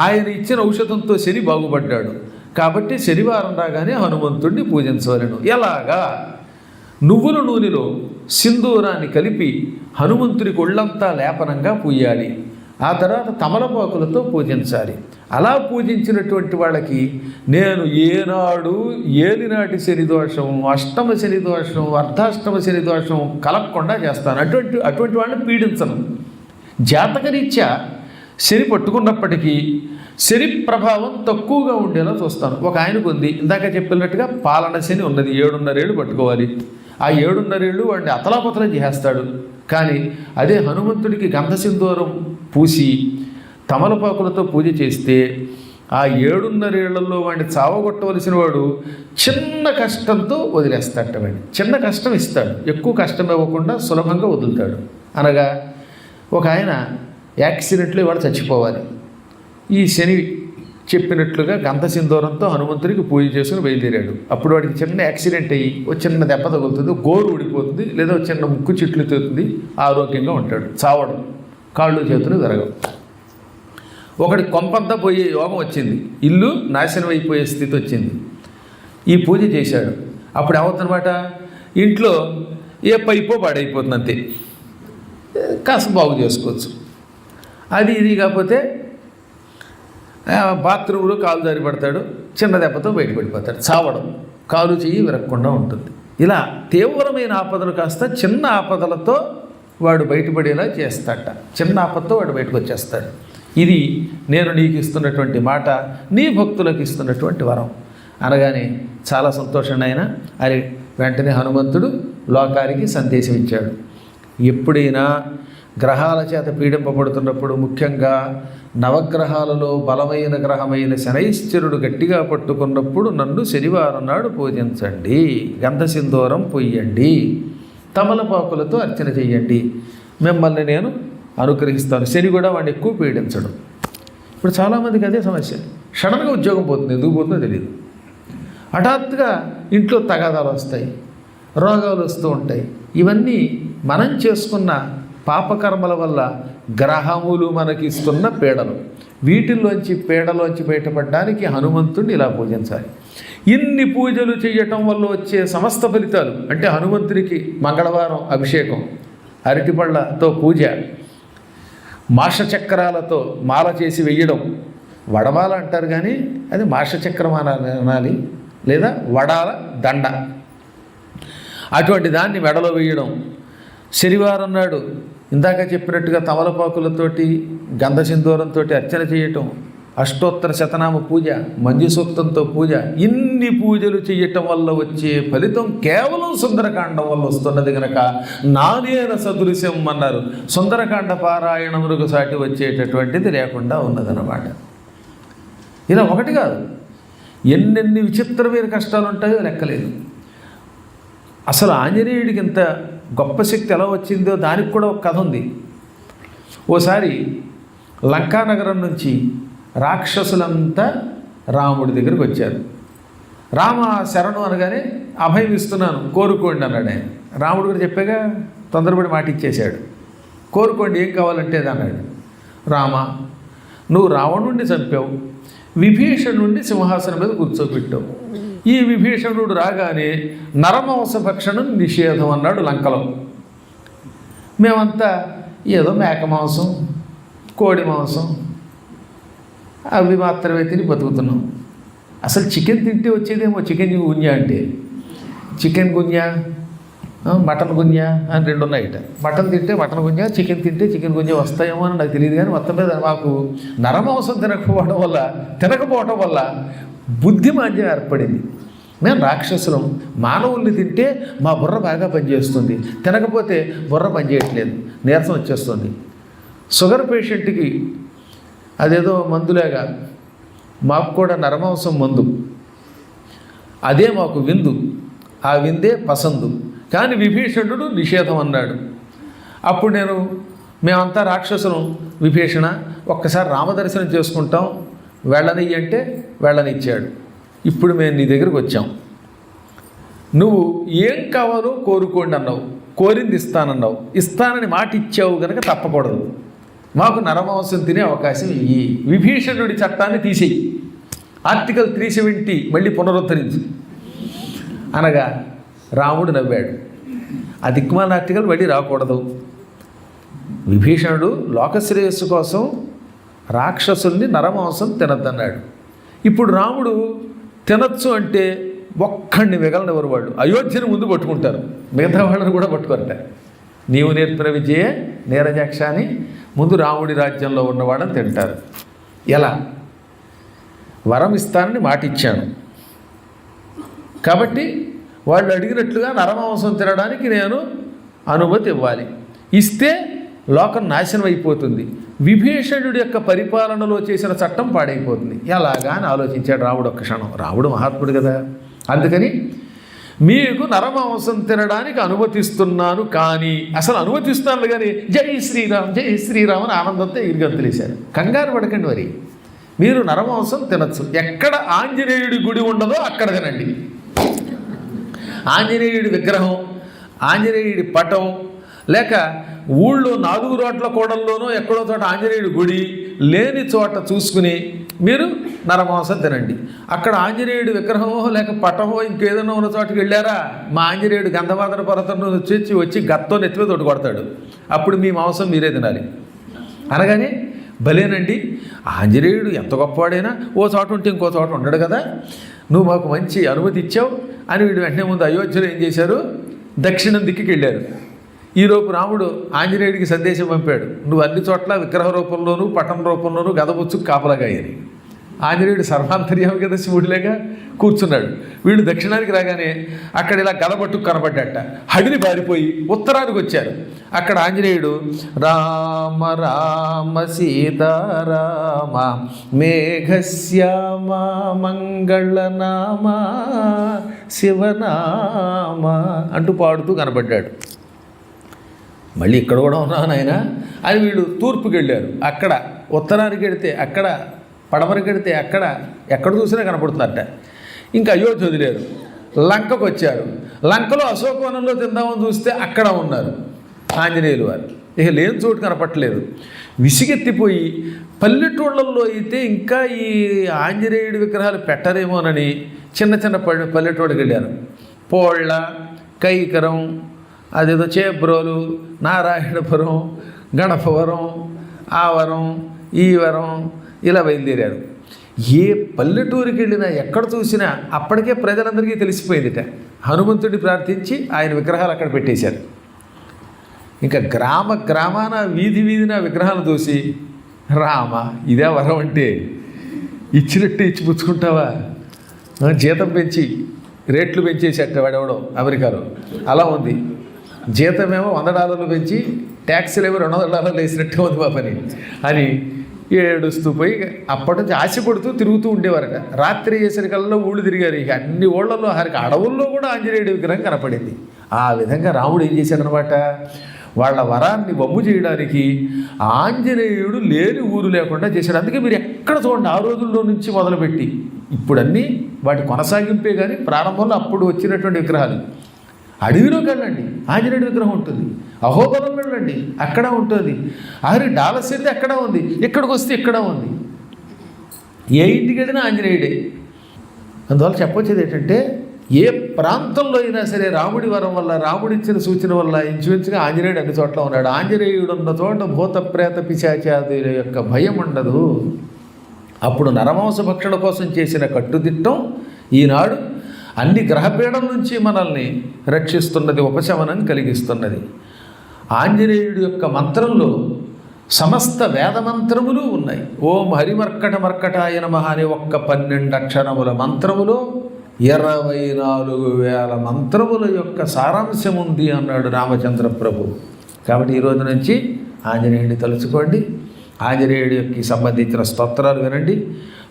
ఆయన ఇచ్చిన ఔషధంతో శని బాగుపడ్డాడు. కాబట్టి శనివారం రాగానే హనుమంతుణ్ణి పూజించవలెను. ఎలాగా? నువ్వుల నూనెలో సింధూరాన్ని కలిపి హనుమంతుడికి ఒళ్ళంతా లేపనంగా పూయాలి. ఆ తర్వాత తమలపాకులతో పూజించాలి. అలా పూజించినటువంటి వాళ్ళకి నేను ఏనాడు ఏలినాటి శనిదోషం, అష్టమ శనిదోషం, అర్ధాష్టమ శనిదోషం కలగకుండా చేస్తాను. అటువంటి వాళ్ళని పీడించను. జాతకరీత్యా శని పట్టుకున్నప్పటికీ శని ప్రభావం తక్కువగా ఉండేలా చూస్తాను. ఒక ఆయనకు ఉంది, ఇందాక చెప్పినట్టుగా పాలన శని ఉన్నది, 7.5 ఏళ్ళు పట్టుకోవాలి. ఆ 7.5 ఏళ్ళు వాడిని అతలాపతలం చేసేస్తాడు. కానీ అదే హనుమంతుడికి గంధసింధూరం పూసి తమలపాకులతో పూజ చేస్తే ఆ 7.5 ఏళ్లలో వాడిని చావగొట్టవలసిన వాడు చిన్న కష్టంతో వదిలేస్తాడు. వాడిని చిన్న కష్టం ఇస్తాడు, ఎక్కువ కష్టం ఇవ్వకుండా సులభంగా వదులుతాడు. అనగా ఒక ఆయన యాక్సిడెంట్లో వాడు చచ్చిపోవాలి. ఈ శని చెప్పినట్లుగా గంధసింధూరంతో హనుమంతుడికి పూజ చేసుకుని బయలుదేరాడు. అప్పుడు వాడికి చిన్న యాక్సిడెంట్ అయ్యి ఒక చిన్న దెబ్బ తగులుతుంది, గోరు ఊడిపోతుంది, లేదా చిన్న ముక్కు చిట్లు తేతుంది, ఆరోగ్యంగా ఉంటాడు, చావడం, కాళ్ళు చేతులు విరగవు. ఒకటి కొంపంతా పోయే యోగం వచ్చింది, ఇల్లు నాశనం అయిపోయే స్థితి వచ్చింది. ఈ పూజ చేశాడు. అప్పుడు ఏమవుతుందన్నమాట, ఇంట్లో ఏ పైపో పాడైపోతుంది, అంతే, కాస్త బాగు చేసుకోవచ్చు. అది ఇది కాకపోతే బాత్రూంలో కాలు జారి పడతాడు, చిన్న దెబ్బతో బయటపడిపోతాడు, చావడం, కాలు చెయ్యి విరగకుండా ఉంటుంది. ఇలా తీవ్రమైన ఆపదలు కాస్త చిన్న ఆపదలతో వాడు బయటపడేలా చేస్తాడట. చిన్న ఆపదతో వాడు బయటకు వచ్చేస్తాడు. ఇది నేను నీకు ఇస్తున్నటువంటి మాట, నీ భక్తులకు ఇస్తున్నటువంటి వరం అనగానే చాలా సంతోషం ఆయన అని వెంటనే హనుమంతుడు లోకానికి సందేశం ఇచ్చాడు. ఎప్పుడైనా గ్రహాల చేత పీడింపబడుతున్నప్పుడు, ముఖ్యంగా నవగ్రహాలలో బలమైన గ్రహమైన శనైశ్చరుడు గట్టిగా పట్టుకున్నప్పుడు నన్ను శనివారం నాడు పూజించండి, గంధసింధూరం పొయ్యండి, తమలపాకులతో అర్చన చెయ్యండి, మిమ్మల్ని నేను అనుగ్రహిస్తాను. శని కూడా వాడిని ఎక్కువ పీడించడం. ఇప్పుడు చాలామందికి అదే సమస్య. సడన్గా ఉద్యోగం పోతుంది, ఎందుకు పోతుందో తెలియదు. హఠాత్తుగా ఇంట్లో తగాదాలు వస్తాయి, రోగాలు వస్తూ ఉంటాయి. ఇవన్నీ మనం చేసుకున్న పాపకర్మల వల్ల గ్రహములు మనకి ఇస్తున్న పీడలు. వీటిల్లోంచి పీడలోంచి బయటపడడానికి హనుమంతుడిని ఇలా పూజించాలి. ఇన్ని పూజలు చేయటం వల్ల వచ్చే సమస్త ఫలితాలు అంటే హనుమంతుడికి మంగళవారం అభిషేకం, అరటిపళ్ళతో పూజ, మాషచక్రాలతో మాల చేసి వెయ్యడం, వడమాల అంటారు కానీ అది మాషచక్రం అనాలి, లేదా వడాల దండ, అటువంటి దాన్ని మెడలో వేయడం, శనివారం నాడు ఇందాక చెప్పినట్టుగా తమలపాకులతోటి గంధసింధూరంతో అర్చన చేయటం, అష్టోత్తర శతనామ పూజ, మంజు సూక్తంతో పూజ, ఇన్ని పూజలు చేయటం వల్ల వచ్చే ఫలితం కేవలం సుందరకాండం వల్ల వస్తున్నది కనుక నానేన సదృశ్యం అన్నారు. సుందరకాండ పారాయణములకు సాటి వచ్చేటటువంటిది లేకుండా ఉన్నదన్నమాట. ఇలా ఒకటి కాదు, ఎన్నెన్ని విచిత్రమైన కష్టాలు ఉంటాయో లెక్కలేదు. అసలు ఆంజనేయుడికి ఇంత గొప్ప శక్తి ఎలా వచ్చిందో దానికి కూడా ఒక కథ ఉంది. ఓసారి లంకానగరం నుంచి రాక్షసులంతా రాముడి దగ్గరికి వచ్చారు. రామ శరణు అనగానే అభయం ఇస్తున్నాను, కోరుకోండి అన్నాడు ఆయన. రాముడు కూడా చెప్పాగా తొందరపడి మాట ఇచ్చేశాడు. కోరుకోండి, ఏం కావాలంటే అది అన్నాడు. రామ, నువ్వు రావణుడిని చంపావు, విభీషణుడిని సింహాసనం మీద కూర్చోబెట్టావు. ఈ విభీషణుడు రాగానే నరమాంసభక్షణం నిషేధం అన్నాడు లంకలో. మేమంతా ఏదో మేక మాంసం, కోడి మాంసం అవి మాత్రమే తిని బతుకుతున్నాం. అసలు చికెన్ తింటే వచ్చేదేమో చికెన్ గుంజా అంటే, చికెన్ గుంజా, మటన్ గుంజా అని రెండు ఉన్నాయిట. మటన్ తింటే మటన్ గుంజా, చికెన్ తింటే చికెన్ గుంజా వస్తాయేమో అని నాకు తెలియదు. కానీ మొత్తం మీద మాకు నరమాంసం తినకపోవడం వల్ల బుద్ధిమాంద్యం ఏర్పడింది. మేము రాక్షసులం, మానవుల్ని తింటే మా బుర్ర బాగా పనిచేస్తుంది, తినకపోతే బుర్ర పనిచేయట్లేదు, నీరసం వచ్చేస్తుంది. షుగర్ పేషెంట్కి అదేదో మందులేగా మాకు కూడా నరమాంసం మందు, అదే మాకు విందు, ఆ విందే పసందు. కానీ విభీషణుడు నిషేధం అన్నాడు. అప్పుడు మేమంతా రాక్షసులం, విభీషణ ఒక్కసారి రామదర్శనం చేసుకుంటాం, వెళ్ళని అంటే వెళ్ళనిచ్చాడు. ఇప్పుడు మేము నీ దగ్గరికి వచ్చాం, నువ్వు ఏం కావాలో కోరుకోండి అన్నావు, కోరింది ఇస్తానన్నావు, ఇస్తానని మాట ఇచ్చావు కనుక తప్పకూడదు, మాకు నరమాంసం తినే అవకాశం ఇయ్యి, విభీషణుడి చట్టాన్ని తీసేయి, ఆర్టికల్ 370 మళ్ళీ పునరుద్ధరించు అనగా రాముడు నవ్వాడు. ఆ దిక్కుమాల ఆర్టికల్ మళ్ళీ రాకూడదు. విభీషణుడు లోకశ్రేయస్సు కోసం రాక్షసుల్ని నరమాంసం తినద్దన్నాడు. ఇప్పుడు రాముడు తినచ్చు అంటే ఒక్కడిని మిగలనివ్వరు వాళ్ళు. అయోధ్యను ముందు పట్టుకుంటారు, మిగతా వాళ్ళని కూడా పట్టుకోరట. నీవు నేర్పిన విజయే నీరజాక్ష అని ముందు రాముడి రాజ్యంలో ఉన్నవాడని తింటారు. ఎలా? వరం ఇస్తానని మాట ఇచ్చాను కాబట్టి వాళ్ళు అడిగినట్లుగా నరమాంసం తినడానికి నేను అనుమతి ఇవ్వాలి. ఇస్తే లోకం నాశనం అయిపోతుంది, విభీషణుడి యొక్క పరిపాలనలో చేసిన చట్టం పాడైపోతుంది. ఎలాగా అని ఆలోచించాడు రాముడు ఒక్క క్షణం. రాముడు మహాత్ముడు కదా, అందుకని మీకు నరమాంసం తినడానికి అనుమతిస్తున్నాను, కానీ అసలు అనుమతిస్తున్నాను కానీ జై శ్రీరామ్ జై శ్రీరామ్ అని ఆనందంతో ఎగిరిగంతులేశారు. కంగారు పడకండి, మరి మీరు నరమాంసం తినచ్చు. ఎక్కడ ఆంజనేయుడి గుడి ఉండదో అక్కడ తినండి. ఆంజనేయుడి విగ్రహం, ఆంజనేయుడి పటం, లేక ఊళ్ళో 4 రోడ్ల కూడల్లోనూ ఎక్కడో చోట ఆంజనేయుడి గుడి లేని చోట చూసుకుని మీరు నరమాంసం తినండి. అక్కడ ఆంజనేయుడి విగ్రహమో లేక పటమో ఇంకేదైనా ఉన్న చోటుకి వెళ్ళారా, మా ఆంజనేయుడు గంధమాదన పర్వతం వచ్చి గత్తో నెత్తిలో తోటి కొడతాడు, అప్పుడు మీ మాంసం మీరే తినాలి అనగానే భలేనండి, ఆంజనేయుడు ఎంత గొప్పవాడైనా ఓ చోట ఉంటే ఇంకో చోట ఉండడు కదా, నువ్వు మాకు మంచి అనుమతి ఇచ్చావు అని వీడు వెంటనే ముందు అయోధ్యలో ఏం చేశారు, దక్షిణం దిక్కుకి వెళ్ళారు. ఈలోపు రాముడు ఆంజనేయుడికి సందేశం పంపాడు, నువ్వు అన్ని చోట్ల విగ్రహ రూపంలోనూ పటం రూపంలోనూ గదబుచ్చుకు కాపలాగాయని. ఆంజనేయుడు సర్వాంతర్యామి కదా, శివుడిలేగా కూర్చున్నాడు. వీళ్ళు దక్షిణానికి రాగానే అక్కడ ఇలా గదబట్టుకు కనబడ్డట, హడిని పారిపోయి ఉత్తరానికి వచ్చారు. అక్కడ ఆంజనేయుడు రామ రామ సీతారామ మేఘశ్యామ మంగళనామ శివనామ అంటూ పాడుతూ కనబడ్డాడు. మళ్ళీ ఇక్కడ కూడా ఉన్నాను ఆయన అని వీళ్ళు తూర్పుకి వెళ్ళారు. అక్కడ ఉత్తరానికి వెడితే అక్కడ, పడమరికి వెడితే అక్కడ, ఎక్కడ చూసినా కనపడుతున్నారట. ఇంకా అయోధ్య వదిలేరు, లంకకు వచ్చారు. లంకలో అశోకవనంలో తిందామని చూస్తే అక్కడ ఉన్నారు ఆంజనేయులు వారు. ఇక లేని చోటు కనపట్టలేదు. విసిగెత్తిపోయి పల్లెటూళ్ళల్లో అయితే ఇంకా ఈ ఆంజనేయుడి విగ్రహాలు పెట్టరేమోనని చిన్న చిన్న పల్లెటూళ్ళకి వెళ్ళారు. పోళ్ళ, కైకరం, అదేదో చేబ్రోలు, నారాయణపురం, గణపవరం, ఆవరం, ఈవరం ఇలా బయలుదేరారు. ఏ పల్లెటూరికి వెళ్ళినా ఎక్కడ చూసినా అప్పటికే ప్రజలందరికీ తెలిసిపోయిందిట. హనుమంతుడిని ప్రార్థించి ఆయన విగ్రహాలు అక్కడ పెట్టేశారు. ఇంకా గ్రామాన వీధిన విగ్రహాలు చూసి, రామ ఇదే వరం అంటే, ఇచ్చినట్టు ఇచ్చి పుచ్చుకుంటావా, జీతం పెంచి రేట్లు పెంచేసేట వాడెవడో అమెరికాలో అలా ఉంది. జీతమేమో $100 పెంచి ట్యాక్సీలు ఏమో $200 వేసినట్టే ఉంది మా పని అని ఏడుస్తూ పోయి అప్పటి నుంచి ఆశపడుతూ తిరుగుతూ ఉండేవారట. రాత్రి చేసరికల్లా ఊళ్ళు తిరిగారు. ఇక అన్ని ఊళ్ళల్లో హరికి అడవుల్లో కూడా ఆంజనేయుడి విగ్రహం కనపడింది. ఆ విధంగా రాముడు ఏం చేశాడనమాట, వాళ్ళ వరాన్ని వమ్ము చేయడానికి ఆంజనేయుడు లేని ఊరు లేకుండా చేశాడు. అందుకే మీరు ఎక్కడ చూడండి, ఆ రోజుల్లో నుంచి మొదలుపెట్టి ఇప్పుడన్నీ వాటి కొనసాగింపే కానీ ప్రారంభంలో అప్పుడు వచ్చినటువంటి విగ్రహాలు. అడవిలోకి వెళ్ళండి, ఆంజనేయుడి విగ్రహం ఉంటుంది. అహోబలం వెళ్ళండి, అక్కడ ఉంటుంది. ఆఖరి డాలస్ అయితే అక్కడ ఉంది, ఇక్కడికి వస్తే ఇక్కడ ఉంది. ఏ ఇంటికి వెళ్ళినా ఆంజనేయుడే. అందువల్ల చెప్పొచ్చేది ఏంటంటే, ఏ ప్రాంతంలో అయినా సరే రాముడి వరం వల్ల, రాముడిచ్చిన సూచన వల్ల ఇంచుమించుగా ఆంజనేయుడు అన్ని చోట్ల ఉన్నాడు. ఆంజనేయుడు ఉన్న చోట భూత ప్రేత పిశాచాదుల యొక్క భయం ఉండదు. అప్పుడు నరమాంస భక్షణ కోసం చేసిన కట్టుదిట్టం ఈనాడు అన్ని గ్రహపీడల నుంచి మనల్ని రక్షిస్తున్నది, ఉపశమనం కలిగిస్తున్నది. ఆంజనేయుడి యొక్క మంత్రంలో సమస్త వేదమంత్రములు ఉన్నాయి. ఓం హరిమర్కటమర్కటాయ నమః అనే ఒక్క 12 అక్షరముల మంత్రములో 24,000 మంత్రముల యొక్క సారాంశం ఉంది అన్నాడు రామచంద్ర ప్రభు. కాబట్టి ఈరోజు నుంచి ఆంజనేయుడిని తలుచుకోండి, ఆంజనేయుడికి సంబంధించిన స్తోత్రాలు వినండి.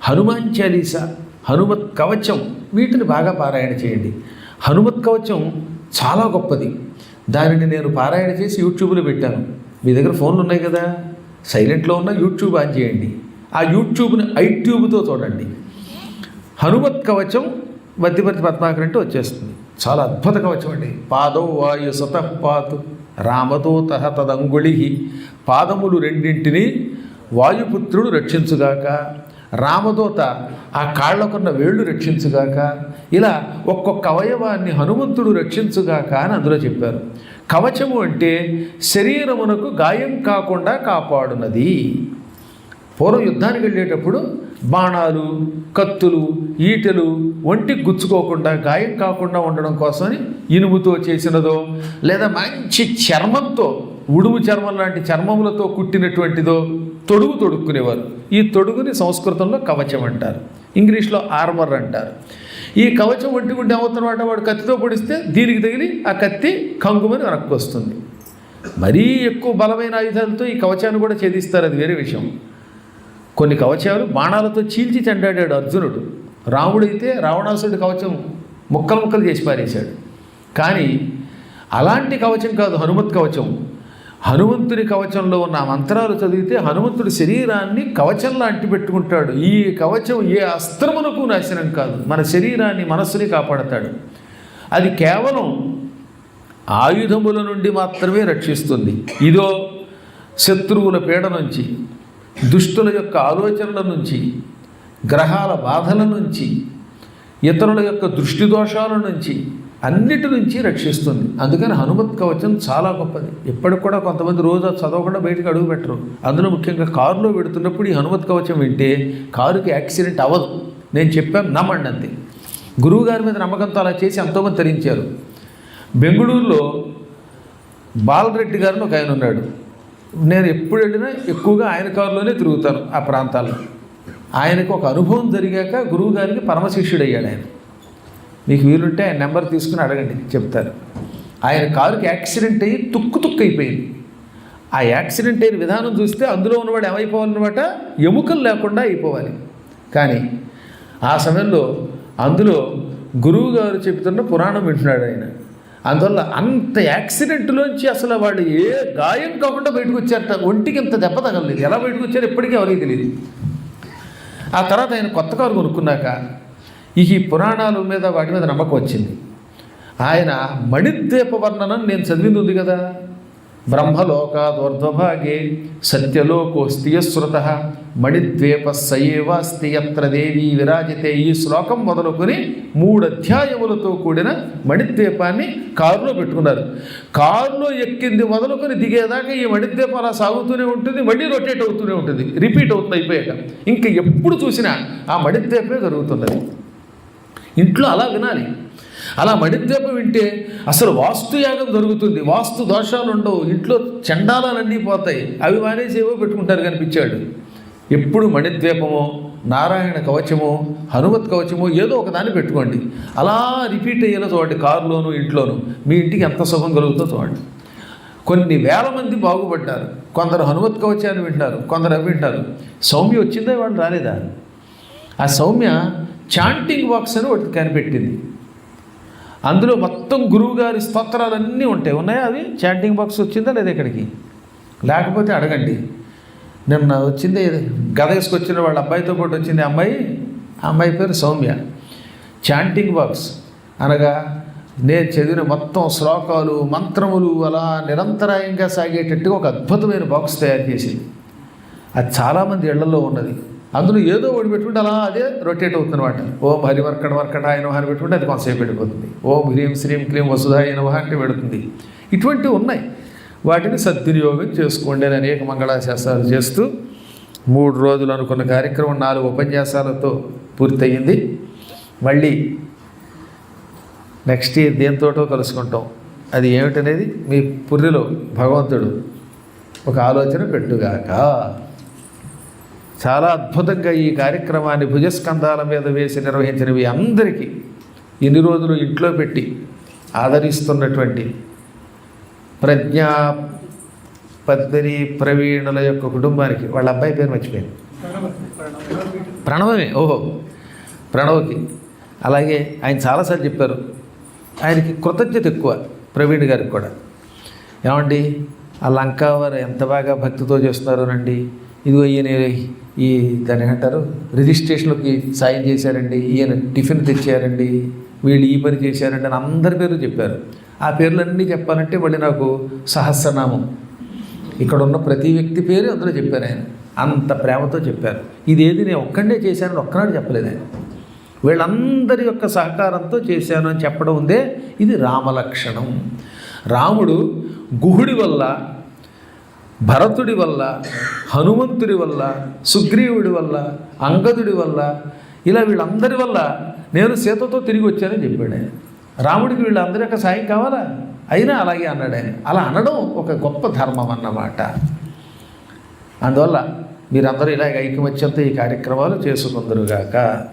హనుమాన్ చాలీసా, హనుమత్ కవచం, వీటిని బాగా పారాయణ చేయండి. హనుమత్ కవచం చాలా గొప్పది. దానిని నేను పారాయణ చేసి యూట్యూబ్లో పెట్టాను. మీ దగ్గర ఫోన్లు ఉన్నాయి కదా, సైలెంట్లో ఉన్న యూట్యూబ్ ఆన్ చేయండి. ఆ యూట్యూబ్ని ఐట్యూబ్తో చూడండి. హనుమత్ కవచం వద్దిపర్తి పద్మాకర్ అంటే వచ్చేస్తుంది. చాలా అద్భుత కవచం అండి. పాదౌ వాయు సతఃపాతు రామదూత తదంగుళి, పాదములు రెండింటిని వాయుపుత్రుడు రక్షించుగాక, రామదూత ఆ కాళ్లకున్న వేళ్ళు రక్షించుగాక, ఇలా ఒక్కొక్క అవయవాన్ని హనుమంతుడు రక్షించుగాక అని అందులో చెప్పారు. కవచము అంటే శరీరమునకు గాయం కాకుండా కాపాడునది. పూర్వం యుద్ధానికి వెళ్ళేటప్పుడు బాణాలు, కత్తులు, ఈటెలు ఒంటికి గుచ్చుకోకుండా, గాయం కాకుండా ఉండడం కోసమని ఇనుముతో చేసినదో లేదా మంచి చర్మంతో ఉడుము చర్మం లాంటి చర్మములతో కుట్టినటువంటిదో తొడుగు తొడుక్కునేవారు. ఈ తొడుగుని సంస్కృతంలో కవచం అంటారు, ఇంగ్లీష్లో ఆర్మర్ అంటారు. ఈ కవచం ఒంటిగుంటే ఏమవుతున్నమాట, వాడు కత్తితో పొడిస్తే దీనికి తగిలి ఆ కత్తి కంగుమని వెనక్కి వస్తుంది. మరీ ఎక్కువ బలమైన ఆయుధాలతో ఈ కవచాన్ని కూడా ఛేదిస్తారు, అది వేరే విషయం. కొన్ని కవచాలు బాణాలతో చీల్చి చెండాడాడు అర్జునుడు. రాముడైతే రావణాసురుడి కవచం ముక్కలు ముక్కలు చేసి పారేశాడు. కానీ అలాంటి కవచం కాదు హనుమత్ కవచం. హనుమంతుని కవచంలో ఉన్న మంత్రాలు చదివితే హనుమంతుడి శరీరాన్ని కవచంలో అంటిపెట్టుకుంటాడు. ఈ కవచం ఏ అస్త్రమునకు నాశనం కాదు, మన శరీరాన్ని మనస్సుని కాపాడతాడు. అది కేవలం ఆయుధముల నుండి మాత్రమే రక్షిస్తుంది. ఇదో శత్రువుల పీడ నుంచి, దుష్టుల యొక్క ఆలోచనల నుంచి, గ్రహాల బాధల నుంచి, ఇతరుల యొక్క దృష్టి దోషాల నుంచి, అన్నిటి నుంచి రక్షిస్తుంది. అందుకని హనుమత్ కవచం చాలా గొప్పది. ఇప్పటికి కూడా కొంతమంది రోజు చదవకుండా బయటకు అడుగు పెట్టరు. అందులో ముఖ్యంగా కారులో పెడుతున్నప్పుడు ఈ హనుమత్ కవచం వింటే కారుకి యాక్సిడెంట్ అవ్వదు. నేను చెప్పాను, నమ్మండి అంతే. గురువుగారి మీద నమ్మకంతో అలా చేసి ఎంతోమంది తరించారు. బెంగళూరులో బాలరెడ్డి గారిని ఒక ఆయన ఉన్నాడు. నేను ఎప్పుడు వెళ్ళినా ఎక్కువగా ఆయన కారులోనే తిరుగుతాను ఆ ప్రాంతాల్లో. ఆయనకు ఒక అనుభవం జరిగాక గురువుగారికి పరమశిష్యుడయ్యాడు ఆయన. మీకు వీలుంటే ఆయన నెంబర్ తీసుకుని అడగండి, చెప్తారు. ఆయన కారుకి యాక్సిడెంట్ అయ్యి తుక్కు అయిపోయింది. ఆ యాక్సిడెంట్ అయిన విధానం చూస్తే అందులో ఉన్నవాడు ఏమైపోవాలన్నమాట, ఎముకలు లేకుండా అయిపోవాలి. కానీ ఆ సమయంలో అందులో గురువుగారు చెబుతున్న పురాణం వింటున్నాడు ఆయన. అందువల్ల అంత యాక్సిడెంట్లోంచి అసలు వాడు ఏ గాయం కాకుండా బయటకు వచ్చారట. ఒంటికి ఇంత దెబ్బ తగలేదు. ఎలా బయటకు వచ్చారో ఎప్పటికీ ఎవరికి తెలియదు. ఆ తర్వాత ఆయన కొత్త కారు కొనుక్కున్నాక ఈ పురాణాల మీద వాటి మీద నమ్మకం వచ్చింది. ఆయన మణిద్వీప వర్ణనం నేను చదివింది ఉంది కదా, బ్రహ్మలోకాదోర్ధ్వభాగే సత్యలోకోస్తియశ్రుత మణిద్వీప సయేవాస్తి యత్ర దేవీ విరాజితే. ఈ శ్లోకం మొదలుకొని 3 అధ్యాయములతో కూడిన మణిద్వీపాన్ని కారులో పెట్టుకున్నారు. కారులో ఎక్కింది మొదలుకొని దిగేదాకా ఈ మణిద్వీపం అలా సాగుతూనే ఉంటుంది, మళ్ళీ రొటేట్ అవుతూనే ఉంటుంది, రిపీట్ అవుతుంది అయిపోయాక. ఇంకా ఎప్పుడు చూసినా ఆ మణిద్వీపమే జరుగుతున్నది. ఇంట్లో అలా వినాలి. అలా మణిద్వీపం వింటే అసలు వాస్తుయాగం జరుగుతుంది, వాస్తు దోషాలు ఉండవు, ఇంట్లో చండాలన్నీ పోతాయి. అవి మానేసేవో పెట్టుకుంటారు కనిపించాడు. ఎప్పుడు మణిద్వీపమో, నారాయణ కవచమో, హనుమత్ కవచమో ఏదో ఒకదాన్ని పెట్టుకోండి. అలా రిపీట్ అయ్యేలా చూడండి, కారులోను ఇంట్లోనూ. మీ ఇంటికి ఎంత సుఖం కలుగుతుందో చూడండి. కొన్ని వేల మంది బాగుపడ్డారు. కొందరు హనుమత్ కవచాన్ని వింటారు, కొందరు అవి వింటారు. సౌమ్య వచ్చిందా, వాళ్ళు రాలేదా? ఆ సౌమ్య చాంటింగ్ బాక్స్ అని ఒకటి కనిపెట్టింది. అందులో మొత్తం గురువుగారి స్తోత్రాలన్నీ ఉంటాయి. ఉన్నాయా అవి? చాంటింగ్ బాక్స్ వచ్చిందా లేదా ఇక్కడికి? లేకపోతే అడగండి. నిన్న వచ్చింది, గద వేసుకొచ్చిన వాళ్ళ అబ్బాయితో పాటు వచ్చింది ఆ అమ్మాయి పేరు సౌమ్య. చాంటింగ్ బాక్స్ అనగా నేను చదివిన మొత్తం శ్లోకాలు, మంత్రములు అలా నిరంతరాయంగా సాగేటట్టుగా ఒక అద్భుతమైన బాక్స్ తయారు చేసింది. అది చాలామంది ఇళ్లలో ఉన్నది. అందులో ఏదో ఒకటి పెట్టుకుంటే అలా అదే రొటేట్ అవుతుందన్నమాట. ఓం హరివర్కటాయ నమః అని పెట్టుకుంటే అది కొంతసేపు వెళ్ళిపోతుంది. ఓం హ్రీం శ్రీం క్లీం వసుధాయ నమః అంటే పెడుతుంది. ఇటువంటివి ఉన్నాయి. వాటిని సద్వినియోగం చేసుకోండి అని అనేక మంగళాశాస్త్రాలు చేస్తూ 3 రోజులు అనుకున్న కార్యక్రమం 4 ఉపన్యాసాలతో పూర్తయింది. మళ్ళీ నెక్స్ట్ ఇయర్ దేంతోటో కలుసుకుంటాం. అది ఏమిటనేది మీ పుర్రిలో భగవంతుడు ఒక ఆలోచన పెట్టుగాక. చాలా అద్భుతంగా ఈ కార్యక్రమాన్ని భుజస్కంధాల మీద వేసి నిర్వహించినవి అందరికీ ఇన్ని రోజులు ఇంట్లో పెట్టి ఆదరిస్తున్నటువంటి ప్రజ్ఞా పద్మిని ప్రవీణుల యొక్క కుటుంబానికి, వాళ్ళ అబ్బాయి పేరు మర్చిపోయాను, ప్రణవమే. ఓహో, ప్రణవ్కి. అలాగే ఆయన చాలాసార్లు చెప్పారు, ఆయనకి కృతజ్ఞత ఎక్కువ ప్రవీణ్ గారికి కూడా. ఏమండి ఆ లంకావారు ఎంత బాగా భక్తితో చేస్తున్నారోనండి, ఇదిగో ఈయన ఈ దాన్ని ఏమంటారు రిజిస్ట్రేషన్లోకి సాయం చేశారండి, ఈయన టిఫిన్ తెచ్చారండి, వీళ్ళు ఈ పని చేశారండి అని అందరి పేరు చెప్పారు. ఆ పేర్లన్నీ చెప్పాలంటే మళ్ళీ నాకు సహస్రనామం, ఇక్కడ ఉన్న ప్రతి వ్యక్తి పేరు అందులో చెప్పారు. ఆయన అంత ప్రేమతో చెప్పారు. ఇదేది నేను ఒక్కడే చేశానని ఒక్కనాడు చెప్పలేదు ఆయన. వీళ్ళందరి యొక్క సహకారంతో చేశాను అని చెప్పడం ఉందే, ఇది రామలక్షణం. రాముడు గుహుడి వల్ల, భరతుడి వల్ల, హనుమంతుడి వల్ల, సుగ్రీవుడి వల్ల, అంగదుడి వల్ల, ఇలా వీళ్ళందరి వల్ల నేను సీతతో తిరిగి వచ్చానని చెప్పాడు ఆయన. రాముడికి వీళ్ళందరి యొక్క సాయం కావాలా? అయినా అలాగే అన్నాడు ఆయన. అలా అనడం ఒక గొప్ప ధర్మం అన్నమాట. అందువల్ల మీరందరూ ఇలాగ ఐకమత్యంతో ఈ కార్యక్రమాలు చేసుకుందరుగాక.